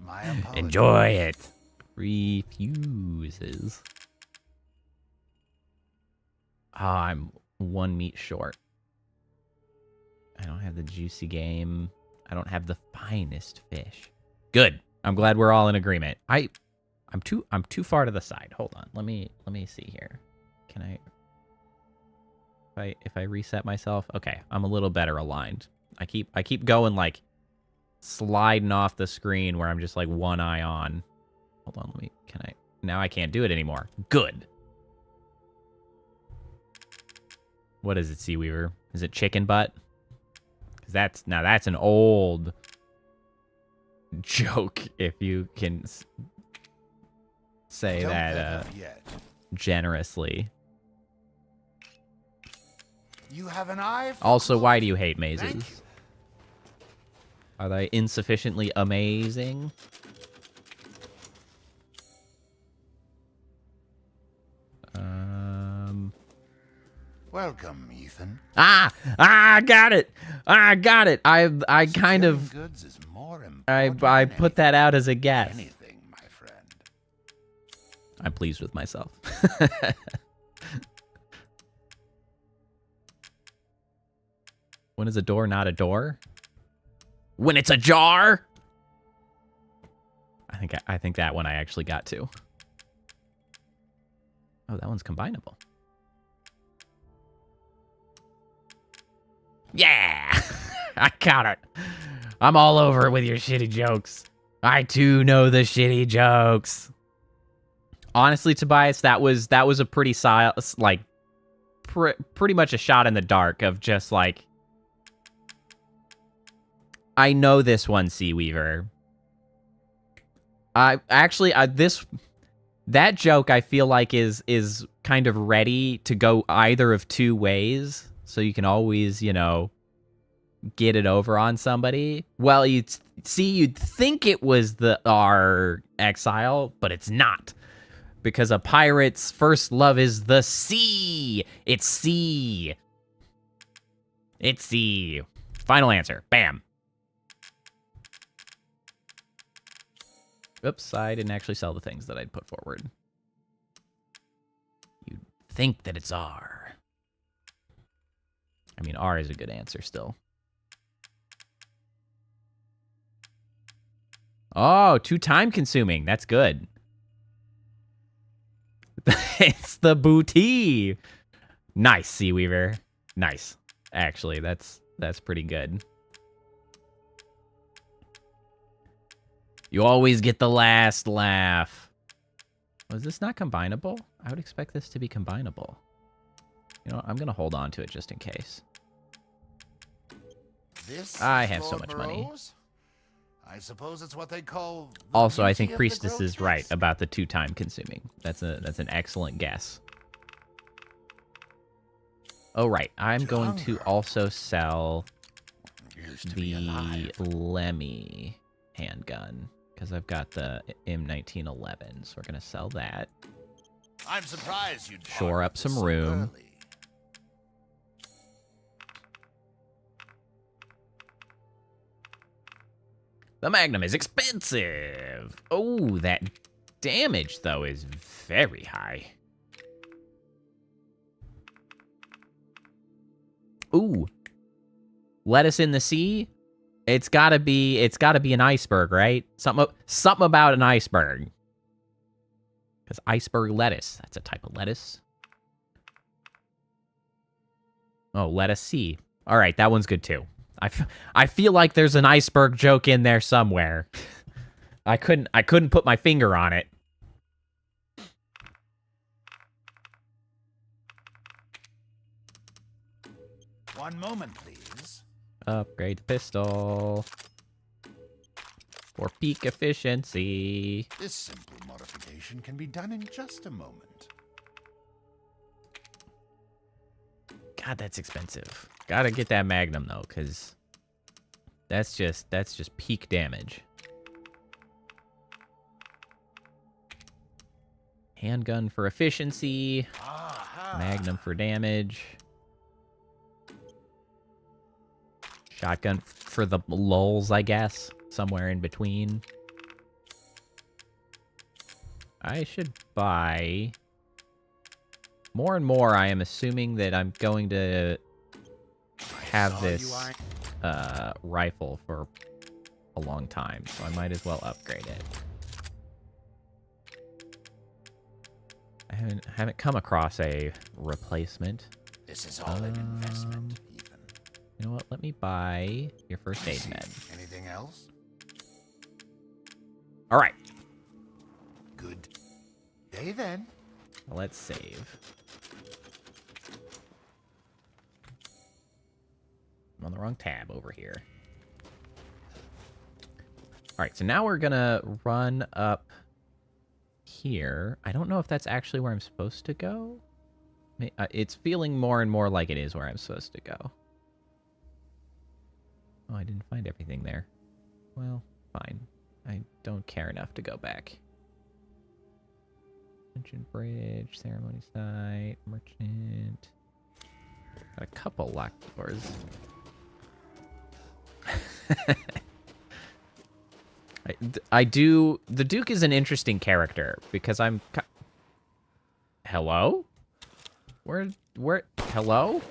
[SPEAKER 7] My apologies.
[SPEAKER 2] Enjoy it. Refuses. I'm one meat short. I don't have the juicy game. I don't have the finest fish. Good. I'm glad we're all in agreement. I'm too far to the side. Hold on. Let me see here. Can if I reset myself? Okay, I'm a little better aligned. I keep going like sliding off the screen where I'm just like one eye on. Hold on, now I can't do it anymore. Good. What is it, Seaweaver? Is it chicken butt? Cause that's an old joke, if you can say that generously.
[SPEAKER 7] You have an eye for
[SPEAKER 2] Also, why do you hate mazes? Are they insufficiently amazing?
[SPEAKER 7] Welcome, Ethan.
[SPEAKER 2] Got it. I got it. I kind
[SPEAKER 7] Securing
[SPEAKER 2] of
[SPEAKER 7] goods is more
[SPEAKER 2] I
[SPEAKER 7] important
[SPEAKER 2] put that out as a guess.
[SPEAKER 7] anything, my friend.
[SPEAKER 2] I'm pleased with myself. When is a door not a door? When it's a jar? I think that one I actually got to. Oh, that one's combinable. Yeah! I got it. I'm all over it with your shitty jokes. I too know the shitty jokes. Honestly, Tobias, that was a pretty pretty much a shot in the dark of just like, I know this one, Sea Weaver. That joke I feel like is kind of ready to go either of two ways, so you can always, you know, get it over on somebody. Well, you'd think it was our exile, but it's not. Because a pirate's first love is the sea. It's sea. It's sea. Final answer. Bam. Oops, I didn't actually sell the things that I'd put forward. You'd think that it's R. I mean, R is a good answer still. Oh, too time consuming. That's good. It's the booty. Nice, Sea Weaver. Nice. Actually, that's pretty good. You always get the last laugh. Was this not combinable? I would expect this to be combinable. You know what? I'm going to hold on to it just in case.
[SPEAKER 7] This
[SPEAKER 2] I
[SPEAKER 7] is
[SPEAKER 2] have so
[SPEAKER 7] Lord
[SPEAKER 2] much money.
[SPEAKER 7] Moreau's? I suppose it's what they call the
[SPEAKER 2] Also, I
[SPEAKER 7] beauty
[SPEAKER 2] think
[SPEAKER 7] of the
[SPEAKER 2] Priestess is right
[SPEAKER 7] grotesque.
[SPEAKER 2] about the 2 time consuming. That's an excellent guess. Oh, right. I'm going to also sell
[SPEAKER 7] Used to be
[SPEAKER 2] the
[SPEAKER 7] alive.
[SPEAKER 2] Lemmy handgun because I've got the M1911, so we're going to sell that.
[SPEAKER 7] I'm surprised you'd
[SPEAKER 2] Shore
[SPEAKER 7] part
[SPEAKER 2] up
[SPEAKER 7] with
[SPEAKER 2] some
[SPEAKER 7] this so
[SPEAKER 2] room.
[SPEAKER 7] early.
[SPEAKER 2] The Magnum is expensive. Oh, that damage, though, is very high. Ooh. Lettuce in the sea? It's gotta be an iceberg, right? Something about an iceberg. Because iceberg lettuce, that's a type of lettuce. Oh, lettuce sea. All right, that one's good too. I feel like there's an iceberg joke in there somewhere. I couldn't put my finger on it.
[SPEAKER 7] One moment, please.
[SPEAKER 2] Upgrade the pistol. For peak efficiency.
[SPEAKER 7] This simple modification can be done in just a moment.
[SPEAKER 2] God, that's expensive. Gotta get that Magnum though, because that's just peak damage. Handgun for efficiency.
[SPEAKER 7] Aha.
[SPEAKER 2] Magnum for damage. Shotgun for the lulls, I guess. Somewhere in between. I should buy... More and more, I am assuming that I'm going to have this rifle for a long time, so I might as well upgrade it. I haven't come across a replacement.
[SPEAKER 7] This is all an investment, Ethan.
[SPEAKER 2] You know what? Let me buy your first aid med.
[SPEAKER 7] Anything else?
[SPEAKER 2] All right.
[SPEAKER 7] Good day then.
[SPEAKER 2] Let's save. I'm on the wrong tab over here. All right, so now we're gonna run up here. I don't know if that's actually where I'm supposed to go. It's feeling more and more like it is where I'm supposed to go. Oh, I didn't find everything there. Well, fine. I don't care enough to go back. Ancient Bridge, Ceremony Site, Merchant. Got a couple locked doors. I do... The Duke is an interesting character, because I'm... Hello? Where... Hello?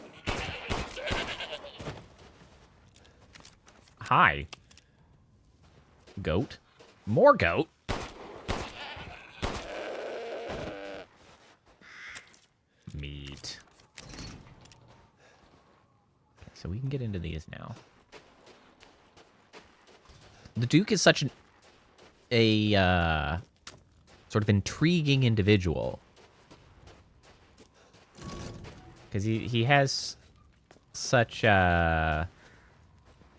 [SPEAKER 2] Hi. Goat. More goat? Meat. Okay, so we can get into these now. The Duke is such a sort of intriguing individual. Because he has such I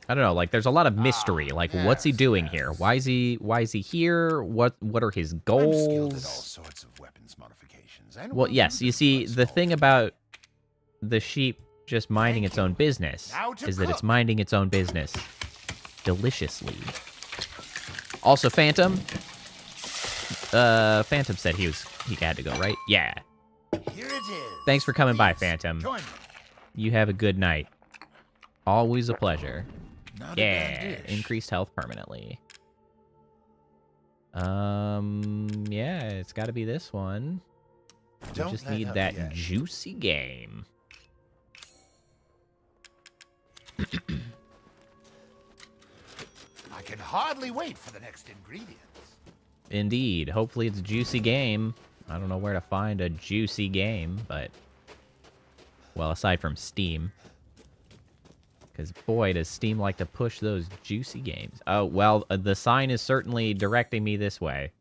[SPEAKER 2] don't know, like there's a lot of mystery. Like what's he doing here? Why is he here? What are his
[SPEAKER 7] I'm skilled at all
[SPEAKER 2] goals?
[SPEAKER 7] sorts of weapons modifications. And
[SPEAKER 2] Well,
[SPEAKER 7] will
[SPEAKER 2] yes,
[SPEAKER 7] do
[SPEAKER 2] you
[SPEAKER 7] this
[SPEAKER 2] see
[SPEAKER 7] once
[SPEAKER 2] the
[SPEAKER 7] more.
[SPEAKER 2] thing about the sheep just minding its own business
[SPEAKER 7] Now to
[SPEAKER 2] is that it's
[SPEAKER 7] cook.
[SPEAKER 2] minding its own business deliciously. Also, Phantom. Phantom said he had to go, right? Yeah.
[SPEAKER 7] Here it is.
[SPEAKER 2] Thanks for coming by,
[SPEAKER 7] Please,
[SPEAKER 2] Phantom.
[SPEAKER 7] join me.
[SPEAKER 2] You have a good night. Always a pleasure.
[SPEAKER 7] Not a
[SPEAKER 2] Yeah,
[SPEAKER 7] bad dish.
[SPEAKER 2] increased health permanently. Yeah, it's got to be this one. We
[SPEAKER 7] Don't
[SPEAKER 2] just
[SPEAKER 7] let
[SPEAKER 2] need
[SPEAKER 7] up
[SPEAKER 2] that
[SPEAKER 7] yet.
[SPEAKER 2] juicy game.
[SPEAKER 7] I can hardly wait for the next ingredients.
[SPEAKER 2] Indeed. Hopefully it's a juicy game. I don't know where to find a juicy game, but... Well, aside from Steam. Because, boy, does Steam like to push those juicy games. Oh, well, the sign is certainly directing me this way.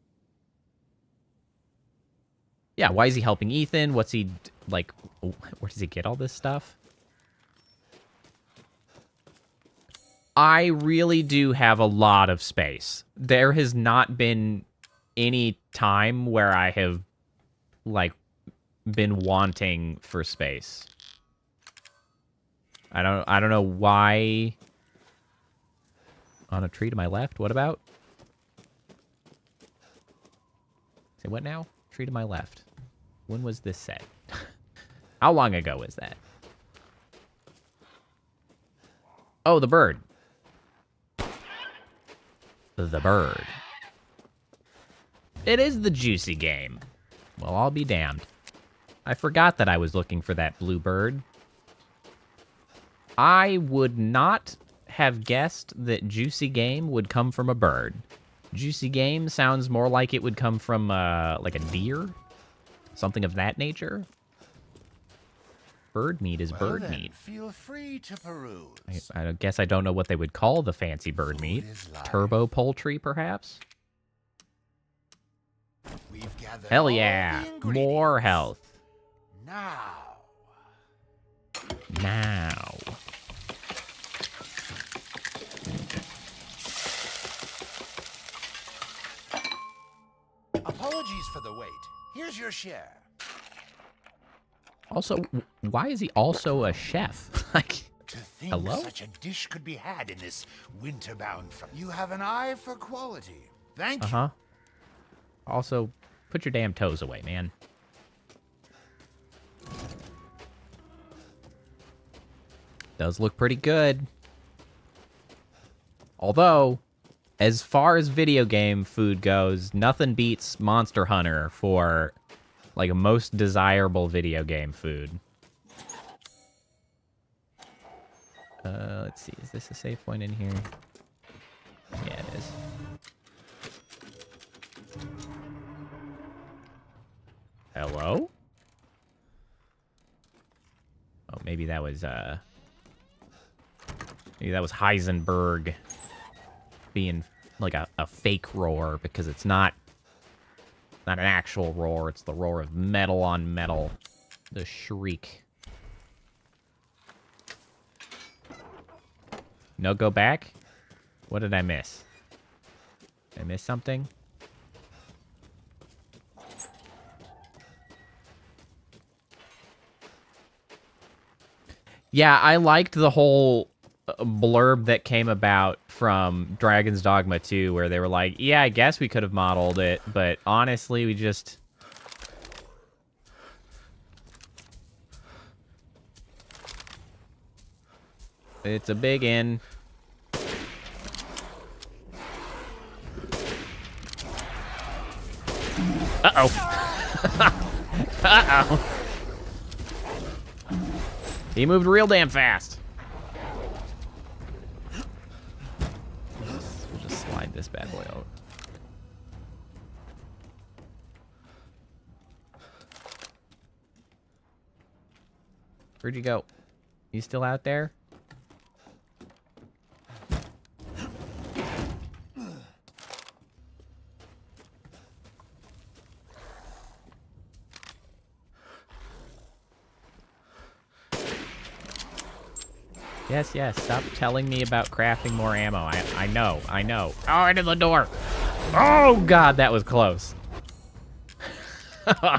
[SPEAKER 2] Yeah, why is he helping Ethan? What's he... Like, where does he get all this stuff? I really do have a lot of space. There has not been any time where I have, like, been wanting for space. I don't know why. On a tree to my left? What about? Say what now? Tree to my left. When was this set? How long ago was that? Oh, the bird. The bird. It is the juicy game. Well, I'll be damned. I forgot that I was looking for that blue bird. I would not have guessed that juicy game would come from a bird. Juicy game sounds more like it would come from, like a deer? Something of that nature? Bird meat is
[SPEAKER 7] Well
[SPEAKER 2] bird
[SPEAKER 7] then,
[SPEAKER 2] meat.
[SPEAKER 7] Feel free to peruse.
[SPEAKER 2] I guess I don't know what they would call the fancy bird meat.
[SPEAKER 7] is life.
[SPEAKER 2] Turbo poultry, perhaps?
[SPEAKER 7] We've gathered
[SPEAKER 2] Hell
[SPEAKER 7] all
[SPEAKER 2] yeah.
[SPEAKER 7] the
[SPEAKER 2] More
[SPEAKER 7] ingredients.
[SPEAKER 2] health.
[SPEAKER 7] Now,
[SPEAKER 2] Now.
[SPEAKER 7] apologies for the wait. Here's your share.
[SPEAKER 2] Also, why is he also a chef? Like,
[SPEAKER 7] To think
[SPEAKER 2] Hello?
[SPEAKER 7] such a dish could be had in this winter-bound. You have an eye for quality. Thank you.
[SPEAKER 2] uh-huh. Also, put your damn toes away, man. Does look pretty good. Although, as far as video game food goes, nothing beats Monster Hunter for, like, a most desirable video game food. Let's see. Is this a save point in here? Yeah, it is. Hello? Oh, maybe that was Heisenberg being like a fake roar, because it's not an actual roar, it's the roar of metal on metal. The shriek. No, go back? What did I miss? Did I miss something? Yeah, I liked the whole blurb that came about from Dragon's Dogma 2, where they were like, yeah, I guess we could have modeled it, but honestly, we just... It's a big in. Uh-oh. Uh-oh. He moved real damn fast. We'll just slide this bad boy out. Where'd you go? You still out there? Yes, yes, stop telling me about crafting more ammo. I know. Oh, into the door. Oh, God, that was close.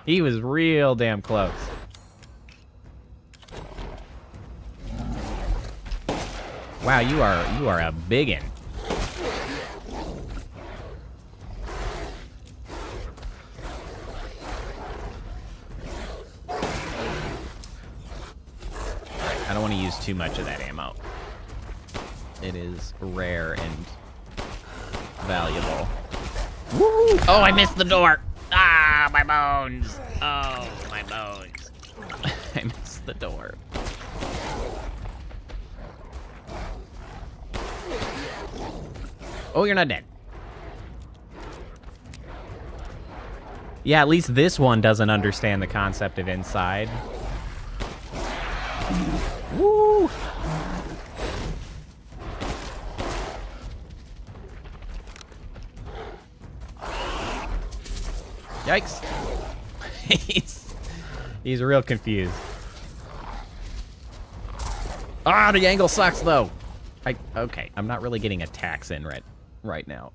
[SPEAKER 2] He was real damn close. Wow, you are a biggin. I don't want to use too much of that ammo. It is rare and valuable. Woo! Oh, I missed the door. Ah, my bones. Oh, my bones. I missed the door. Oh, you're not dead. Yeah, at least this one doesn't understand the concept of inside. Woo! Yikes. He's real confused. Ah, the angle sucks though. Okay, I'm not really getting attacks in right now.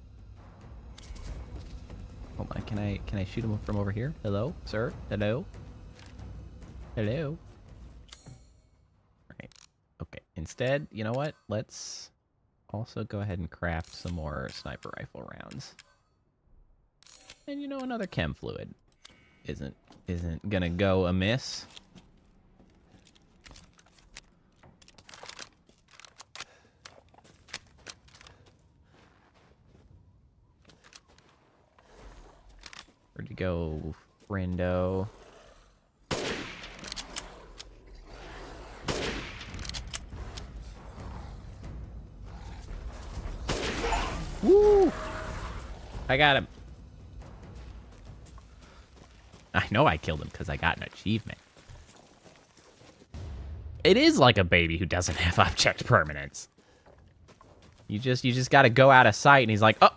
[SPEAKER 2] Hold on, can I shoot him from over here? Hello, sir? Hello? Hello? Alright. Okay. Instead, you know what? Let's also go ahead and craft some more sniper rifle rounds. And you know, another chem fluid isn't gonna go amiss. Where'd you go, friendo? Woo! I got him. I know I killed him because I got an achievement. It is like a baby who doesn't have object permanence. You just got to go out of sight, and he's like, oh,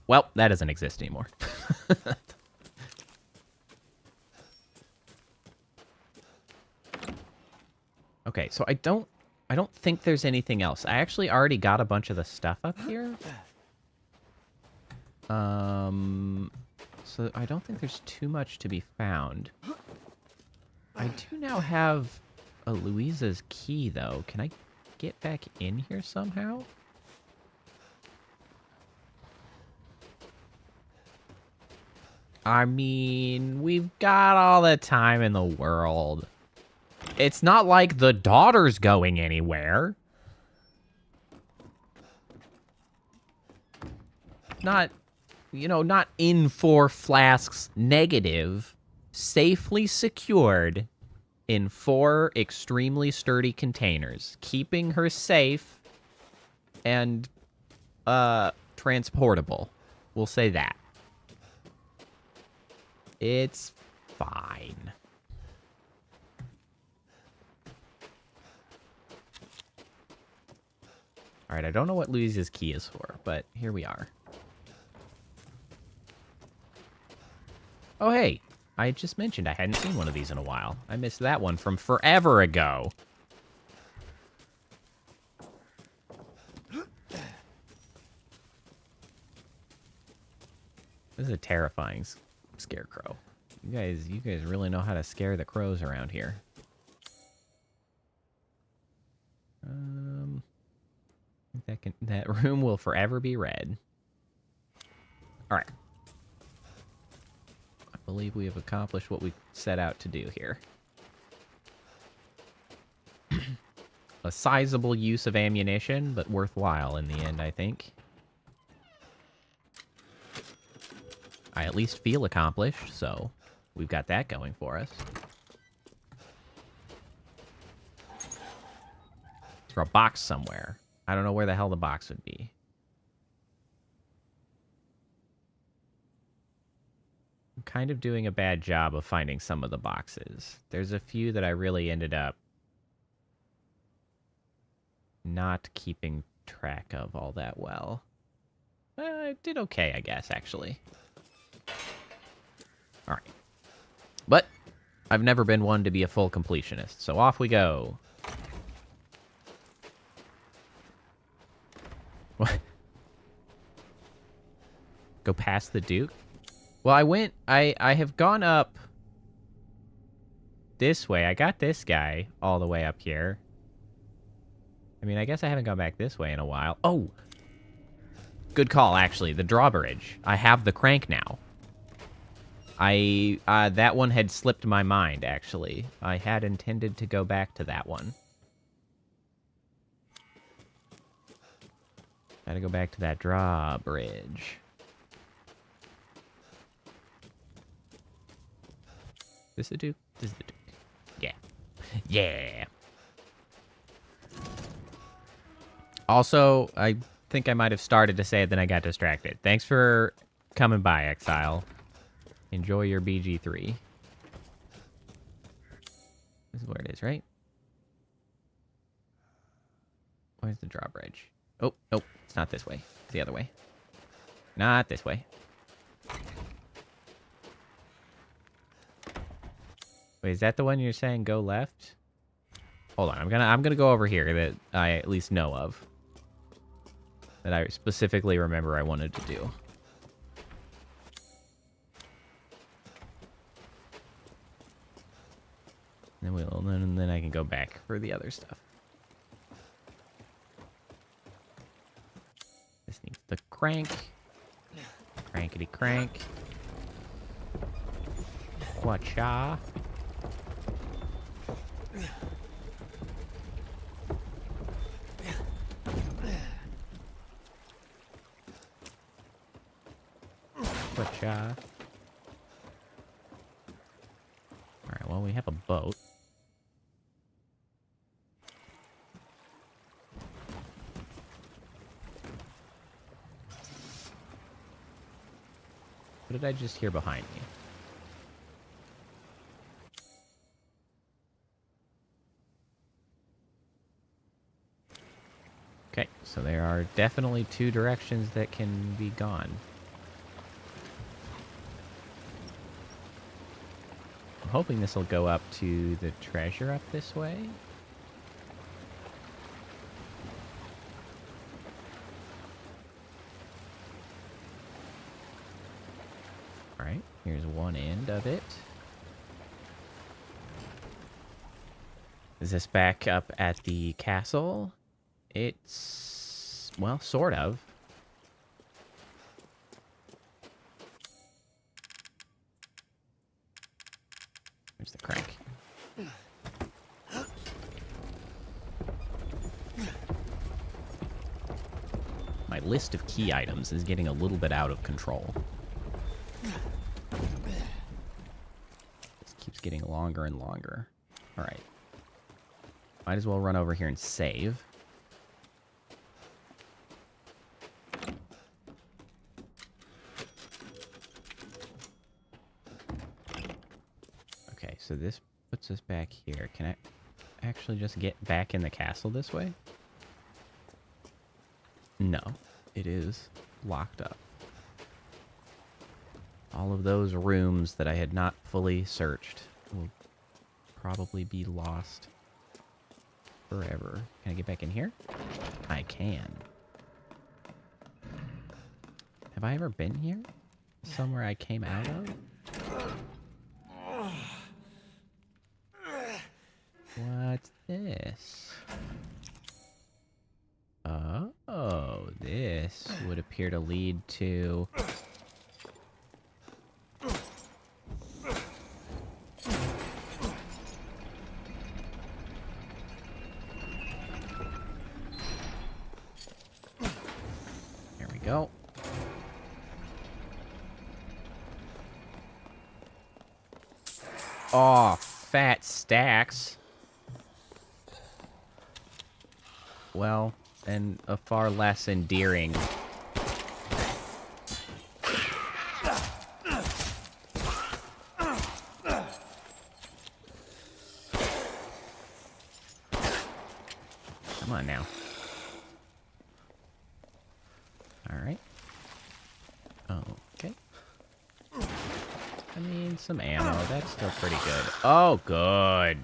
[SPEAKER 2] well, that doesn't exist anymore. Okay, so I don't think there's anything else. I actually already got a bunch of the stuff up here. So I don't think there's too much to be found. I do now have a Louisa's key, though. Can I get back in here somehow? I mean, we've got all the time in the world. It's not like the daughter's going anywhere. Not, you know, not in 4 flasks negative. Safely secured in 4 extremely sturdy containers. Keeping her safe and, transportable. We'll say that. It's fine. Alright, I don't know what Louisa's key is for, but here we are. Oh, hey. I just mentioned I hadn't seen one of these in a while. I missed that one from forever ago. This is a terrifying scarecrow. You guys really know how to scare the crows around here. That room will forever be red. All right. I believe we have accomplished what we set out to do here. A sizable use of ammunition, but worthwhile in the end, I think. I at least feel accomplished, so we've got that going for us. Is there a box somewhere? I don't know where the hell the box would be. I'm kind of doing a bad job of finding some of the boxes. There's a few that I really ended up not keeping track of all that well. I did okay, I guess, actually. Alright. But I've never been one to be a full completionist, so off we go. What? Go past the Duke? Well, I have gone up this way. I got this guy all the way up here. I mean, I guess I haven't gone back this way in a while. Oh! Good call, actually. The drawbridge. I have the crank now. That one had slipped my mind, actually. I had intended to go back to that one. Gotta go back to that drawbridge. This the Duke? This is the Duke. Yeah. Yeah. Also, I think I might have started to say it, then I got distracted. Thanks for coming by, Exile. Enjoy your BG3. This is where it is, right? Where's the drawbridge? Oh, nope. It's not this way. It's the other way. Not this way. Wait, is that the one you're saying go left? Hold on. I'm gonna go over here that I at least know of. That I specifically remember I wanted to do. And then I can go back for the other stuff. This needs the crank. Crankety crank. Whatcha? Whatcha? Alright, well, we have a boat. What did I just hear behind me? Okay, so there are definitely two directions that can be gone. I'm hoping this will go up to the treasure up this way. Alright, here's one end of it. Is this back up at the castle? It's, well, sort of. There's the crank. My list of key items is getting a little bit out of control. This keeps getting longer and longer. Alright. Might as well run over here and save. Okay, so this puts us back here. Can I actually just get back in the castle this way? No, it is locked up. All of those rooms that I had not fully searched will probably be lost forever. Can I get back in here? I can. Have I ever been here? Somewhere I came out of? What's this? Oh, this would appear to lead to... There we go. Oh, fat stacks. Well, and a far less endearing. Come on now. All right. Okay. I mean, some ammo. That's still pretty good. Oh, good.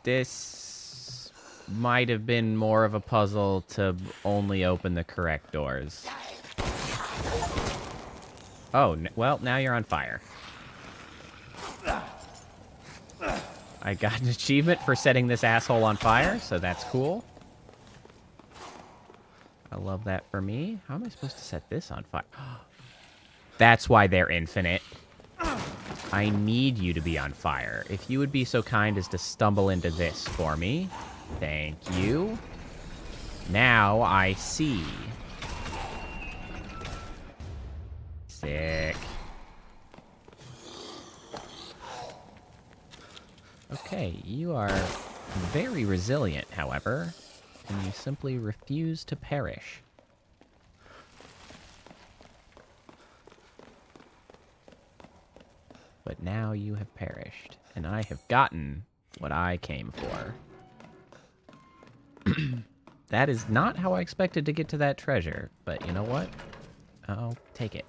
[SPEAKER 2] This might have been more of a puzzle to only open the correct doors. Oh, well, now you're on fire. I got an achievement for setting this asshole on fire, so that's cool. I love that for me. How am I supposed to set this on fire? That's why they're infinite. I need you to be on fire. If you would be so kind as to stumble into this for me. Thank you. Now I see. Sick. Okay, you are very resilient, however, and you simply refuse to perish. But now you have perished, and I have gotten what I came for. That is not how I expected to get to that treasure, but you know what? I'll take it.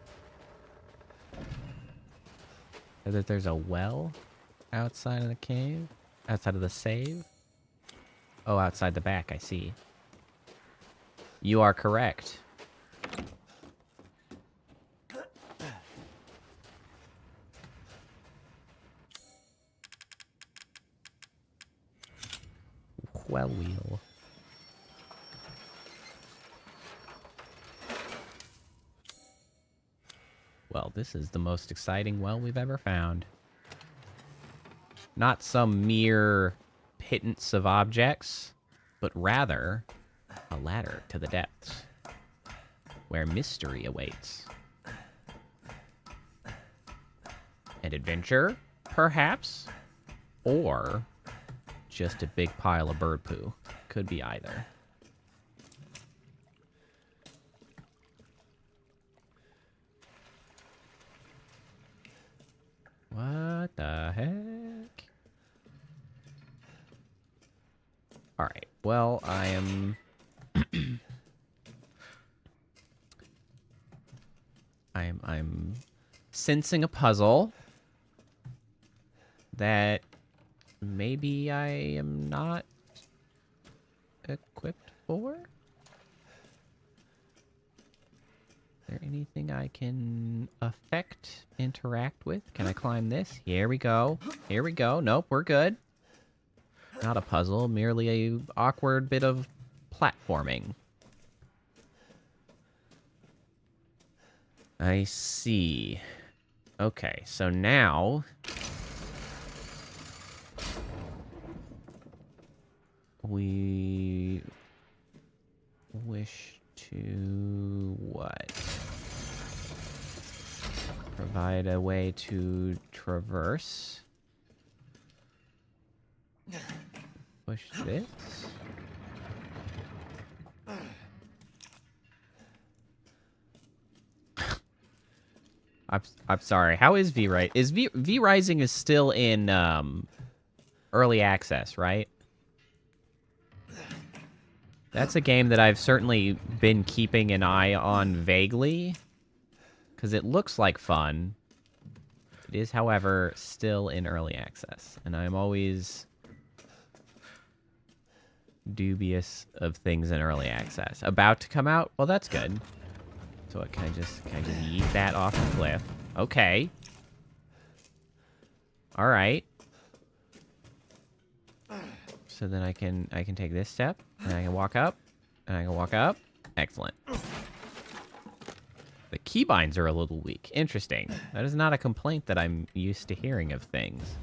[SPEAKER 2] So that there's a well outside of the cave? Outside of the save? Oh, outside the back, I see. You are correct. Well wheel. Well, this is the most exciting well we've ever found. Not some mere pittance of objects, but rather a ladder to the depths, where mystery awaits. An adventure, perhaps? Or just a big pile of bird poo. Could be either. What the heck? Alright, well, I am... I'm sensing a puzzle that maybe I am not equipped for? Is there anything I can affect, interact with? Can I climb this? Here we go. Here we go. Nope, we're good. Not a puzzle, merely a awkward bit of platforming. I see. Okay, so now we wish to what? Provide a way to traverse. Push this. I'm sorry. How is V-Rise? Is V-Rising is still in early access, right? That's a game that I've certainly been keeping an eye on vaguely, because it looks like fun. It is, however, still in early access, and I'm always dubious of things in early access. About to come out? Well, that's good. So what, can I just yeet that off the cliff? Okay. All right. So then I can take this step, and I can walk up, and I can walk up. Excellent. The keybinds are a little weak. Interesting. That is not a complaint that I'm used to hearing of things.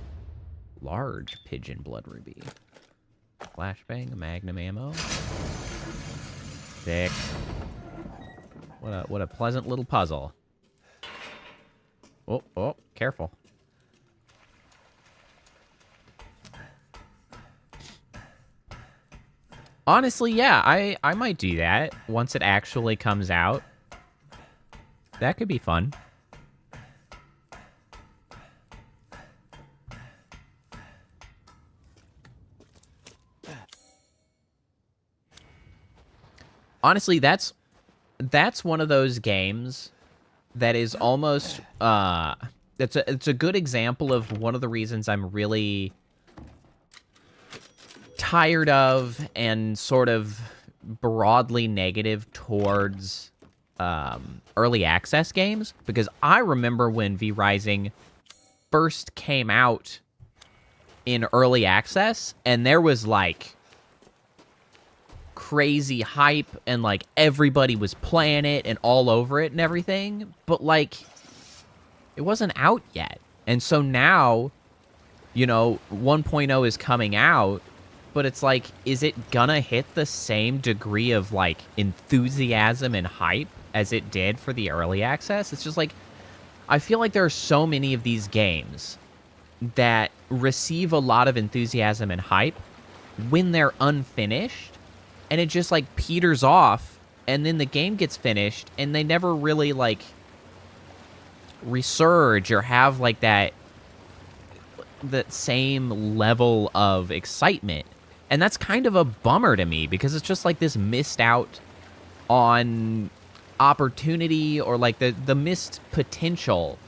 [SPEAKER 2] Large pigeon blood ruby. Flashbang, magnum ammo. Sick. What a pleasant little puzzle. Oh, careful. Honestly, yeah, I might do that once it actually comes out. That could be fun. Honestly, that's one of those games that is almost it's a good example of one of the reasons I'm really tired of and sort of broadly negative towards early access games, because I remember when V Rising first came out in early access and there was like crazy hype and like everybody was playing it and all over it and everything, but like it wasn't out yet. And so now, you know, 1.0 is coming out, but it's like, is it gonna hit the same degree of like enthusiasm and hype as it did for the early access? It's just like, I feel like there are so many of these games that receive a lot of enthusiasm and hype when they're unfinished, and it just like peters off, and then the game gets finished and they never really like resurge or have like that same level of excitement. And that's kind of a bummer to me, because it's just like this missed out on opportunity, or like the missed potential.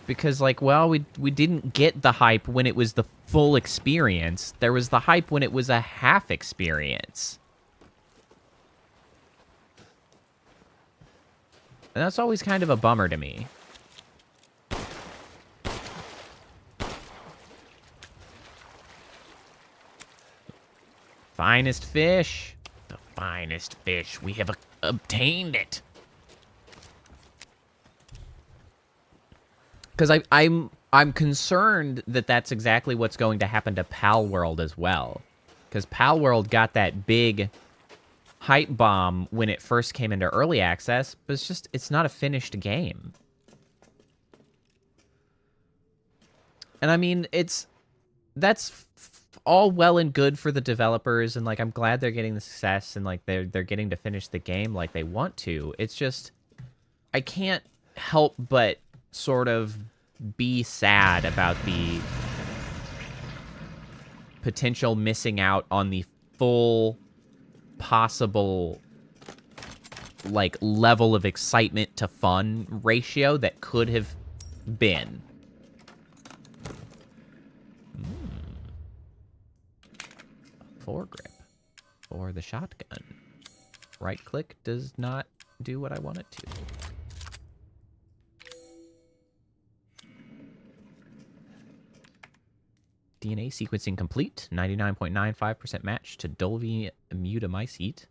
[SPEAKER 2] Because like, well, we didn't get the hype when it was the full experience. There was the hype when it was a half experience. And that's always kind of a bummer to me. Finest fish. The finest fish. We have obtained it. Because I'm concerned that that's exactly what's going to happen to Pal World as well. Because Pal World got that big hype bomb when it first came into early access, but it's not a finished game. And I mean, that's all well and good for the developers, and like I'm glad they're getting the success, and like they're getting to finish the game like they want to. It's just, I can't help but sort of be sad about the potential missing out on the full possible like level of excitement to fun ratio that could have been. Foregrip for the shotgun. Right click does not do what I want it to. DNA sequencing complete. 99.95% match to Dulvi mutamycete.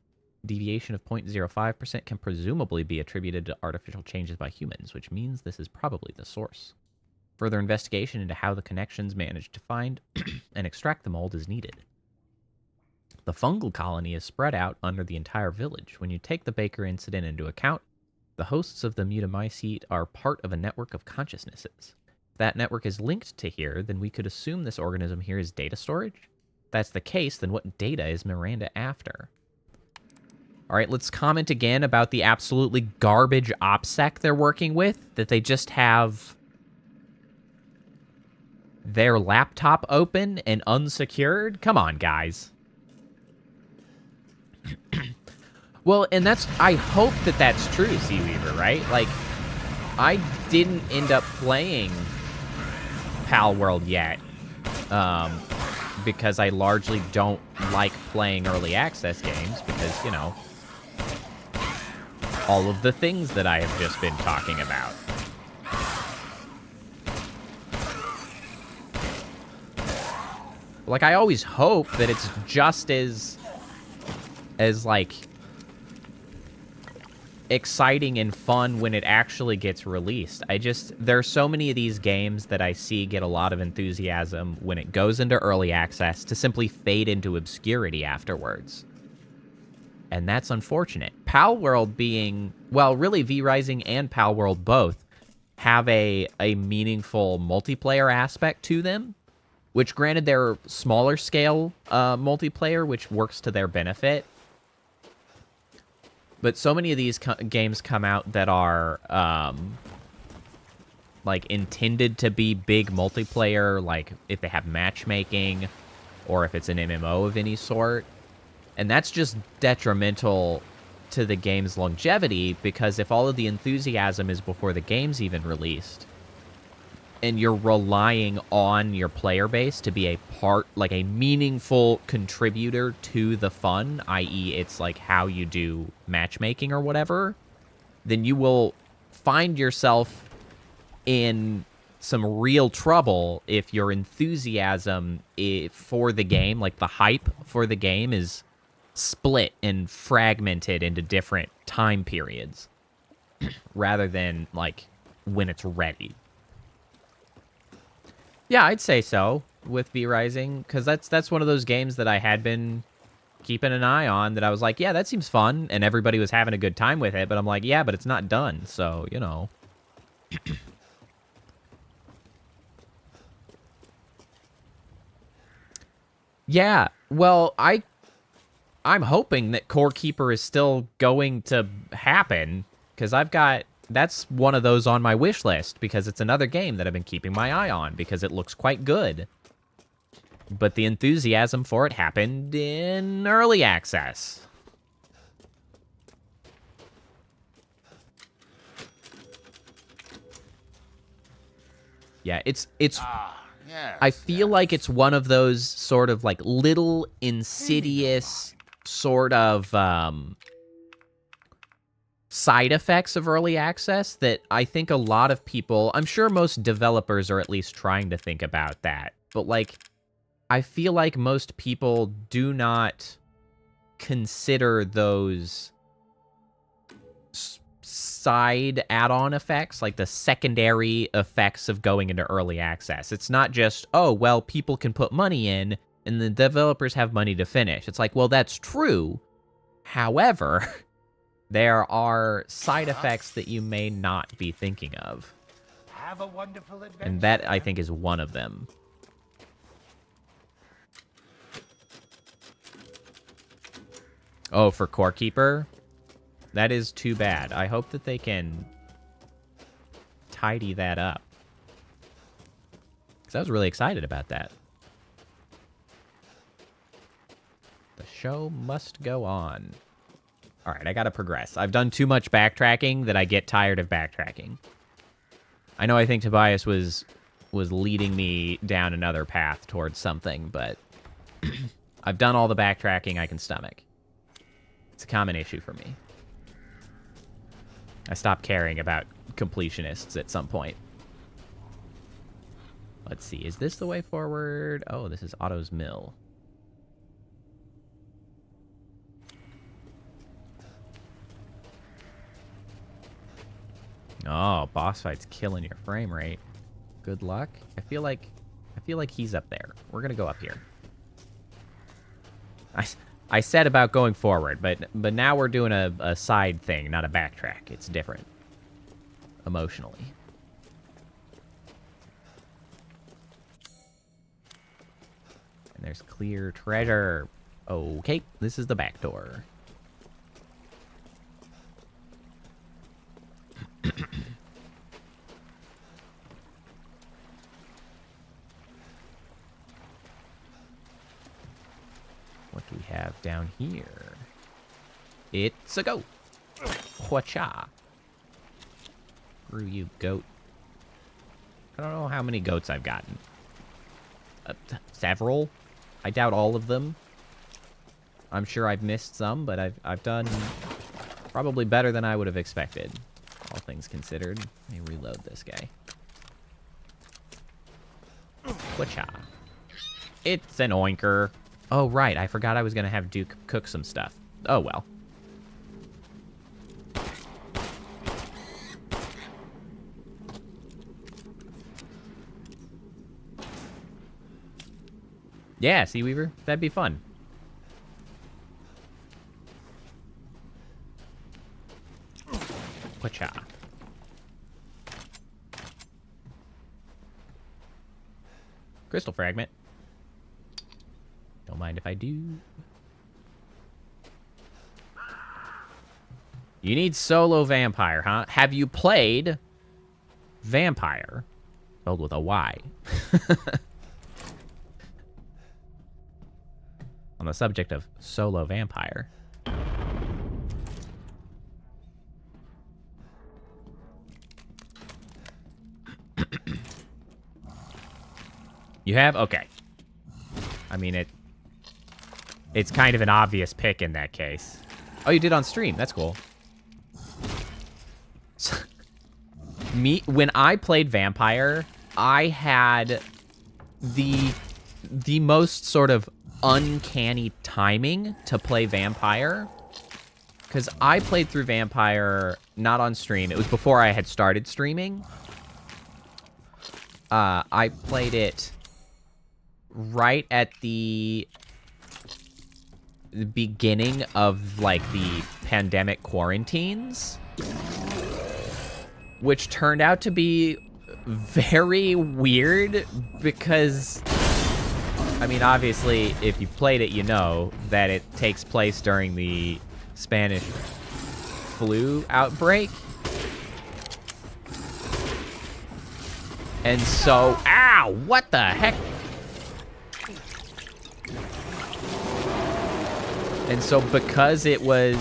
[SPEAKER 2] Deviation of 0.05% can presumably be attributed to artificial changes by humans, which means this is probably the source. Further investigation into how the connections managed to find and extract the mold is needed. The fungal colony is spread out under the entire village. When you take the Baker incident into account, the hosts of the mutamycete are part of a network of consciousnesses. If that network is linked to here, then we could assume this organism here is data storage. If that's the case, then what data is Miranda after? All right, let's comment again about the absolutely garbage OPSEC they're working with, that they just have their laptop open and unsecured. Come on, guys. Well, and I hope that that's true, Seaweaver, right? Like, I didn't end up playing Pal World yet, because I largely don't like playing early access games, because, you know, all of the things that I have just been talking about. Like, I always hope that it's just as like exciting and fun when it actually gets released. There's so many of these games that I see get a lot of enthusiasm when it goes into early access to simply fade into obscurity afterwards. And that's unfortunate. Pal World being, well, really V Rising and Pal World both have a meaningful multiplayer aspect to them. which granted they're smaller scale multiplayer, which works to their benefit. But so many of these games come out that are like intended to be big multiplayer, like if they have matchmaking or if it's an MMO of any sort. And that's just detrimental to the game's longevity, because if all of the enthusiasm is before the game's even released, and you're relying on your player base to be a part, like a meaningful contributor to the fun, i.e. it's like how you do matchmaking or whatever, then you will find yourself in some real trouble if your enthusiasm for the game, like the hype for the game, is split and fragmented into different time periods rather than like when it's ready. Yeah, I'd say so with V-Rising, because that's one of those games that I had been keeping an eye on, that I was like, yeah, that seems fun, and everybody was having a good time with it, but I'm like, yeah, but it's not done, so, you know. Yeah, well, I'm hoping that Core Keeper is still going to happen, because that's one of those on my wish list, because it's another game that I've been keeping my eye on, because it looks quite good. But the enthusiasm for it happened in early access. Yeah, it's
[SPEAKER 7] Yes,
[SPEAKER 2] I feel like it's one of those sort of like little insidious sort of side effects of early access that I think a lot of people, I'm sure most developers are at least trying to think about that, but like I feel like most people do not consider those side add-on effects, like the secondary effects of going into early access. It's not just, oh, well, people can put money in and the developers have money to finish. It's like, well, that's true. However, there are side effects that you may not be thinking of.
[SPEAKER 7] Have a wonderful adventure.
[SPEAKER 2] And that, I think, is one of them. Oh, for Core Keeper? That is too bad. I hope that they can tidy that up, because I was really excited about that. The show must go on. All right, I gotta progress. I've done too much backtracking that I get tired of backtracking. I know I think Tobias was leading me down another path towards something, but I've done all the backtracking I can stomach. It's a common issue for me. I stopped caring about completionists at some point. Let's see, is this the way forward? Oh, this is Otto's Mill. Oh, boss fight's killing your frame rate. Good luck. I feel like he's up there. We're gonna go up here. I said about going forward, but now we're doing a side thing, not a backtrack. It's different. Emotionally. And there's clear treasure. Okay, this is the back door. What do we have down here? It's a goat. Hwacha. Screw you, goat. I don't know how many goats I've gotten. Several? I doubt all of them. I'm sure I've missed some, but I've done probably better than I would have expected, all things considered. Let me reload this guy. Hwacha. It's an oinker. Oh, right. I forgot I was going to have Duke cook some stuff. Oh, well. Yeah, Sea Weaver. That'd be fun. Hwacha. Crystal fragment. Don't mind if I do. You need solo vampire, huh? Have you played Vampire? Spelled with a Y. On the subject of solo vampire. You have? Okay. I mean, it's kind of an obvious pick in that case. Oh, you did on stream. That's cool. When I played Vampire, I had the most sort of uncanny timing to play Vampire. Because I played through Vampire not on stream. It was before I had started streaming. I played it right at the beginning of, like, the pandemic quarantines, which turned out to be very weird because, I mean, obviously, if you played it, you know that it takes place during the Spanish flu outbreak. And so, ow, what the heck? And so because it was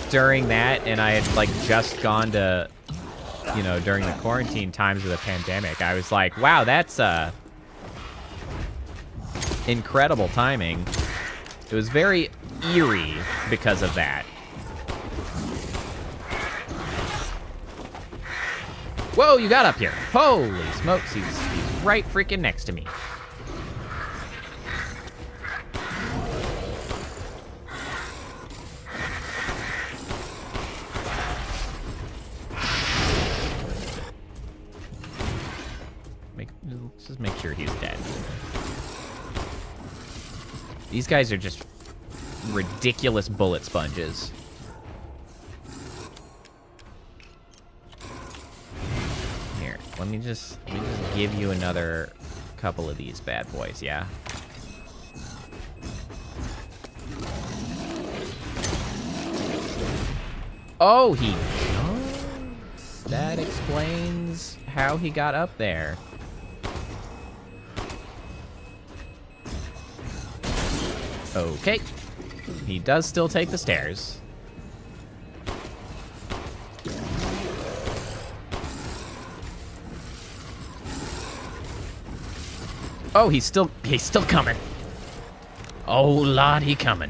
[SPEAKER 2] during that, and I had, like, just gone to, you know, during the quarantine times of the pandemic, I was like, wow, that's incredible timing. It was very eerie because of that. Whoa, you got up here. Holy smokes, he's right freaking next to me. Let's just make sure he's dead. These guys are just ridiculous bullet sponges. Here, let me just give you another couple of these bad boys, yeah? Oh, he jumped. That explains how he got up there. Okay. He does still take the stairs. Oh, he's still coming. Oh, Lord, he coming.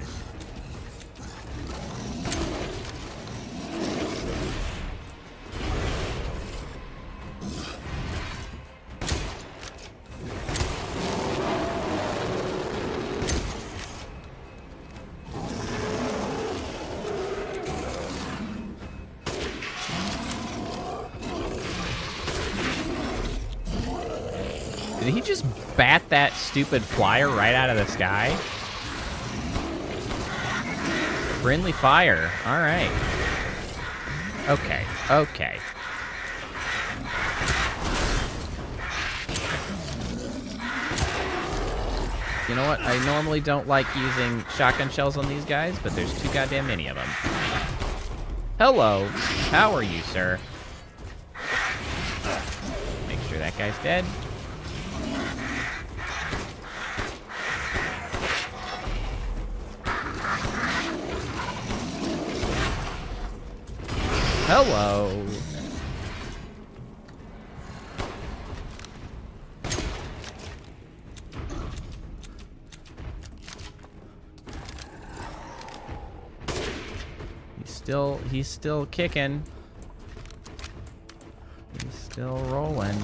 [SPEAKER 2] Did he just bat that stupid flyer right out of the sky? Friendly fire. All right. Okay. Okay. You know what? I normally don't like using shotgun shells on these guys, but there's too goddamn many of them. Hello. How are you, sir? Make sure that guy's dead. Hello. He's still kicking. He's still rolling.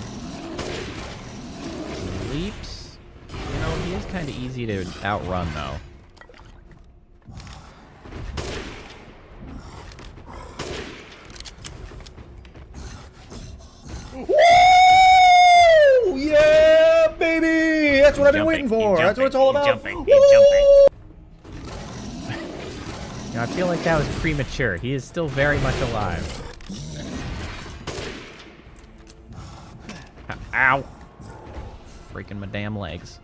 [SPEAKER 2] He leaps. You know, he is kind of easy to outrun, though.
[SPEAKER 6] Woo! Yeah, baby! That's what I've been waiting for. That's what it's all about.
[SPEAKER 2] Jumping. I feel like that was premature. He is still very much alive. Ow. Breaking my damn legs.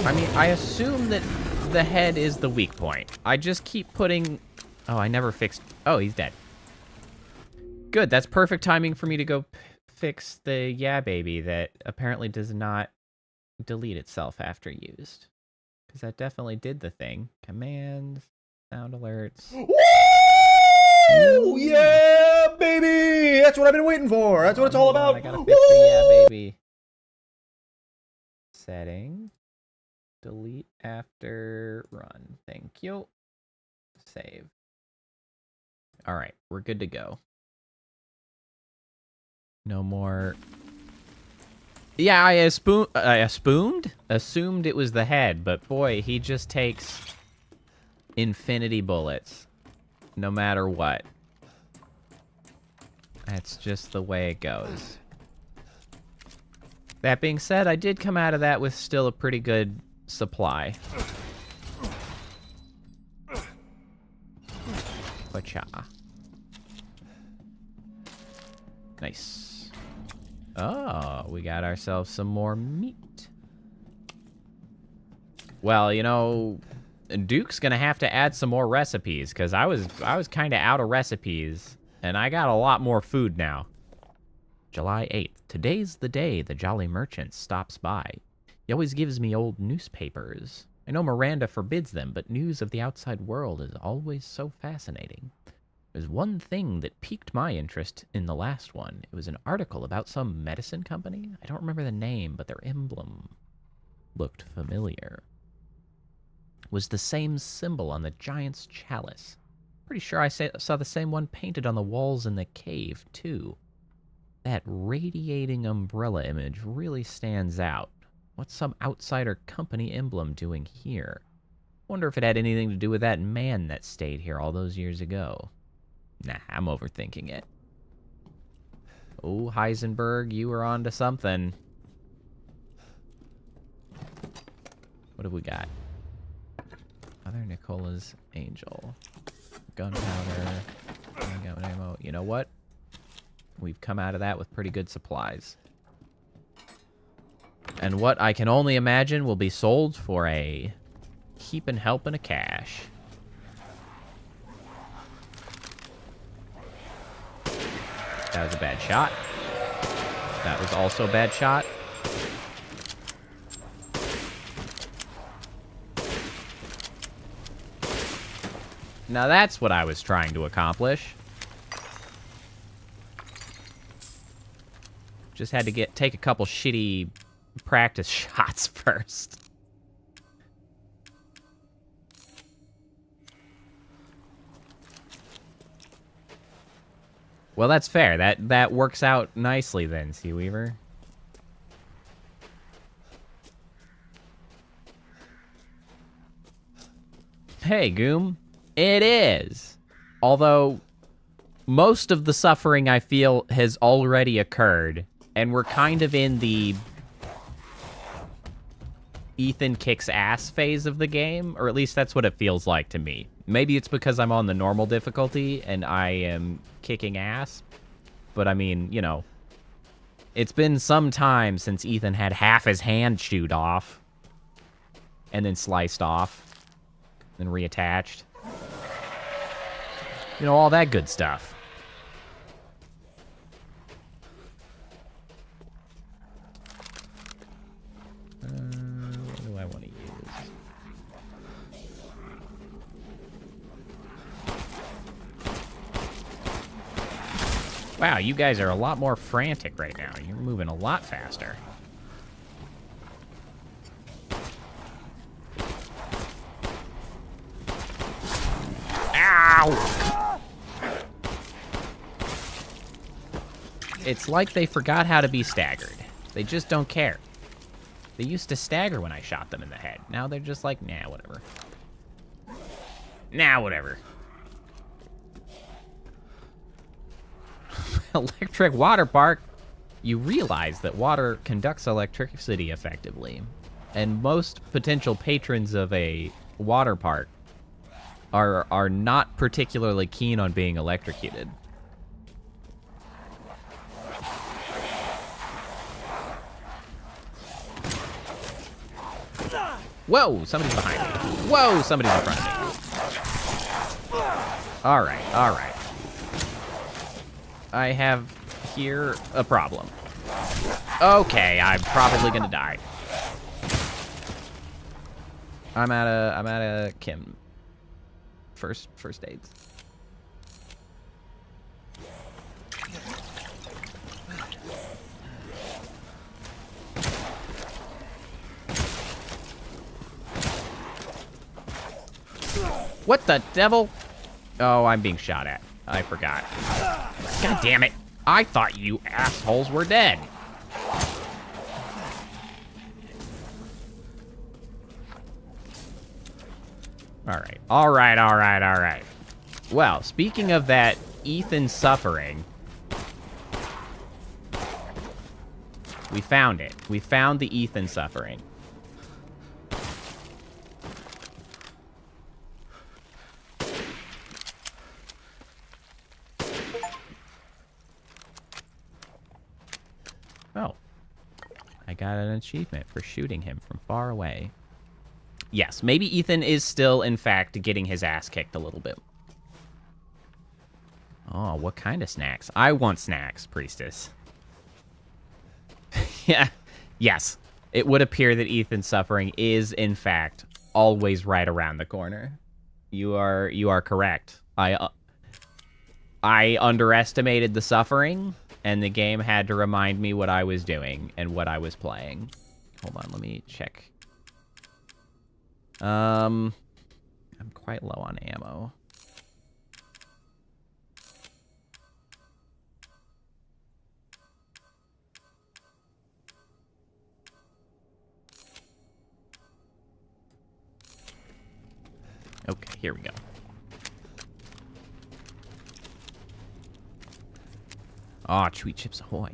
[SPEAKER 2] I mean, I assume that the head is the weak point. I just keep putting... Oh, I never fixed... Oh, he's dead. Good, that's perfect timing for me to go fix the yeah baby that apparently does not delete itself after used. Because that definitely did the thing. Commands, sound alerts.
[SPEAKER 6] Woo! Yeah, baby! That's what I've been waiting for. That's what it's all about.
[SPEAKER 2] I gotta fix the yeah baby. Setting. Delete after run. Thank you. Save. All right, we're good to go. No more. Yeah, I assumed it was the head, but boy, he just takes infinity bullets, no matter what. That's just the way it goes. That being said, I did come out of that with still a pretty good supply. Pacha. Nice. Oh, we got ourselves some more meat. Well, you know, Duke's gonna have to add some more recipes, because I was kind of out of recipes, and I got a lot more food now. July 8th. Today's the day the Jolly Merchant stops by. He always gives me old newspapers. I know Miranda forbids them, but news of the outside world is always so fascinating. There's one thing that piqued my interest in the last one. It was an article about some medicine company. I don't remember the name, but their emblem looked familiar. It was the same symbol on the giant's chalice. Pretty sure I saw the same one painted on the walls in the cave, too. That radiating umbrella image really stands out. What's some outsider company emblem doing here? Wonder if it had anything to do with that man that stayed here all those years ago. Nah, I'm overthinking it. Oh, Heisenberg, you were on to something. What have we got? Mother Nicola's Angel. Gunpowder. Gun ammo. You know what? We've come out of that with pretty good supplies. And what I can only imagine will be sold for a heapin' helpin' of cash. That was a bad shot. That was also a bad shot. Now that's what I was trying to accomplish. Just had to take a couple shitty practice shots first. Well, that's fair. That works out nicely then, Seaweaver. Hey, Goom. It is. Although, most of the suffering, I feel, has already occurred. And we're kind of in the Ethan kicks ass phase of the game. Or at least that's what it feels like to me. Maybe it's because I'm on the normal difficulty and I am kicking ass. But I mean, you know, it's been some time since Ethan had half his hand chewed off. And then sliced off. Then reattached. You know, all that good stuff. What do I want to use? Wow, you guys are a lot more frantic right now. You're moving a lot faster. Ow! It's like they forgot how to be staggered. They just don't care. They used to stagger when I shot them in the head. Now they're just like, nah, whatever. Nah, whatever. Electric water park. You realize that water conducts electricity effectively. And most potential patrons of a water park are not particularly keen on being electrocuted. Whoa, somebody's behind me. Whoa, somebody's in front of me. All right, all right. I have here a problem. Okay, I'm probably gonna die. I'm at a Kim. First aids. What the devil? Oh, I'm being shot at. I forgot. God damn it. I thought you assholes were dead. All right. Well, speaking of that Ethan suffering, we found it. We found the Ethan suffering. Oh. I got an achievement for shooting him from far away. Yes, maybe Ethan is still, in fact, getting his ass kicked a little bit. Oh, what kind of snacks? I want snacks, Priestess. Yeah. Yes. It would appear that Ethan's suffering is, in fact, always right around the corner. You are correct. I underestimated the suffering, and the game had to remind me what I was doing and what I was playing. Hold on, let me check. I'm quite low on ammo. Okay, here we go. Aw, Chewy Chips Ahoy.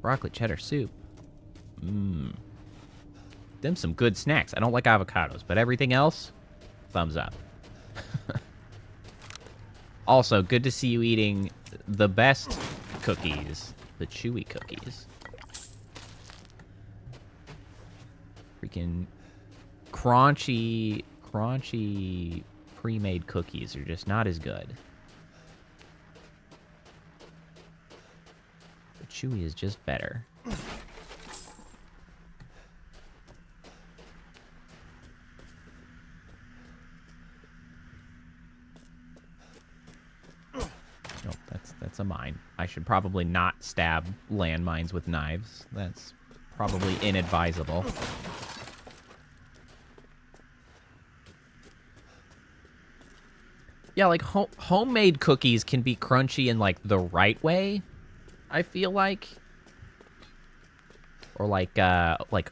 [SPEAKER 2] Broccoli cheddar soup. Mmm. Them some good snacks. I don't like avocados, but everything else, thumbs up. Also, good to see you eating the best cookies, the Chewy cookies. Freaking crunchy pre-made cookies are just not as good. The Chewy is just better. Nope, that's a mine. I should probably not stab landmines with knives. That's probably inadvisable. Yeah, like homemade cookies can be crunchy in like the right way, I feel like. Or like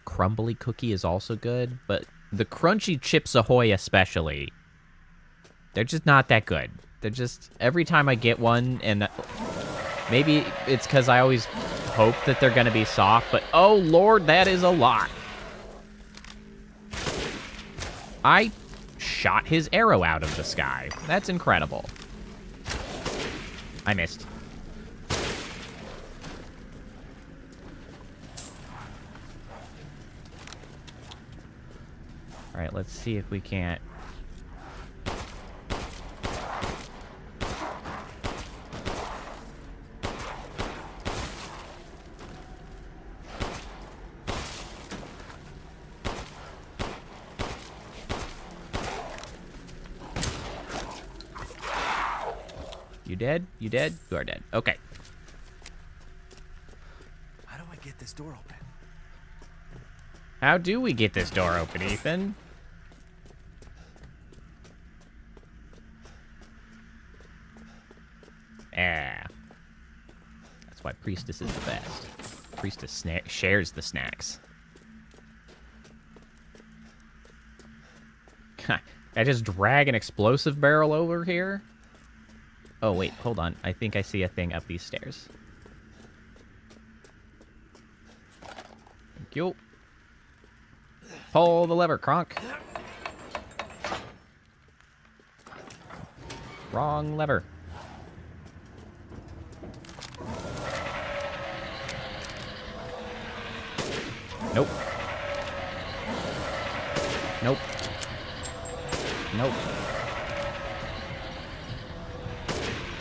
[SPEAKER 2] crumbly cookie is also good, but the crunchy Chips Ahoy especially, they're just not that good. They're just, every time I get one, and maybe it's because I always hope that they're going to be soft, but oh lord, that is a lot. I shot his arrow out of the sky. That's incredible. I missed. All right, let's see if we can't. You dead? You dead? You are dead. Okay.
[SPEAKER 3] How do I get this door open?
[SPEAKER 2] How do we get this door open, Ethan? Ah. That's why Priestess is the best. Priestess shares the snacks. I just drag an explosive barrel over here? Oh, wait, hold on. I think I see a thing up these stairs. Thank you. Pull the lever, Kronk. Wrong lever. Nope. Nope. Nope.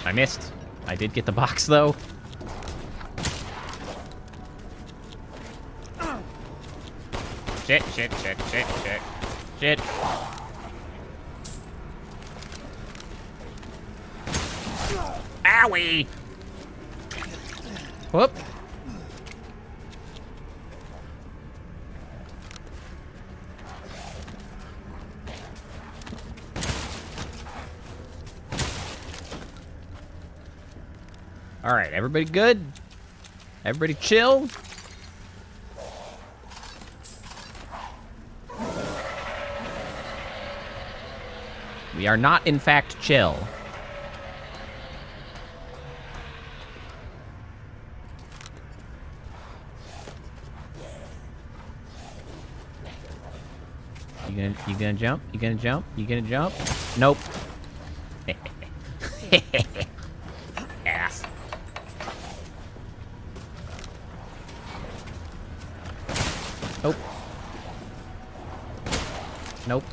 [SPEAKER 2] I missed. I did get the box, though. Shit, shit, shit, shit, shit. Shit. Owie! Whoop. All right, everybody good? Everybody chill? We are not, in fact, chill. You gonna jump? You gonna jump? You gonna jump? Nope. Ass. Nope. Nope.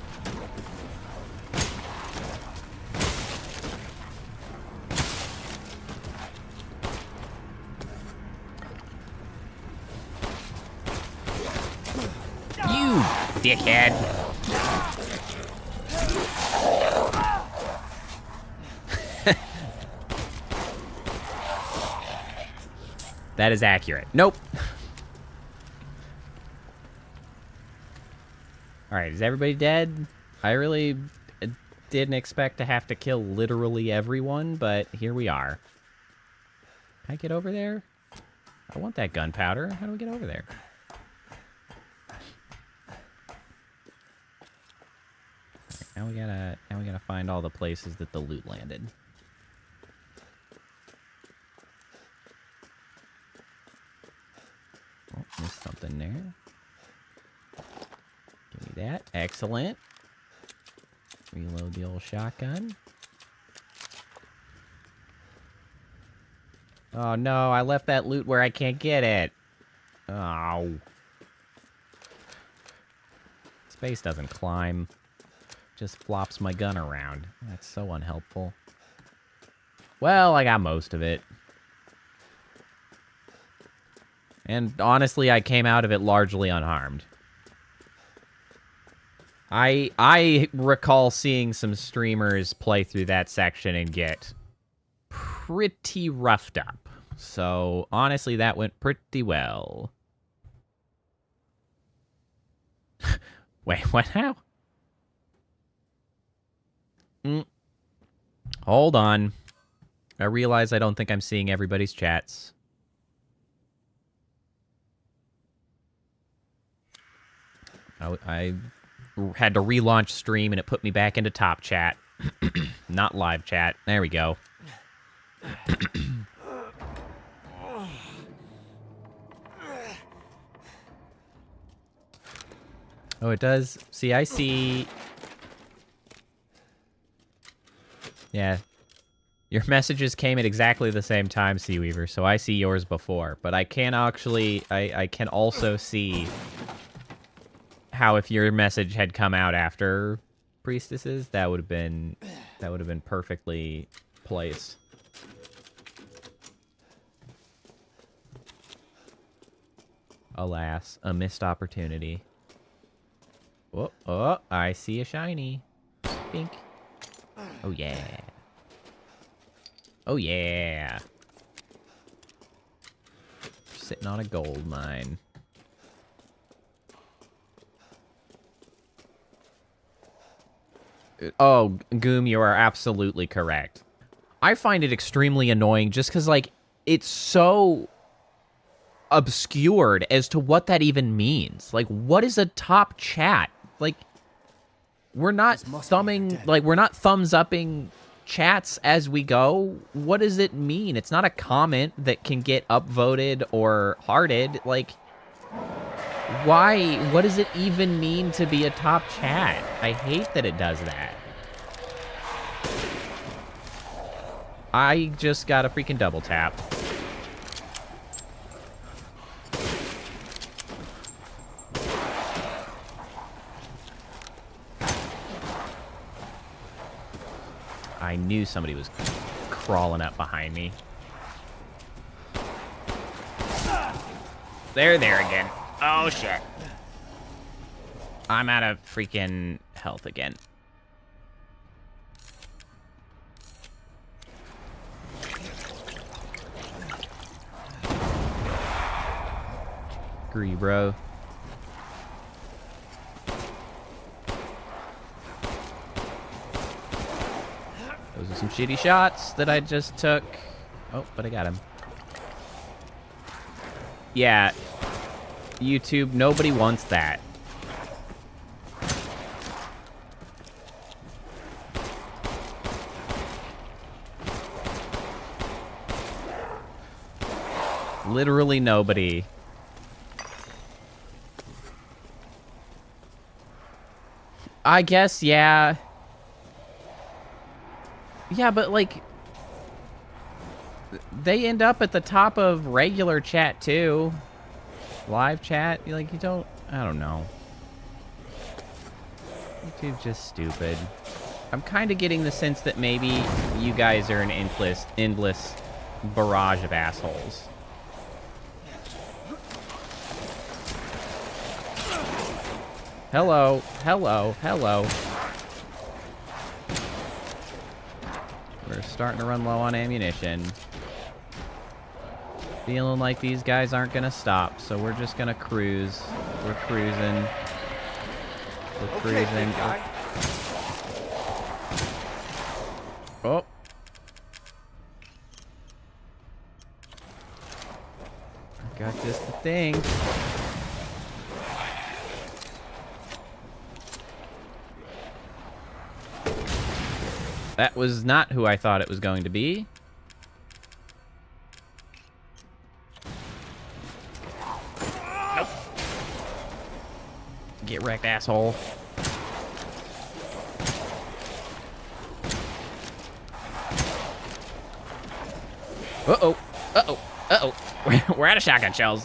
[SPEAKER 2] You dickhead. That is accurate. Nope. Alright, is everybody dead? I really didn't expect to have to kill literally everyone, but here we are. Can I get over there? I want that gunpowder. How do we get over there? Right, now we gotta find all the places that the loot landed. Oh, missed something there. Give me that. Excellent. Reload the old shotgun. Oh no, I left that loot where I can't get it. Oh. Space doesn't climb. Just flops my gun around. That's so unhelpful. Well, I got most of it. And honestly, I came out of it largely unharmed. I recall seeing some streamers play through that section and get pretty roughed up. So, honestly, that went pretty well. Wait, what now? Hold on. I realize I don't think I'm seeing everybody's chats. I had to relaunch stream and it put me back into top chat. Not live chat. There we go. Oh, it does. See, I see. Yeah. Your messages came at exactly the same time, Seaweaver, so I see yours before. But I can actually, I can also see how if your message had come out after Priestesses, that would have been perfectly placed. Alas, a missed opportunity. Oh, oh, I see a shiny. Pink. Oh, yeah. Oh, yeah. Sitting on a gold mine. Oh, Goom, you are absolutely correct. I find it extremely annoying just because, like, it's so obscured as to what that even means. Like, what is a top chat? Like, we're not thumbing, like, we're not thumbs-upping chats as we go. What does it mean? It's not a comment that can get upvoted or hearted. Like, why? What does it even mean to be a top chat? I hate that it does that. I just got a freaking double tap. I knew somebody was crawling up behind me. They're there again. Oh, shit. I'm out of freaking health again. Screw you, bro. Those are some shitty shots that I just took. Oh, but I got him. Yeah. YouTube, nobody wants that. Literally nobody. I guess, yeah. Yeah, but like, they end up at the top of regular chat too. Live chat, like you don't, I don't know. YouTube's just stupid. I'm kind of getting the sense that maybe you guys are an endless barrage of assholes. Hello, hello, hello. We're starting to run low on ammunition. Feeling like these guys aren't gonna stop, so we're just gonna cruise. We're cruising. We're cruising. Oh. I got just the thing. That was not who I thought it was going to be. Nope. Get wrecked, asshole. Uh-oh. Uh-oh. Uh-oh. We're out of shotgun shells.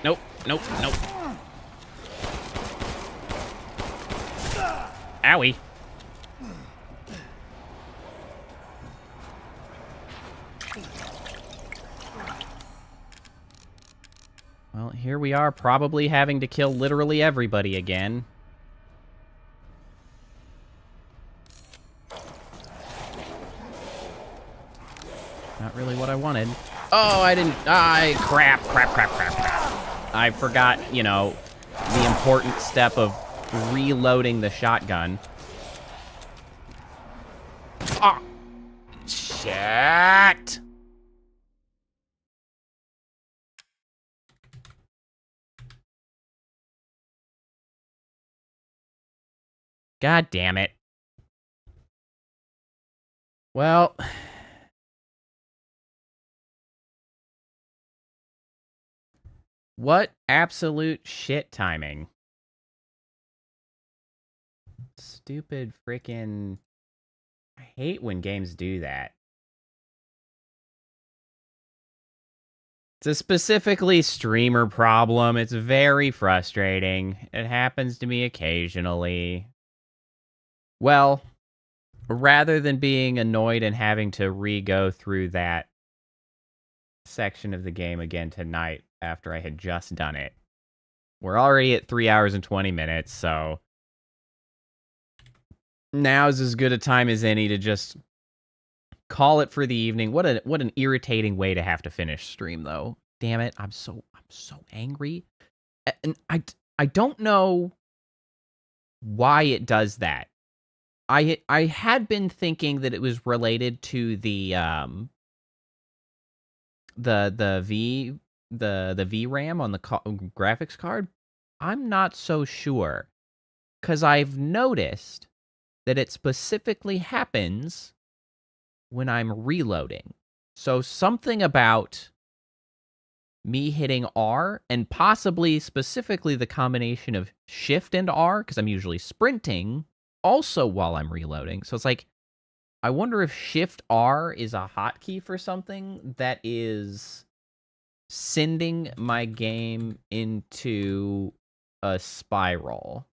[SPEAKER 2] Nope. Nope. Nope. Owie. Well, here we are, probably having to kill literally everybody again. Not really what I wanted. Oh, I didn't... crap. I forgot, you know, the important step of reloading the shotgun. Ah! Shit! God damn it. Well... What absolute shit timing. Stupid freaking... I hate when games do that. It's a specifically streamer problem. It's very frustrating. It happens to me occasionally. Well, rather than being annoyed and having to re-go through that section of the game again tonight after I had just done it. We're already at 3 hours and 20 minutes, so... Now's as good a time as any to just call it for the evening. What an irritating way to have to finish stream, though. Damn it, I'm so angry. And I don't know why it does that. I had been thinking that it was related to the VRAM on the graphics card. I'm not so sure, because I've noticed that it specifically happens when I'm reloading. So something about me hitting R, and possibly specifically the combination of Shift and R, because I'm usually sprinting, also while I'm reloading. So it's like, I wonder if Shift R is a hotkey for something that is sending my game into a spiral.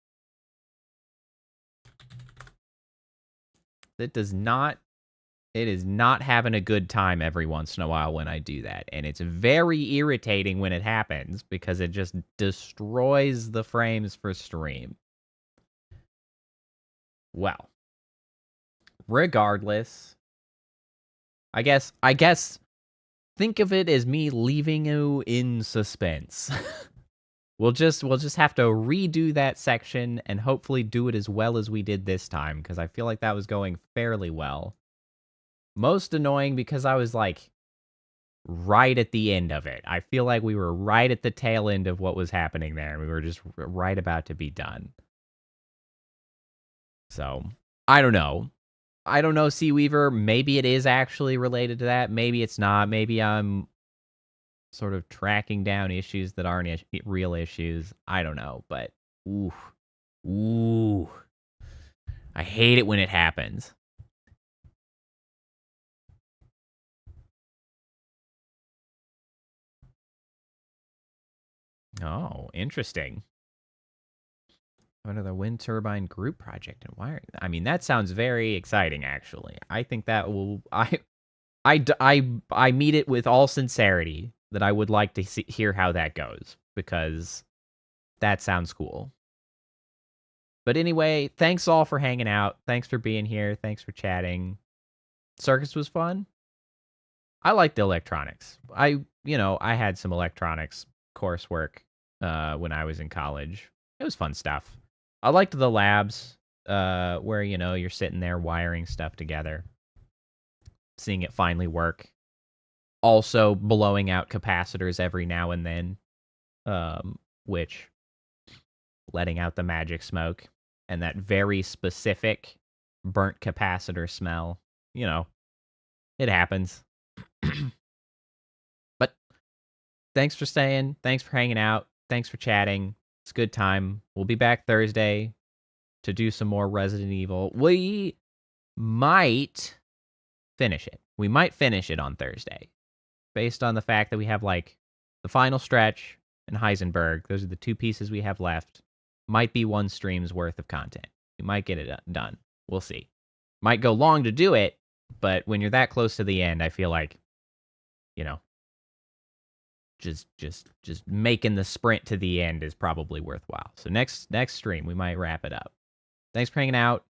[SPEAKER 2] It does not. It is not having a good time every once in a while when I do that. And it's very irritating when it happens because it just destroys the frames for stream. Well, regardless, I guess think of it as me leaving you in suspense. We'll just have to redo that section and hopefully do it as well as we did this time because I feel like that was going fairly well. Most annoying because I was like right at the end of it. I feel like we were right at the tail end of what was happening there. We were just right about to be done. So, I don't know. I don't know, Seaweaver. Maybe it is actually related to that. Maybe it's not. Maybe I'm sort of tracking down issues that aren't real issues. I don't know. But, ooh. I hate it when it happens. Oh, interesting. Another wind turbine group project and wiring. I mean, that sounds very exciting, actually. I think that will. I mean it with all sincerity that I would like to hear how that goes because that sounds cool. But anyway, thanks all for hanging out. Thanks for being here. Thanks for chatting. Circus was fun. I like the electronics. I had some electronics coursework when I was in college. It was fun stuff. I liked the labs where, you're sitting there wiring stuff together, seeing it finally work. Also blowing out capacitors every now and then, which letting out the magic smoke and that very specific burnt capacitor smell. It happens. But thanks for staying. Thanks for hanging out. Thanks for chatting. It's a good time. We'll be back Thursday to do some more Resident Evil. We might finish it. We might finish it on Thursday. Based on the fact that we have, the final stretch and Heisenberg. Those are the two pieces we have left. Might be one stream's worth of content. We might get it done. We'll see. Might go long to do it, but when you're that close to the end, I feel like, just making the sprint to the end is probably worthwhile. So next stream, we might wrap it up. Thanks for hanging out.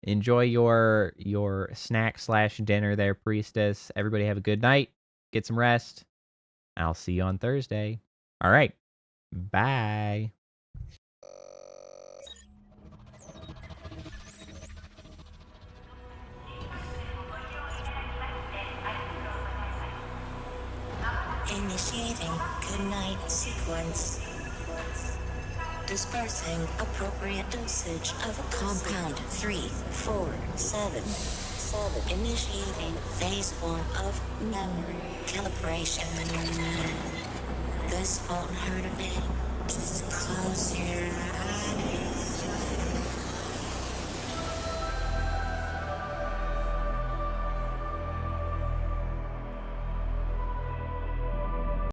[SPEAKER 2] Enjoy your snack/dinner there, Priestess. Everybody have a good night. Get some rest. I'll see you on Thursday. All right. Bye.
[SPEAKER 9] Initiating goodnight sequence. Dispersing appropriate dosage of compound 347. Initiating phase 1 of memory calibration. This won't hurt a bit. Just close your eyes.